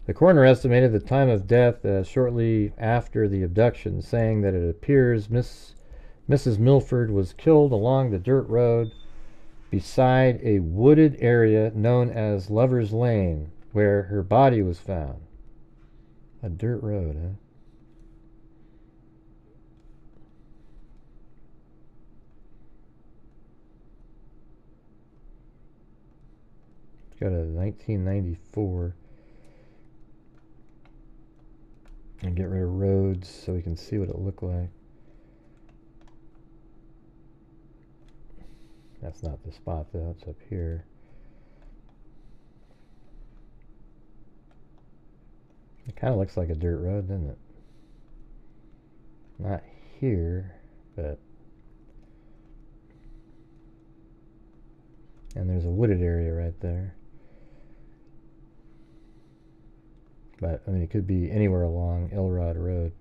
The coroner estimated the time of death as shortly after the abduction, saying that it appears Mrs. Milford was killed along the dirt road beside a wooded area known as Lover's Lane, where her body was found. A dirt road, huh? It's got a 1994. And get rid of roads so we can see what it looked like. That's not the spot though, it's up here. It kind of looks like a dirt road, doesn't it? Not here, but... And there's a wooded area right there. But, I mean, it could be anywhere along Elrod Road.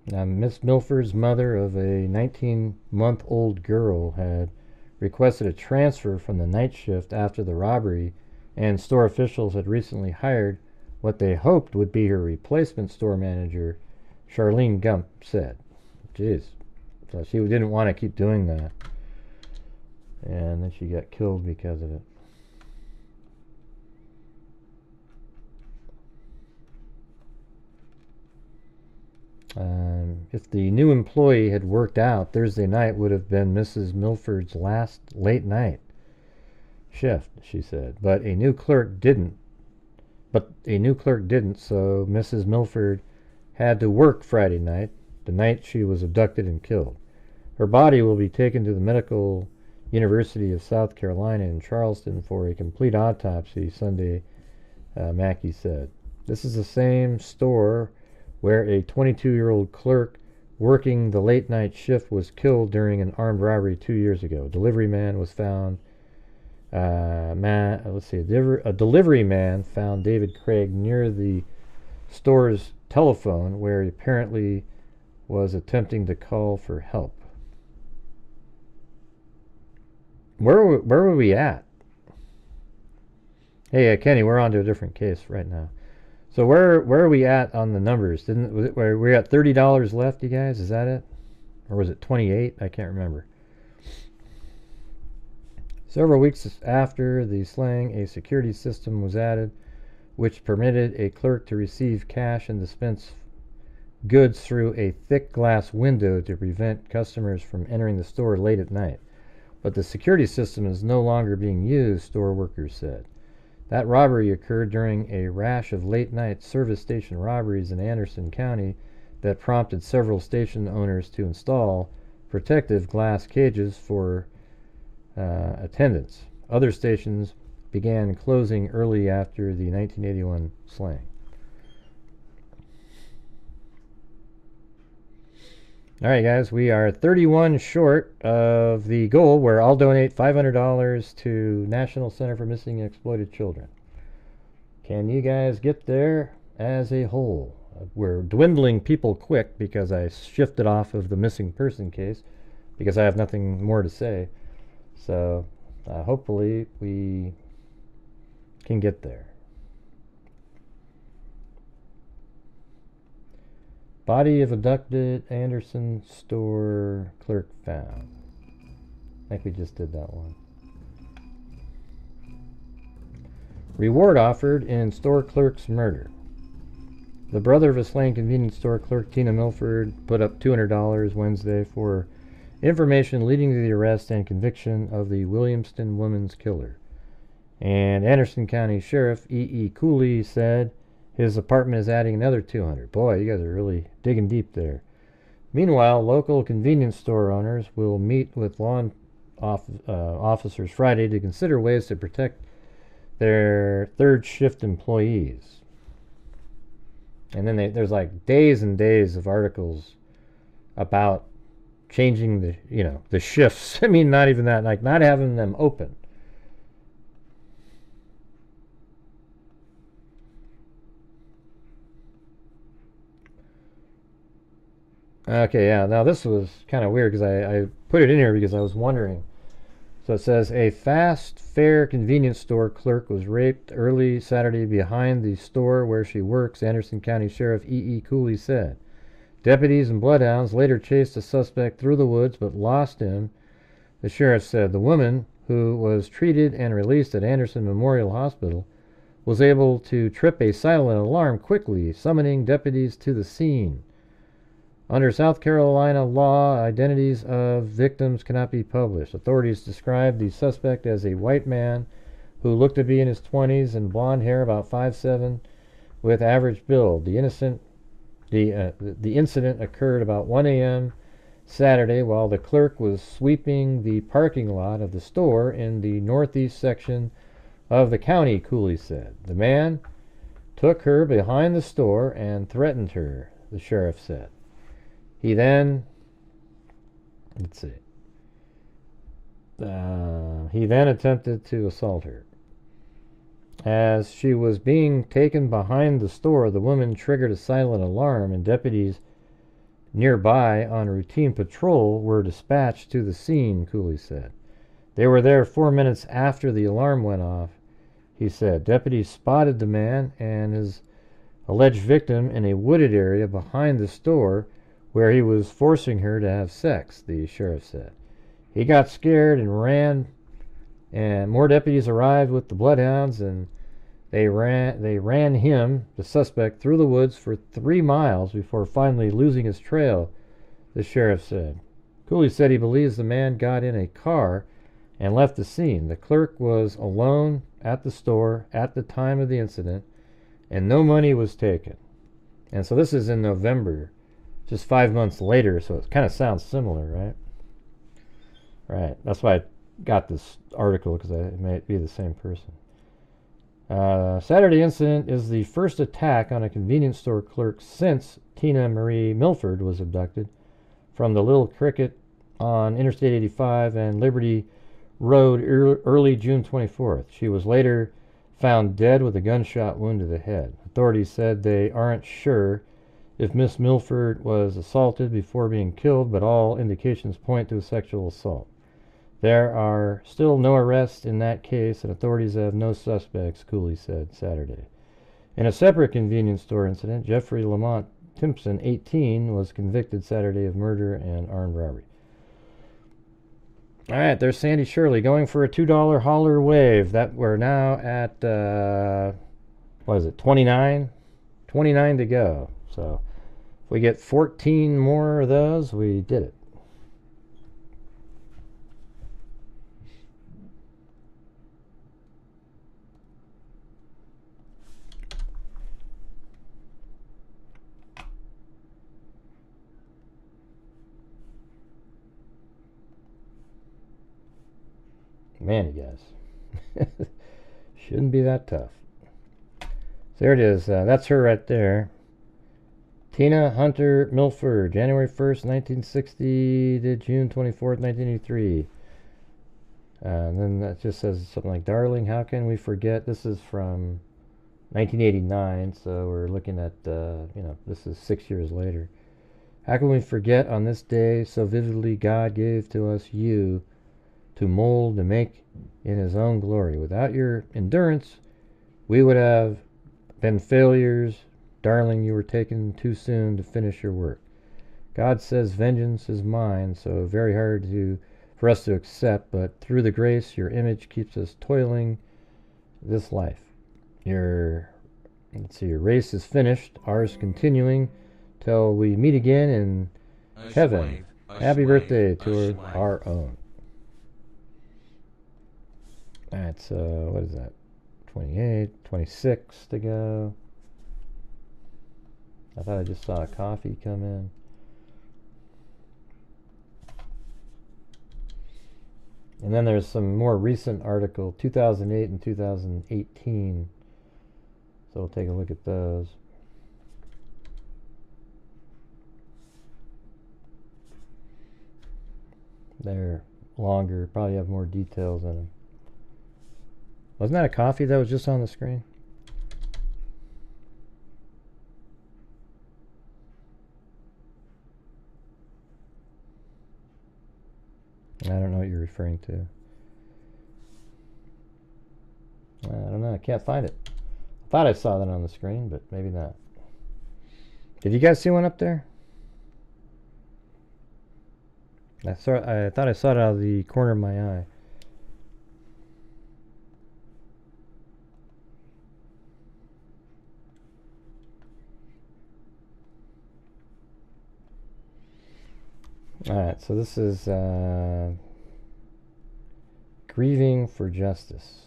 Now, Miss Milford's mother of a 19-month-old girl had requested a transfer from the night shift after the robbery, and store officials had recently hired what they hoped would be her replacement store manager, Charlene Gump said. Jeez. So she didn't want to keep doing that. And then she got killed because of it. If the new employee had worked out, Thursday night would have been Mrs. Milford's last late night shift, she said. But a new clerk didn't. So Mrs. Milford had to work Friday night, the night she was abducted and killed. Her body will be taken to the Medical University of South Carolina in Charleston for a complete autopsy Sunday, Mackey said. This is the same store where a 22-year-old clerk working the late night shift was killed during an armed robbery 2 years ago. A delivery man was found. A delivery man found David Craig near the store's telephone, where he apparently was attempting to call for help. Where were we at? Hey, Kenny, we're on to a different case right now. So where are we at on the numbers? We're at $30 left, you guys? Is that it? Or was it 28? I can't remember. Several weeks after the slaying, a security system was added which permitted a clerk to receive cash and dispense goods through a thick glass window to prevent customers from entering the store late at night. But the security system is no longer being used, store workers said. That robbery occurred during a rash of late-night service station robberies in Anderson County that prompted several station owners to install protective glass cages for attendants. Other stations began closing early after the 1981 slaying. All right, guys, we are 31 short of the goal where I'll donate $500 to National Center for Missing and Exploited Children. Can you guys get there as a whole? We're dwindling people quick because I shifted off of the missing person case because I have nothing more to say. So hopefully we can get there. Body of abducted Anderson store clerk found. I think we just did that one. Reward offered in store clerk's murder. The brother of a slain convenience store clerk, Tina Milford, put up $200 Wednesday for information leading to the arrest and conviction of the Williamston woman's killer. And Anderson County Sheriff E.E. Cooley said his apartment is adding another $200. Boy, you guys are really digging deep there. Meanwhile, local convenience store owners will meet with law officers Friday to consider ways to protect their third shift employees. And then there's like days and days of articles about changing the shifts. I mean, not even that, like not having them open. Okay, yeah. Now this was kind of weird because I put it in here because I was wondering. So it says a fast fare convenience store clerk was raped early Saturday behind the store where she works, Anderson County Sheriff E.E. Cooley said. Deputies and bloodhounds later chased the suspect through the woods but lost him, the sheriff said. The woman, who was treated and released at Anderson Memorial Hospital, was able to trip a silent alarm quickly, summoning deputies to the scene. Under South Carolina law, identities of victims cannot be published. Authorities described the suspect as a white man who looked to be in his 20s and blonde hair, about 5'7", with average build. The incident occurred about 1 a.m. Saturday while the clerk was sweeping the parking lot of the store in the northeast section of the county, Cooley said. The man took her behind the store and threatened her, the sheriff said. He then, he then attempted to assault her. As she was being taken behind the store, the woman triggered a silent alarm, and deputies nearby on routine patrol were dispatched to the scene, Cooley said. They were there 4 minutes after the alarm went off, he said. Deputies spotted the man and his alleged victim in a wooded area behind the store where he was forcing her to have sex, the sheriff said. He got scared and ran, and more deputies arrived with the bloodhounds, and they ran him, the suspect, through the woods for 3 miles before finally losing his trail, the sheriff said. Cooley said he believes the man got in a car and left the scene. The clerk was alone at the store at the time of the incident, and no money was taken. And so this is in November, just 5 months later, so it kind of sounds similar, right? Right. That's why I got this article, because it might be the same person. Saturday incident is the first attack on a convenience store clerk since Tina Marie Milford was abducted from the Little Cricket on Interstate 85 and Liberty Road early June 24th. She was later found dead with a gunshot wound to the head. Authorities said they aren't sure if Miss Milford was assaulted before being killed, but all indications point to a sexual assault. There are still no arrests in that case, and authorities have no suspects, Cooley said Saturday. In a separate convenience store incident, Jeffrey Lamont Timpson, 18, was convicted Saturday of murder and armed robbery. All right, there's Sandy Shirley going for a $2 holler wave. That we're now at, what is it, 29? 29 to go. So if we get 14 more of those, we did it. Man, you guys. Shouldn't be that tough. So there it is. That's her right there. Tina Hunter Milford, January 1st, 1960 to June 24th, 1983. And then that just says something like, darling, how can we forget? This is from 1989, so we're looking at, this is 6 years later. How can we forget on this day so vividly God gave to us you to mold and make in his own glory. Without your endurance, we would have been failures. Darling, you were taken too soon to finish your work. God says vengeance is mine, so very hard for us to accept, but through the grace, your image keeps us toiling this life. Your race is finished, ours continuing, till we meet again in heaven. Happy birthday to our own. That's, what is that? 28, 26 to go. I thought I just saw a coffee come in. And then there's some more recent article, 2008 and 2018. So we'll take a look at those. They're longer, probably have more details in them. Wasn't that a coffee that was just on the screen? referring to. I don't know. I can't find it. I thought I saw that on the screen, but maybe not. Did you guys see one up there? I thought I saw it out of the corner of my eye. Alright, so this is Grieving for Justice.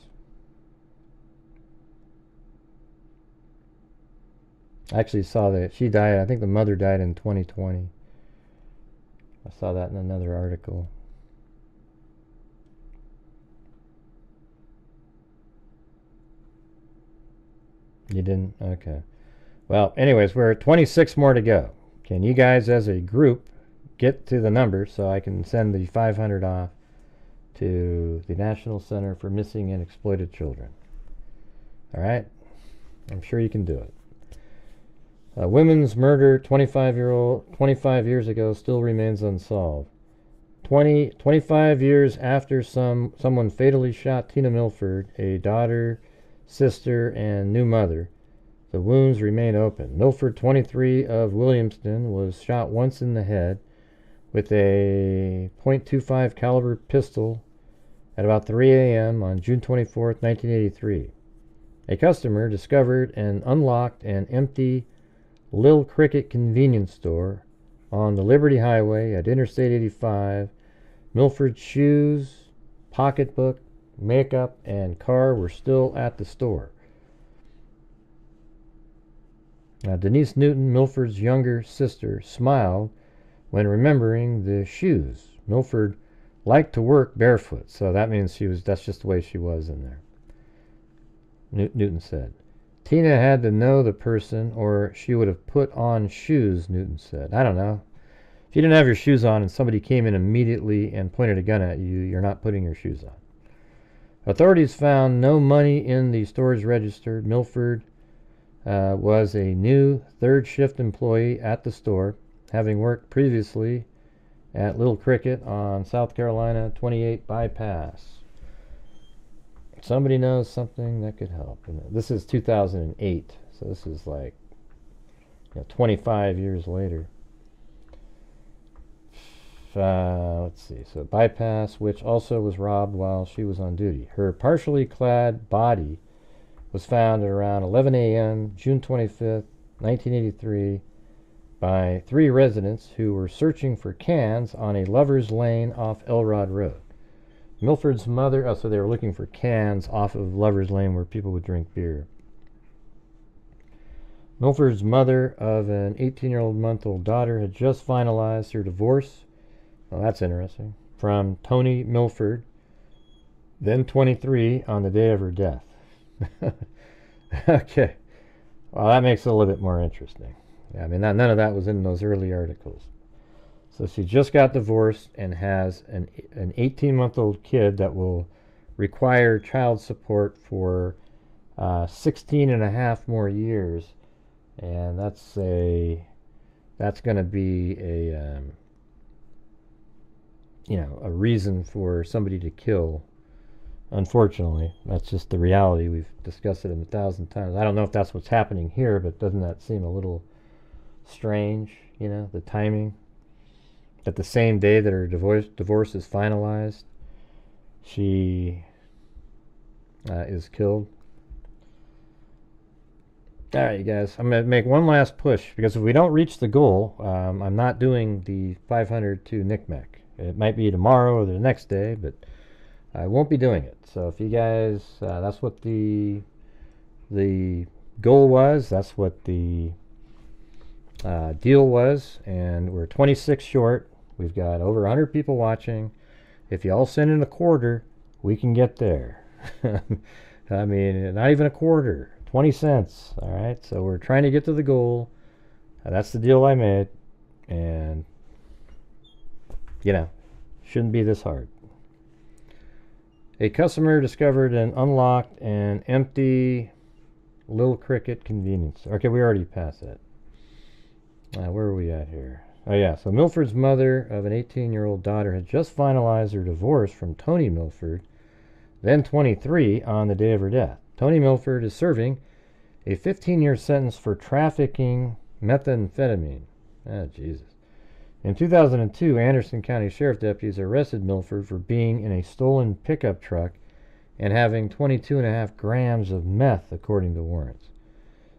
I actually saw that she died. I think the mother died in 2020. I saw that in another article. You didn't? Okay. Well, anyways, we're at 26 more to go. Can you guys as a group get to the number so I can send the 500 off to the National Center for Missing and Exploited Children? All right? I'm sure you can do it. Women's murder 25 years ago still remains unsolved. 25 years after someone fatally shot Tina Milford, a daughter, sister, and new mother, the wounds remain open. Milford, 23, of Williamston, was shot once in the head with a .25 caliber pistol at about 3 a.m. on June 24, 1983. A customer discovered an unlocked and empty Lil Cricket convenience store on the Liberty Highway at Interstate 85. Milford's shoes, pocketbook, makeup, and car were still at the store. Now, Denise Newton, Milford's younger sister, smiled when remembering the shoes. Milford liked to work barefoot, so that means that's just the way she was in there. Newton said. Tina had to know the person or she would have put on shoes, Newton said. I don't know. If you didn't have your shoes on and somebody came in immediately and pointed a gun at you, you're not putting your shoes on. Authorities found no money in the store's register. Milford was a new third shift employee at the store, having worked previously at Little Cricket on South Carolina 28 Bypass. Somebody knows something that could help. And this is 2008, so this is like 25 years later. Let's see. So Bypass, which also was robbed while she was on duty. Her partially clad body was found at around 11 a.m. June 25th, 1983, by 3 residents who were searching for cans on a lover's lane off Elrod Road. Milford's mother, so they were looking for cans off of Lover's Lane where people would drink beer. Milford's mother of an 18-month-old daughter had just finalized her divorce. Well, that's interesting. From Tony Milford, then 23, on the day of her death. Okay. Well, that makes it a little bit more interesting. Yeah, I mean, none of that was in those early articles. So she just got divorced and has an 18-month-old kid that will require child support for 16 and a half more years. And that's going to be a reason for somebody to kill. Unfortunately, that's just the reality. We've discussed it 1,000 times. I don't know if that's what's happening here, but doesn't that seem a little strange, the timing? At the same day that her divorce is finalized, she is killed. All right, you guys, I'm going to make one last push, because if we don't reach the goal, I'm not doing the 500 to NCMEC. It might be tomorrow or the next day, but I won't be doing it. So if you guys, that's what the goal was, that's what the deal was, and we're 26 short. We've got over 100 people watching. If you all send in a quarter, we can get there. I mean, not even a quarter, 20 cents. All right, so we're trying to get to the goal. That's the deal I made, and shouldn't be this hard. A customer discovered an unlocked and empty Little Cricket convenience. Okay, we already passed that. Where are we at here? Oh yeah, so Milford's mother of an 18-year-old daughter had just finalized her divorce from Tony Milford, then 23, on the day of her death. Tony Milford is serving a 15-year sentence for trafficking methamphetamine. Ah, Jesus. In 2002, Anderson County Sheriff deputies arrested Milford for being in a stolen pickup truck and having 22.5 grams of meth, according to warrants.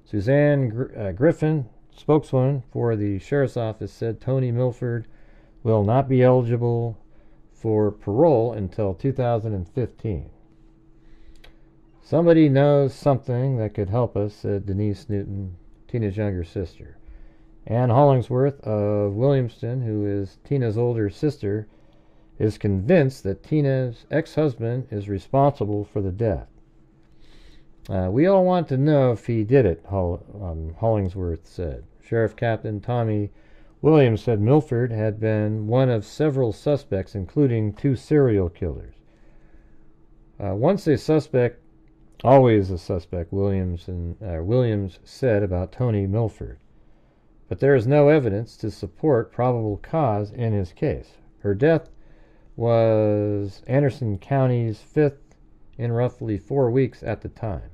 Suzanne Griffin, spokeswoman for the sheriff's office, said Tony Milford will not be eligible for parole until 2015. Somebody knows something that could help us, said Denise Newton, Tina's younger sister. Ann Hollingsworth of Williamston, who is Tina's older sister, is convinced that Tina's ex-husband is responsible for the death. We all want to know if he did it, Hollingsworth said. Sheriff Captain Tommy Williams said Milford had been one of several suspects, including 2 serial killers. Once a suspect, always a suspect, Williams said about Tony Milford. But there is no evidence to support probable cause in his case. Her death was Anderson County's 5th in roughly 4 weeks at the time.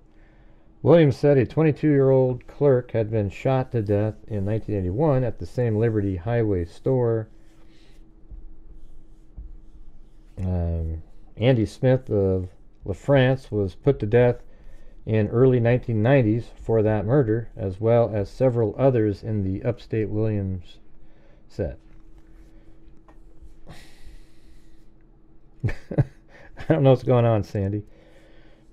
Williams said a 22-year-old clerk had been shot to death in 1981 at the same Liberty Highway store. Andy Smith of LaFrance was put to death in early 1990s for that murder, as well as several others in the upstate Williams set. I don't know what's going on, Sandy.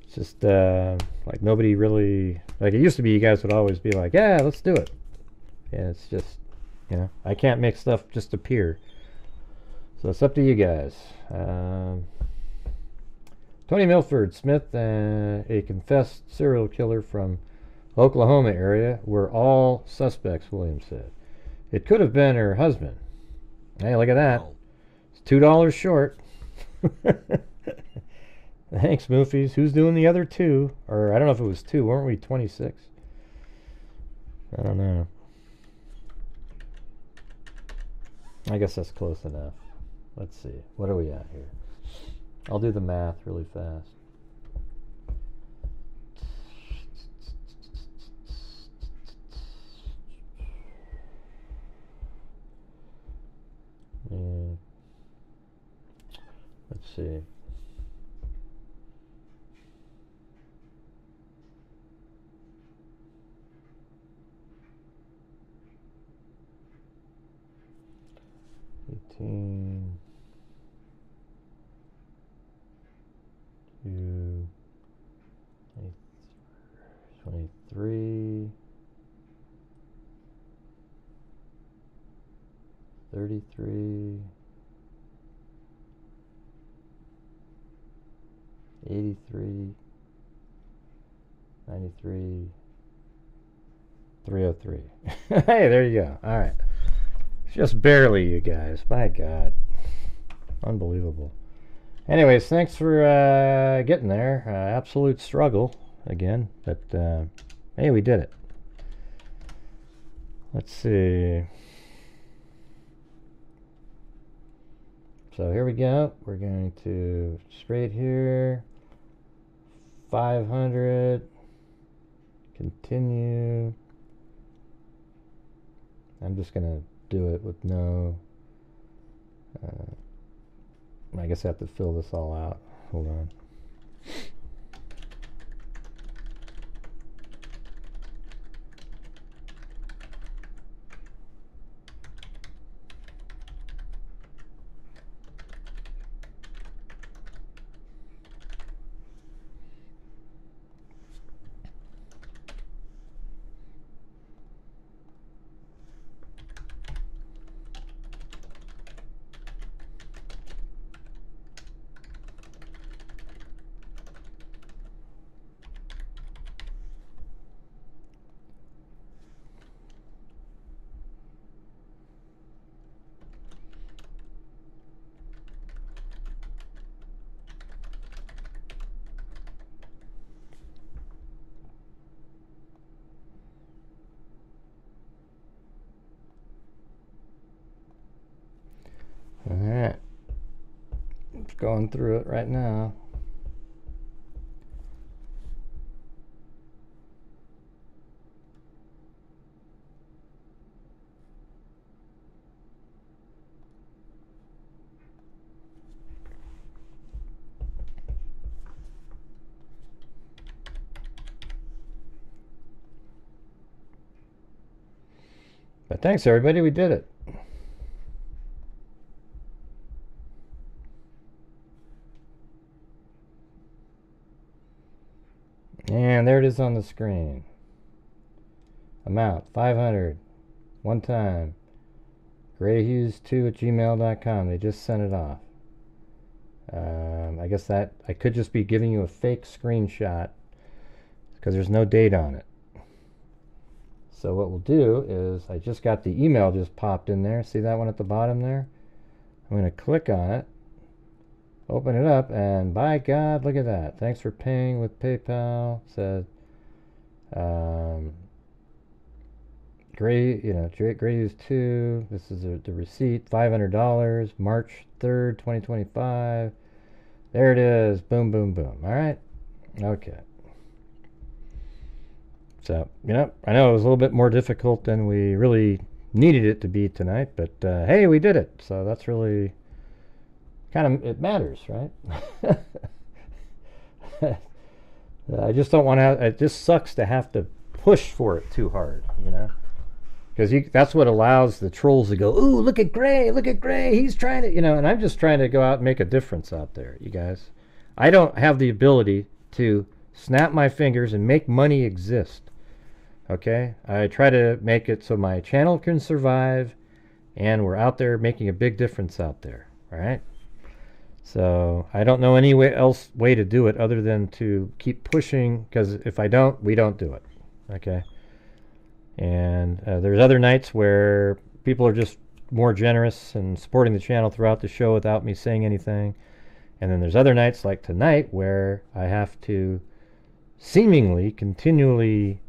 It's just like nobody really, like it used to be, you guys would always be like, yeah, let's do it. Yeah, it's just, you know, I can't make stuff just appear. So it's up to you guys. Tony Milford Smith, a confessed serial killer from Oklahoma area, were all suspects, Williams said. It could have been her husband. Hey, look at that. It's $2 short. Thanks, Moofies. Who's doing the other 2? Or I don't know if it was 2. Weren't we 26? I don't know. I guess that's close enough. Let's see. What are we at here? I'll do the math really fast. Yeah. Let's see. $18. 23, 33, 83, 93, 303. Hey, there you go. All right. Just barely, you guys. My God. Unbelievable. Anyways, thanks for getting there. Absolute struggle again, but hey, we did it. Let's see. So here we go. We're going to straight here. 500. Continue. I'm just going to do it with no... I guess I have to fill this all out. Hold on. going through it right now. But thanks, everybody. We did it. And there it is on the screen. Amount 500. One time. grayhughes2@gmail.com. They just sent it off. I guess that I could just be giving you a fake screenshot because there's no date on it. So what we'll do is, I just got the email just popped in there. See that one at the bottom there? I'm going to click on it, open it up, and by God, look at that. Thanks for paying with PayPal. Said, Grayhughes 2. This is the receipt. $500. March 3rd, 2025. There it is. Boom, boom, boom. All right. Okay. So, I know it was a little bit more difficult than we really needed it to be tonight, but hey, we did it. So that's really it matters, right? I just don't want to, it just sucks to have to push for it too hard, because that's what allows the trolls to go, ooh, look at Gray, he's trying to, and I'm just trying to go out and make a difference out there, you guys. I don't have the ability to snap my fingers and make money exist. Okay, I try to make it so my channel can survive, and we're out there making a big difference out there. All right. So I don't know any way to do it other than to keep pushing, because if I don't, we don't do it. Okay. And there's other nights where people are just more generous and supporting the channel throughout the show without me saying anything. And then there's other nights like tonight where I have to seemingly continually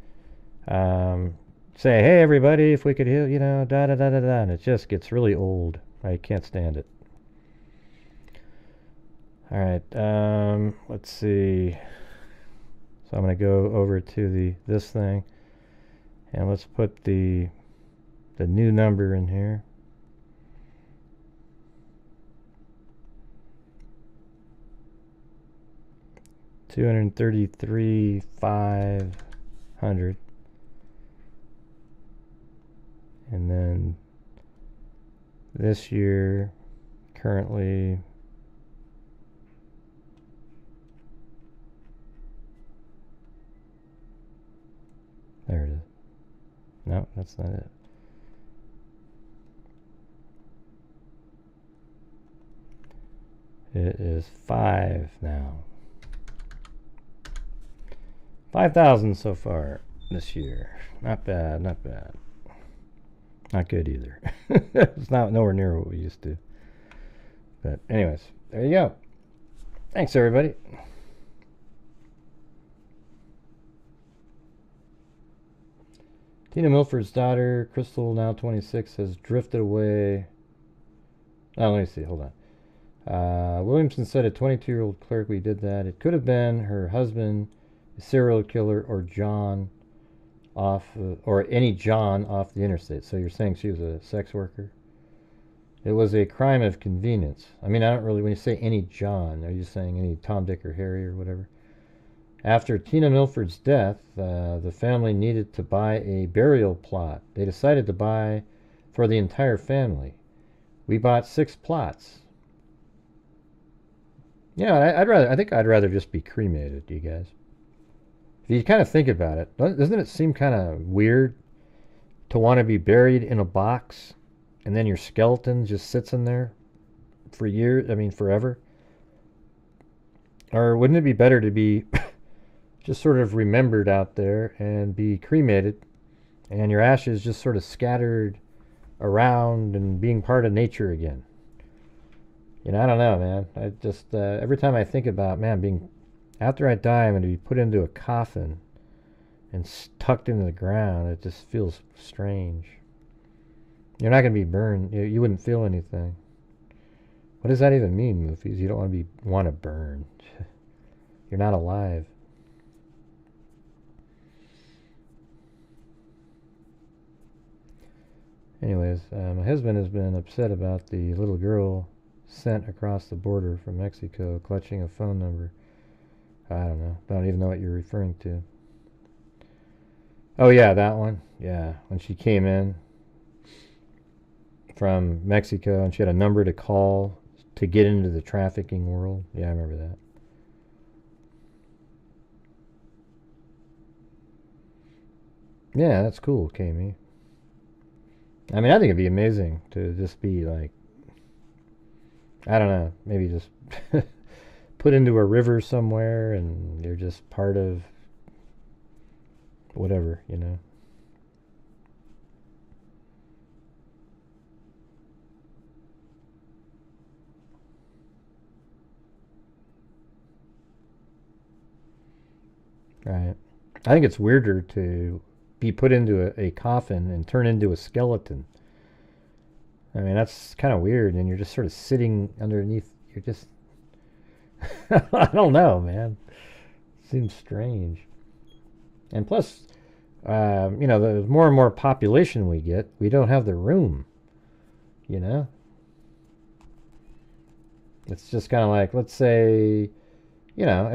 say, hey everybody, if we could heal, da da da da da, and it just gets really old. I can't stand it. All right, let's see. So I'm going to go over to this thing, and let's put the new number in here. $233,500. And then this year, currently, there it is. No, that's not it. It is 5 now. 5,000 so far this year. Not bad, not bad. Not good either. It's nowhere near what we used to. But anyways, there you go. Thanks everybody. Tina Milford's daughter, Crystal, now 26, has drifted away. Oh, let me see. Hold on. Williamson said a 22-year-old clerk, we did that. It could have been her husband, a serial killer, or John or any John off the interstate. So you're saying she was a sex worker? It was a crime of convenience. I mean, I don't really, when you say any John, are you saying any Tom, Dick, or Harry or whatever? After Tina Milford's death, the family needed to buy a burial plot. They decided to buy for the entire family. We bought 6 plots. Yeah, I think I'd rather just be cremated, you guys. If you kind of think about it, doesn't it seem kind of weird to want to be buried in a box and then your skeleton just sits in there for years, forever? Or wouldn't it be better to be just sort of remembered out there and be cremated and your ashes just sort of scattered around and being part of nature again? I don't know, man. I just, every time I think about, man, after I die, I'm going to be put into a coffin and tucked into the ground. It just feels strange. You're not going to be burned. You wouldn't feel anything. What does that even mean, Moofies? You don't want to burn. You're not alive. Anyways, my husband has been upset about the little girl sent across the border from Mexico clutching a phone number. I don't know. I don't even know what you're referring to. Oh, yeah, that one. Yeah, when she came in from Mexico and she had a number to call to get into the trafficking world. Yeah, I remember that. Yeah, that's cool, Kami. I mean, I think it'd be amazing to just be like, I don't know, maybe just put into a river somewhere and you're just part of whatever, you know. Right. I think it's weirder to be put into a coffin and turn into a skeleton. I mean, that's kind of weird, and you're just sort of sitting underneath. You're just, I don't know, man. Seems strange. And plus, you know, the more and more population we get, we don't have the room, you know? It's just kind of like, let's say, you know,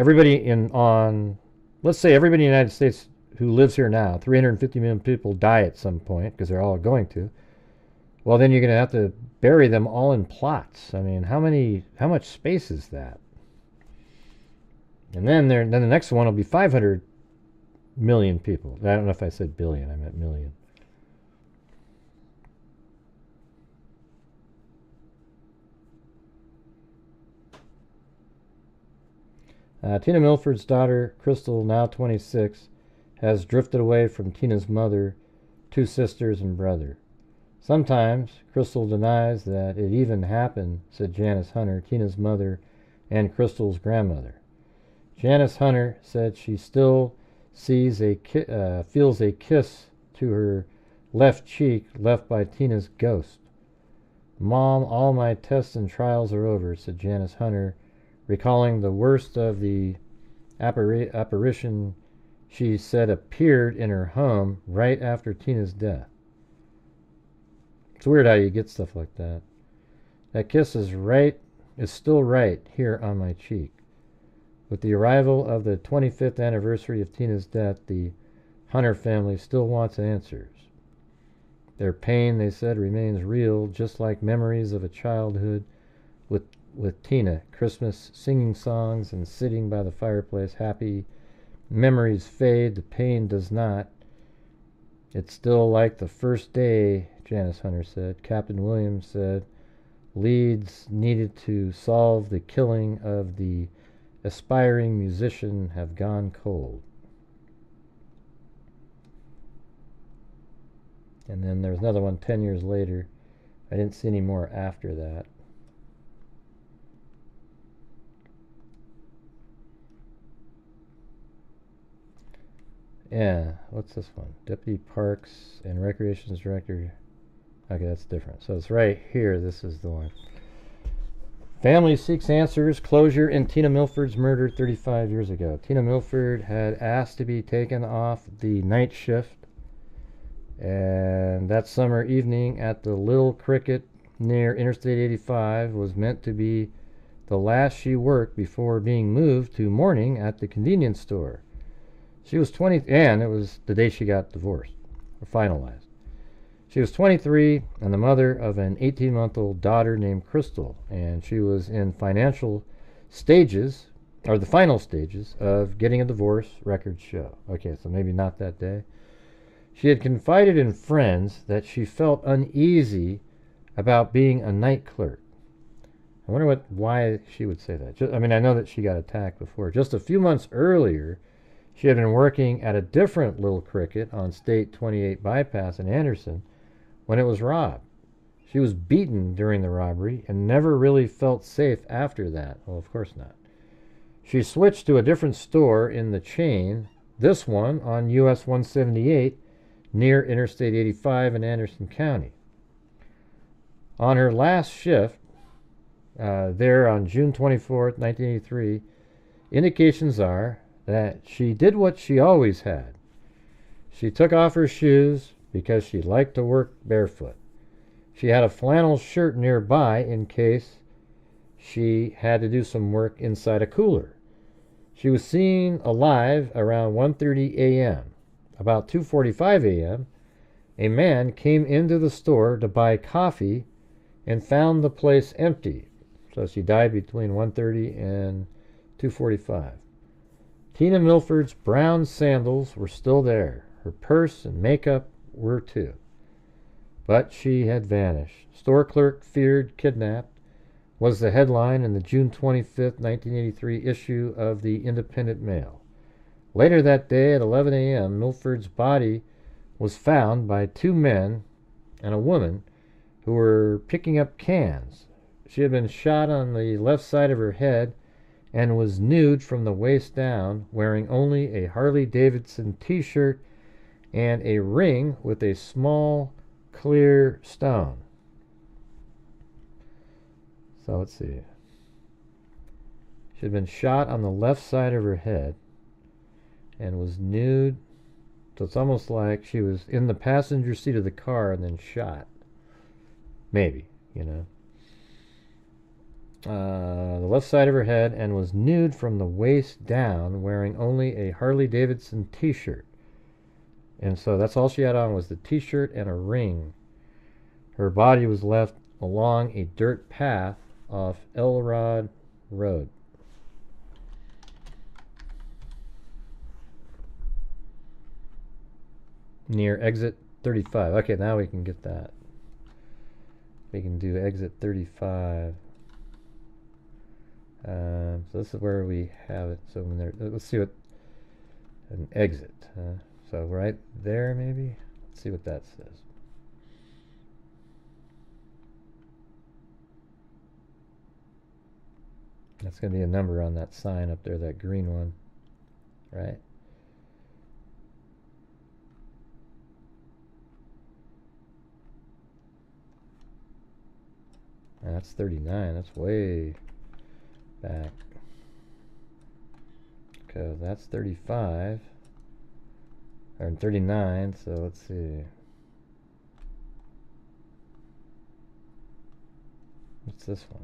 let's say everybody in the United States who lives here now, 350 million people die at some point, because they're all going to. Well, then you're going to have to bury them all in plots. I mean, how much space is that? And then the next one will be 500 million people. I don't know if I said billion, I meant million. Tina Milford's daughter, Crystal, now 26, has drifted away from Tina's mother, 2 sisters, and brother. Sometimes Crystal denies that it even happened, said Janice Hunter, Tina's mother and Crystal's grandmother. Janice Hunter said she still feels a kiss to her left cheek left by Tina's ghost. Mom, all my tests and trials are over, said Janice Hunter, recalling the worst of the apparition she said appeared in her home right after Tina's death. It's weird how you get stuff like that. That kiss is still right here on my cheek. With the arrival of the 25th anniversary of Tina's death, the Hunter family still wants answers. Their pain, they said, remains real, just like memories of a childhood with Tina, Christmas singing songs and sitting by the fireplace happy. Memories fade, the pain does not. It's still like the first day, Janice Hunter said. Captain Williams said leads needed to solve the killing of the aspiring musician have gone cold. And then there's another one 10 years later. I didn't see any more after that. Yeah, what's this one? Deputy Parks and Recreations Director. Okay, that's different. So it's right here. This is the one. Family seeks answers, closure in Tina Milford's murder 35 years ago. Tina Milford had asked to be taken off the night shift, and that summer evening at the Lil Cricket near Interstate 85 was meant to be the last she worked before being moved to morning at the convenience store. She was 20, and it was the day she got divorced, or finalized. She was 23 and the mother of an 18-month-old daughter named Crystal, and she was in financial stages, or the final stages, of getting a divorce, records show. Okay, so maybe not that day. She had confided in friends that she felt uneasy about being a night clerk. I wonder why she would say that. I mean, I know that she got attacked before. Just a few months earlier, she had been working at a different Little Cricket on State 28 Bypass in Anderson when it was robbed. She was beaten during the robbery and never really felt safe after that. Well, of course not. She switched to a different store in the chain, this one on US 178 near Interstate 85 in Anderson County. On her last shift, there on June 24th, 1983, indications are that she did what she always had. She took off her shoes because she liked to work barefoot. She had a flannel shirt nearby in case she had to do some work inside a cooler. She was seen alive around 1:30 a.m. About 2:45 a.m., a man came into the store to buy coffee and found the place empty. So she died between 1:30 and 2:45. Tina Milford's brown sandals were still there. Her purse and makeup were too. But she had vanished. Store clerk feared kidnapped was the headline in the June 25th, 1983 issue of the Independent Mail. Later that day at 11 a.m., Milford's body was found by two men and a woman who were picking up cans. She had been shot on the left side of her head and was nude from the waist down, wearing only a Harley-Davidson t-shirt and a ring with a small clear stone. So let's see. She had been shot on the left side of her head and was nude. So it's almost like she was in the passenger seat of the car and then shot. Maybe, you know. The left side of her head and was nude from the waist down, wearing only a Harley-Davidson t-shirt. And so that's all she had on was the t-shirt and a ring. Her body was left along a dirt path off Elrod Road. Near exit 35. Okay, now we can get that. We can do exit 35. So this is where we have it. So when there, let's see what an exit. So right there, maybe. Let's see what that says. That's going to be a number on that sign up there, that green one, right? And that's 39. That's way back. Okay, that's 35. Or 39, so let's see. What's this one?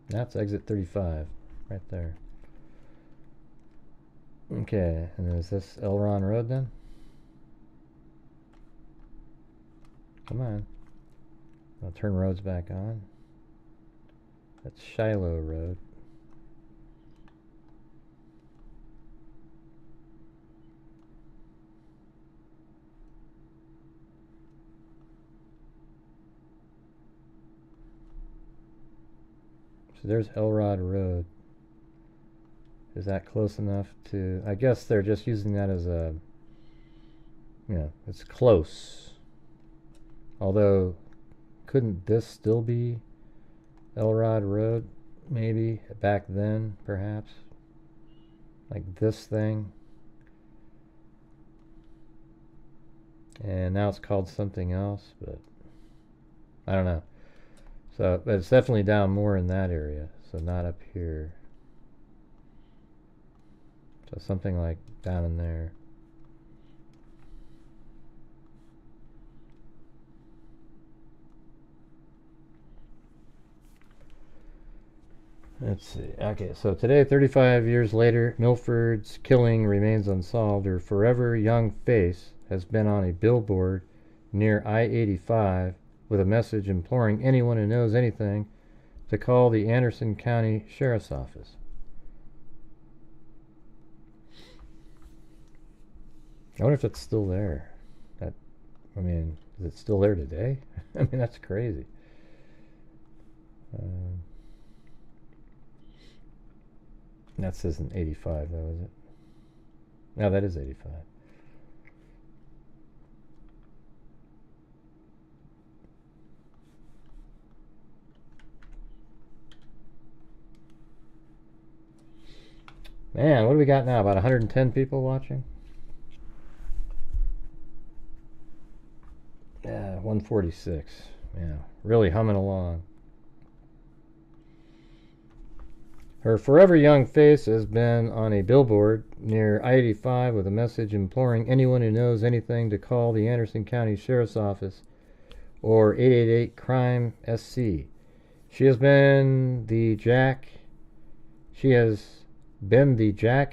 That's exit 35, right there. Okay, and is this Elron Road then? Come on. I'll turn roads back on. That's Shiloh Road. So there's Elrod Road. Is that close enough to... I guess they're just using that as a... You know, it's close. Although, couldn't this still be Elrod Road? Maybe, back then, perhaps? Like this thing. And now it's called something else, but... I don't know. So, but it's definitely down more in that area, so not up here. So something like down in there. Let's see. Okay, so today, 35 years later, Milford's killing remains unsolved. Her forever young face has been on a billboard near I-85 with a message imploring anyone who knows anything to call the Anderson County Sheriff's Office. I wonder if it's still there. I mean, is it still there today? I mean, that's crazy. That says in 85, though, is it? No, that is 85. Man, what do we got now? About 110 people watching? 146. Yeah, really humming along. Her forever young face has been on a billboard near I-85 with a message imploring anyone who knows anything to call the Anderson County Sheriff's Office or 888-CRIME-SC. She has been the Jack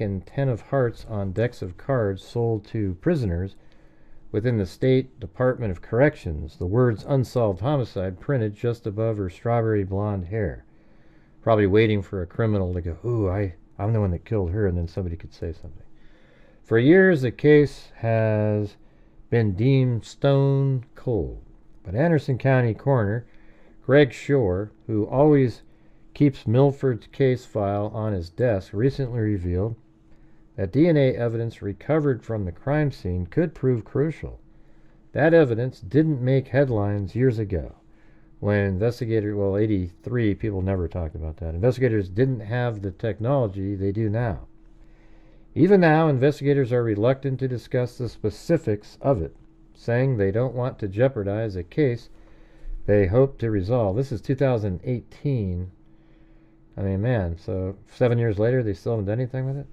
and 10 of hearts on decks of cards sold to prisoners within the State Department of Corrections. The words "unsolved homicide" printed just above her strawberry blonde hair. Probably waiting for a criminal to go, "Ooh, I'm the one that killed her," and then somebody could say something. For years, the case has been deemed stone cold. But Anderson County Coroner Greg Shore, who always keeps Milford's case file on his desk, recently revealed that DNA evidence recovered from the crime scene could prove crucial. That evidence didn't make headlines years ago, when investigators, 83, people never talked about that. Investigators didn't have the technology they do now. Even now, investigators are reluctant to discuss the specifics of it, saying they don't want to jeopardize a case they hope to resolve. This is 2018. I mean, man, so 7 years later, they still haven't done anything with it?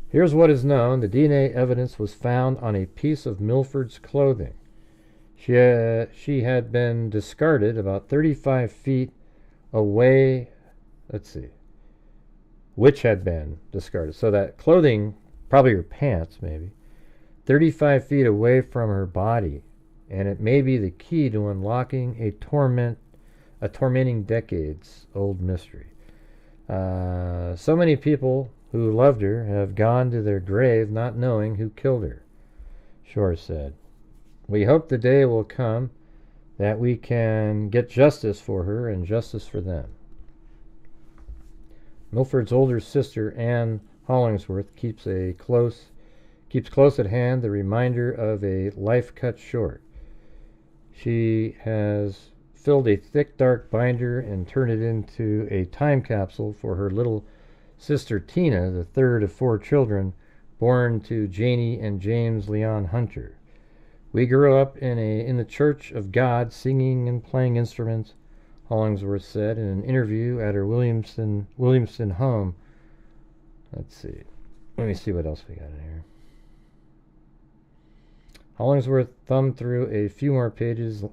Here's what is known. The DNA evidence was found on a piece of Milford's clothing. She had been discarded about 35 feet away. Which had been discarded. So that clothing, probably her pants maybe, 35 feet away from her body. And it may be the key to unlocking a tormenting decades-old mystery. So many people who loved her have gone to their grave not knowing who killed her, Shore said. We hope the day will come that we can get justice for her and justice for them. Milford's older sister, Anne Hollingsworth, keeps close at hand the reminder of a life cut short. She has filled a thick, dark binder and turned it into a time capsule for her little sister Tina, the third of 4 children born to Janie and James Leon Hunter. We grew up in the Church of God, singing and playing instruments, Hollingsworth said in an interview at her Williamston home. Let's see. Let me see what else we got in here. Hollingsworth thumbed through a few more pages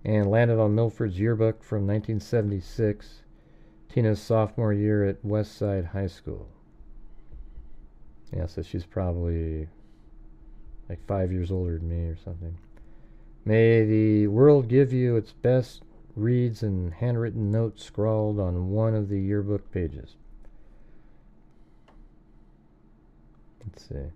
and landed on Milford's yearbook from 1976, Tina's sophomore year at Westside High School. Yeah, so she's probably like 5 years older than me or something. May the world give you its best reads and handwritten notes scrawled on one of the yearbook pages. Let's see.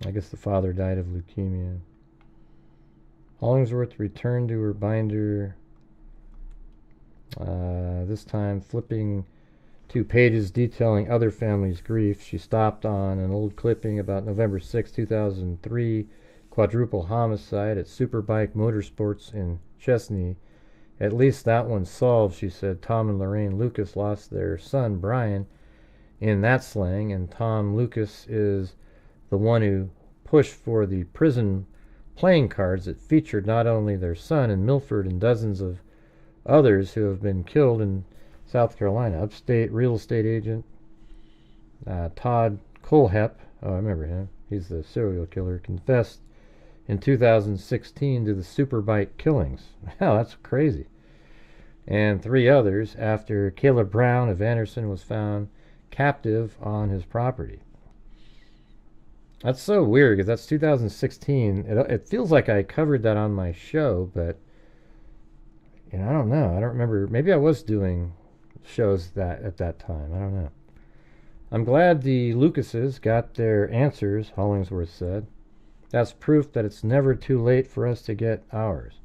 I guess the father died of leukemia. Hollingsworth returned to her binder, this time flipping 2 pages detailing other families' grief. She stopped on an old clipping about November 6, 2003, quadruple homicide at Superbike Motorsports in Chesney. At least that one's solved, she said. Tom and Lorraine Lucas lost their son, Brian, in that slang, and Tom Lucas is the one who pushed for the prison playing cards that featured not only their son in Milford and dozens of others who have been killed in South Carolina. Upstate real estate agent Todd Colehep, I remember him, he's the serial killer, confessed in 2016 to the Superbike killings. Wow, that's crazy. And 3 others after Caleb Brown of Anderson was found captive on his property. That's so weird because that's 2016. It feels like I covered that on my show, but I don't know. I don't remember. Maybe I was doing shows at that time. I don't know. I'm glad the Lucases got their answers, Hollingsworth said. That's proof that it's never too late for us to get ours.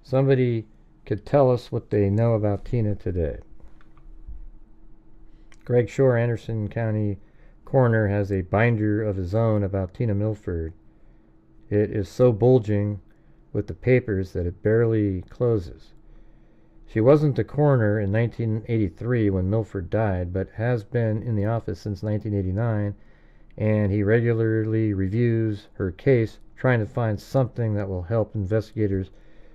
Somebody could tell us what they know about Tina today. Greg Shore, Anderson County Coroner, has a binder of his own about Tina Milford. It is so bulging with the papers that it barely closes. She wasn't the coroner in 1983 when Milford died, but has been in the office since 1989, and he regularly reviews her case, trying to find something that will help investigators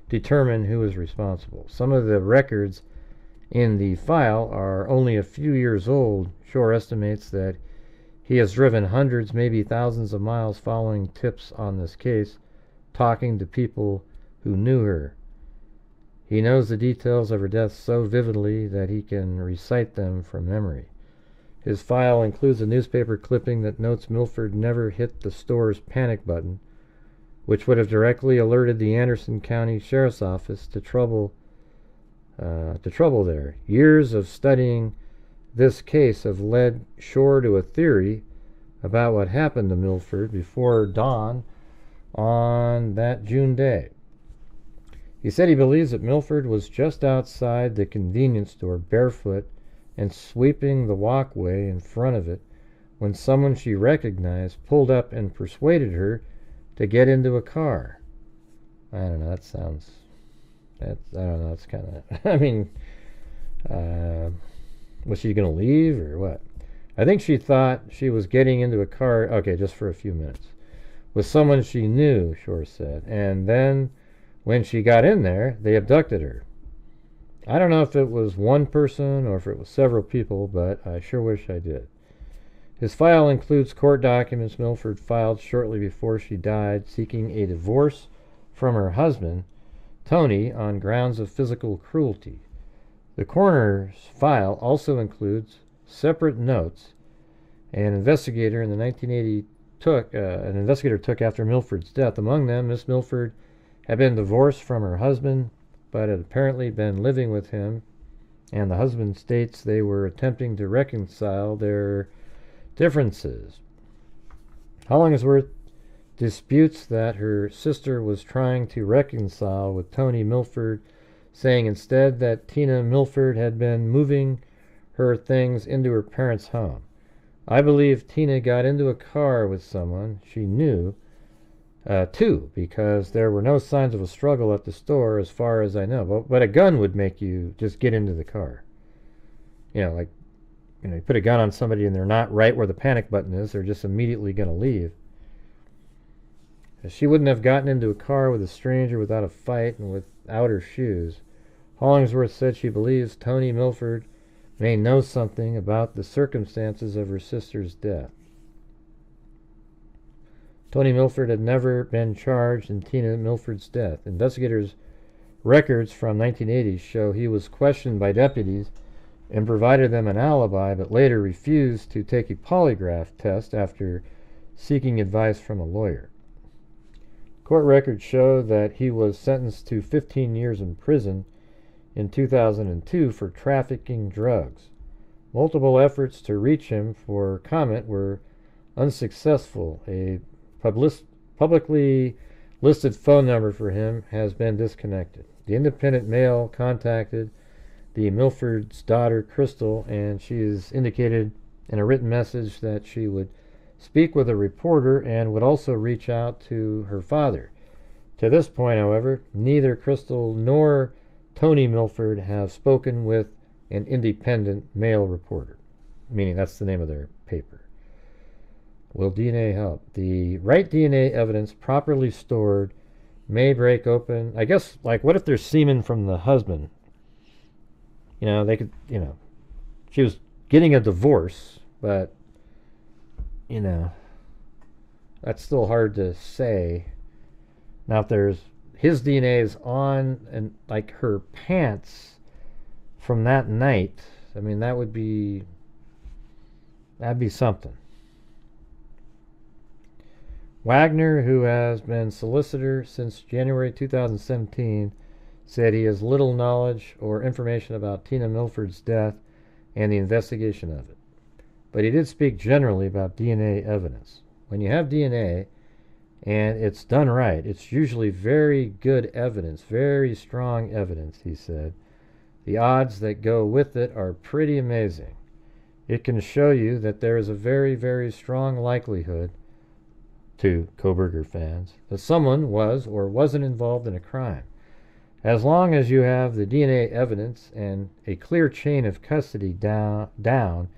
determine who is responsible. Some of the records in the file are only a few years old. Shore estimates that he has driven hundreds, maybe thousands of miles following tips on this case, talking to people who knew her. He knows the details of her death so vividly that he can recite them from memory. His file includes a newspaper clipping that notes Milford never hit the store's panic button, which would have directly alerted the Anderson County Sheriff's Office to trouble there. Years of studying this case have led Shore to a theory about what happened to Milford before dawn on that June day. He said he believes that Milford was just outside the convenience store barefoot and sweeping the walkway in front of it when someone she recognized pulled up and persuaded her to get into a car. I don't know, it's kind of, I mean, was she going to leave or what? I think she thought she was getting into a car, okay, just for a few minutes, with someone she knew, Shore said, and then when she got in there, they abducted her. I don't know if it was one person or if it was several people, but I sure wish I did. His file includes court documents Milford filed shortly before she died, seeking a divorce from her husband, Tony, on grounds of physical cruelty. The coroner's file also includes separate notes an investigator in the 1980 took after Milford's death. Among them, Miss Milford had been divorced from her husband, but had apparently been living with him, and the husband states they were attempting to reconcile their differences. Hollingsworth disputes that her sister was trying to reconcile with Tony Milford, saying instead that Tina Milford had been moving her things into her parents' home. I believe Tina got into a car with someone she knew, too, because there were no signs of a struggle at the store as far as I know. But a gun would make you just get into the car. You put a gun on somebody and they're not right where the panic button is, they're just immediately going to leave. She wouldn't have gotten into a car with a stranger without a fight and without her shoes. Hollingsworth said she believes Tony Milford may know something about the circumstances of her sister's death. Tony Milford had never been charged in Tina Milford's death. Investigators' records from 1980 show he was questioned by deputies and provided them an alibi, but later refused to take a polygraph test after seeking advice from a lawyer. Court records show that he was sentenced to 15 years in prison in 2002 for trafficking drugs. Multiple efforts to reach him for comment were unsuccessful. A publicly listed phone number for him has been disconnected. The Independent Mail contacted the Milford's daughter, Crystal, and she has indicated in a written message that she would speak with a reporter and would also reach out to her father. To this point, however, neither Crystal nor Tony Milford have spoken with an Independent Mail reporter, meaning that's the name of their paper. Will DNA help? The right DNA evidence properly stored may break open, I guess, like what if there's semen from the husband? They could, she was getting a divorce, but, that's still hard to say. Now, if there's his DNA is on and like her pants from that night, I mean, that'd be something. Wagner, who has been solicitor since January 2017, said he has little knowledge or information about Tina Milford's death and the investigation of it. But he did speak generally about DNA evidence. When you have DNA and it's done right, it's usually very good evidence, very strong evidence, he said. The odds that go with it are pretty amazing. It can show you that there is a very, very strong likelihood, to Kohberger fans, that someone was or wasn't involved in a crime. As long as you have the DNA evidence and a clear chain of custody down,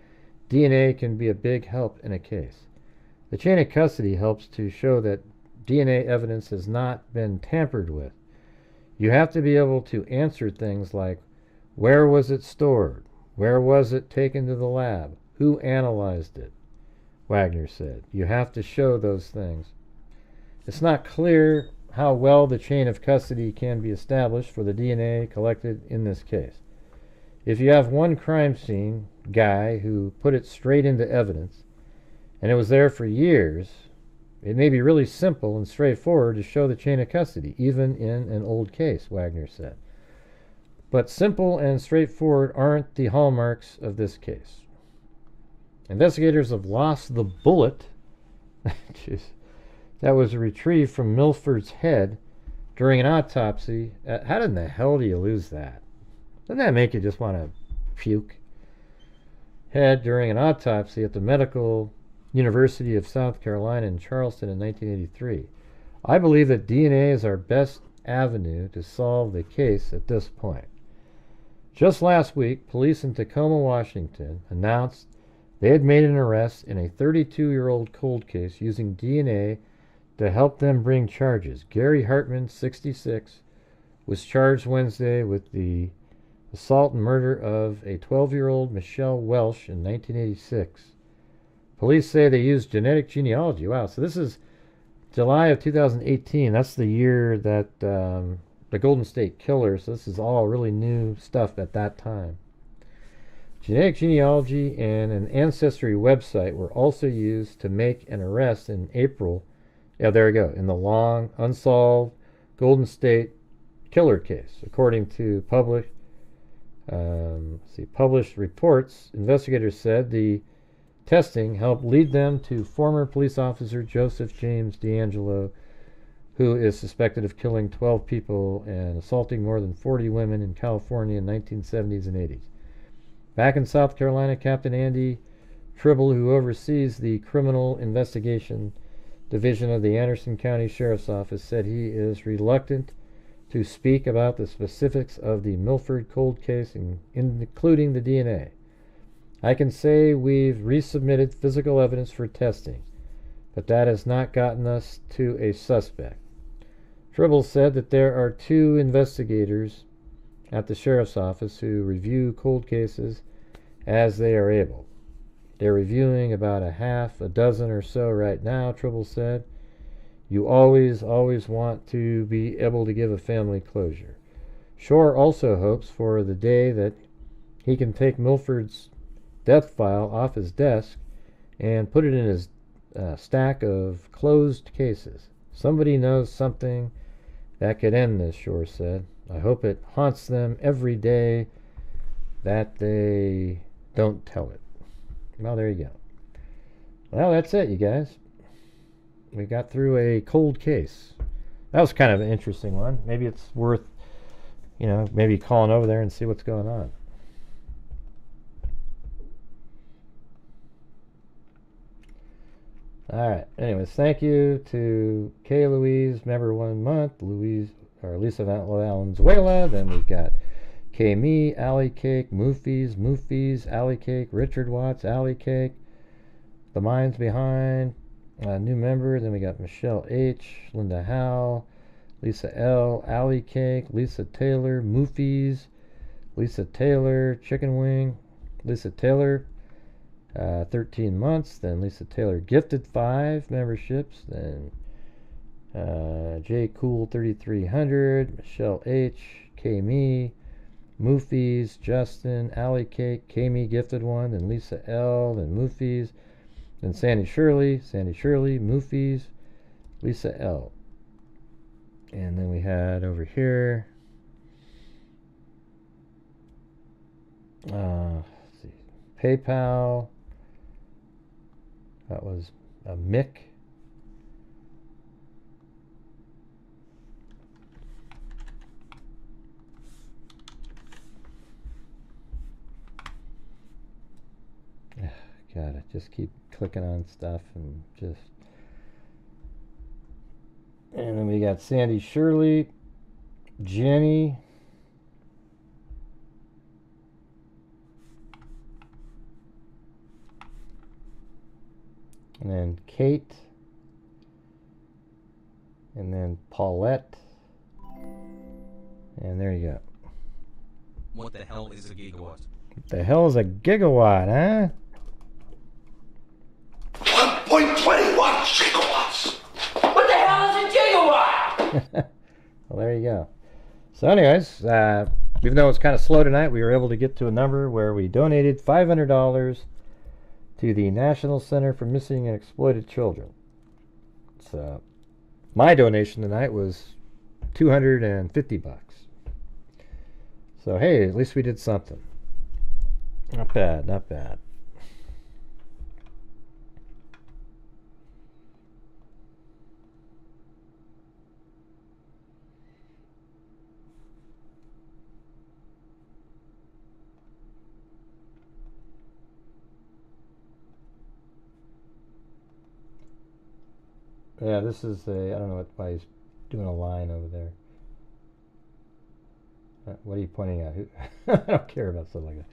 DNA can be a big help in a case. The chain of custody helps to show that DNA evidence has not been tampered with. You have to be able to answer things like, where was it stored? Where was it taken to the lab? Who analyzed it? Wagner said. You have to show those things. It's not clear how well the chain of custody can be established for the DNA collected in this case. If you have one crime scene guy who put it straight into evidence, and it was there for years, it may be really simple and straightforward to show the chain of custody, even in an old case, Wagner said. But simple and straightforward aren't the hallmarks of this case. Investigators have lost the bullet that was retrieved from Milford's head during an autopsy. How in the hell do you lose that? Doesn't that make you just want to puke? Head during an autopsy at the Medical University of South Carolina in Charleston in 1983. I believe that DNA is our best avenue to solve the case at this point. Just last week, police in Tacoma, Washington announced they had made an arrest in a 32-year-old cold case using DNA to help them bring charges. Gary Hartman, 66, was charged Wednesday with the assault and murder of a 12-year-old Michelle Welsh in 1986. Police say they used genetic genealogy. Wow, so this is July of 2018. That's the year that the Golden State Killer, so this is all really new stuff at that time. Genetic genealogy and an ancestry website were also used to make an arrest in April. Yeah, there we go. In the long, unsolved Golden State Killer case. According to published reports, investigators said the testing helped lead them to former police officer Joseph James D'Angelo, who is suspected of killing 12 people and assaulting more than 40 women in California in 1970s and 80s. Back in South Carolina, Captain Andy Tribble, who oversees the Criminal Investigation Division of the Anderson County Sheriff's Office, said he is reluctant to speak about the specifics of the Milford cold case, including the DNA. I can say we've resubmitted physical evidence for testing, but that has not gotten us to a suspect. Tribble said that there are 2 investigators at the Sheriff's Office who review cold cases as they are able. They're reviewing about a dozen or so right now, Tribble said. You always want to be able to give a family closure. Shore also hopes for the day that he can take Milford's death file off his desk and put it in his stack of closed cases. Somebody knows something that could end this, Shore said. I hope it haunts them every day that they don't tell it. Well, there you go. Well, that's it, you guys. We got through a cold case. That was kind of an interesting one. Maybe it's worth, maybe calling over there and see what's going on. All right. Anyways, thank you to Kay Louise, member 1 month, Lisa Valenzuela. Then we've got K Me, Alley Cake, Moofies, Alley Cake, Richard Watts, Alley Cake, The Minds Behind, new member. Then we got Michelle H, Linda Howe, Lisa L, Alley Cake, Lisa Taylor, Moofies, Lisa Taylor, Chicken Wing, Lisa Taylor, 13 months. Then Lisa Taylor gifted 5 memberships. Then J Cool 3300, Michelle H, K Me, Moofies, Justin, Alley Cake, K Me gifted 1, then Lisa L, then Moofies, then Sandy Shirley, Moofies, Lisa L. And then we had over here, let's see, PayPal. That was a Mick. God, I just keep clicking on stuff and then we got Sandy Shirley, Jenny. And then Kate. And then Paulette. And there you go. What the hell is a gigawatt? What the hell is a gigawatt, huh? 1.21 gigawatts. What the hell is a gigawatt? Well, there you go. So anyways, even though it's kind of slow tonight, we were able to get to a number where we donated $500 to the National Center for Missing and Exploited Children. So my donation tonight was $250. So hey, at least we did something. Not bad, not bad. Yeah, this is a, I don't know why he's doing a line over there. What are you pointing at? I don't care about stuff like that.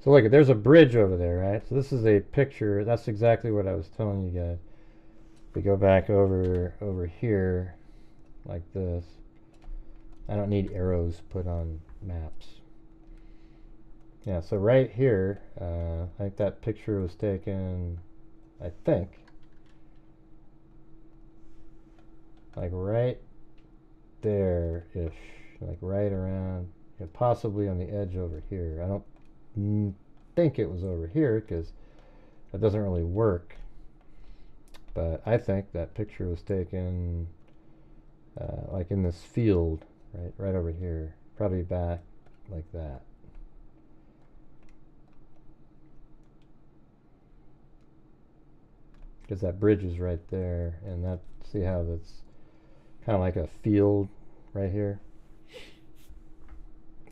So look, there's a bridge over there, right? So this is a picture. That's exactly what I was telling you guys. If we go back over here, like this. I don't need arrows put on maps. Yeah, so right here, I think that picture was taken, I think, like right there-ish, like right around, possibly on the edge over here. I don't think it was over here because that doesn't really work, but I think that picture was taken like in this field, right over here, probably back like that. Because that bridge is right there, and that, see how that's kind of like a field right here.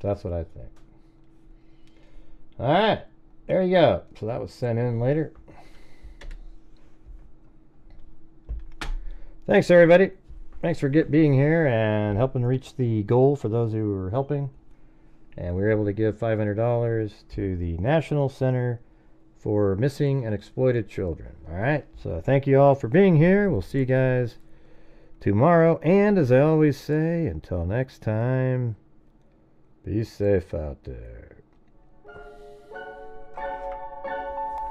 So that's what I think. Alright, there you go. So that was sent in later. Thanks everybody. Thanks for being here and helping reach the goal for those who were helping. And we were able to give $500 to the National Center for Missing and Exploited Children. Alright, so thank you all for being here. We'll see you guys tomorrow. And as I always say, until next time, be safe out there.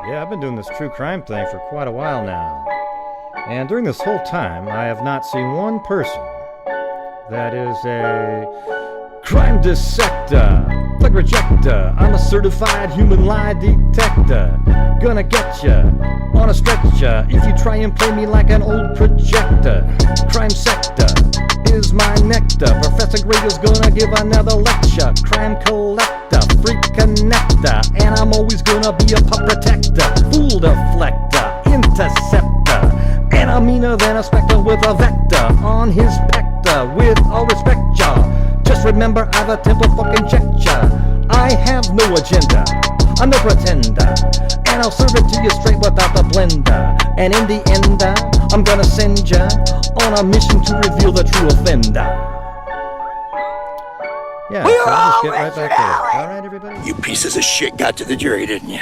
Yeah, I've been doing this true crime thing for quite a while now. And during this whole time, I have not seen one person that is a crime dissector, plug rejector. I'm a certified human lie detector. Gonna get ya on a stretcher if you try and play me like an old projector. Crime sector is my nectar. Professor Grayl's gonna give another lecture. Crime collector, freak connector, and I'm always gonna be a pup protector. Fool deflector, interceptor, and I'm meaner than a spectre with a vector on his pector. With all respect, y'all, just remember I've a temple fucking check ya. I have no agenda, I'm no pretender, and I'll serve it to you straight without the blender. And in the end, I'm gonna send ya on a mission to reveal the true offender. Yeah, so I'll just get right back to it. Alright, everybody? You pieces of shit got to the jury, didn't you?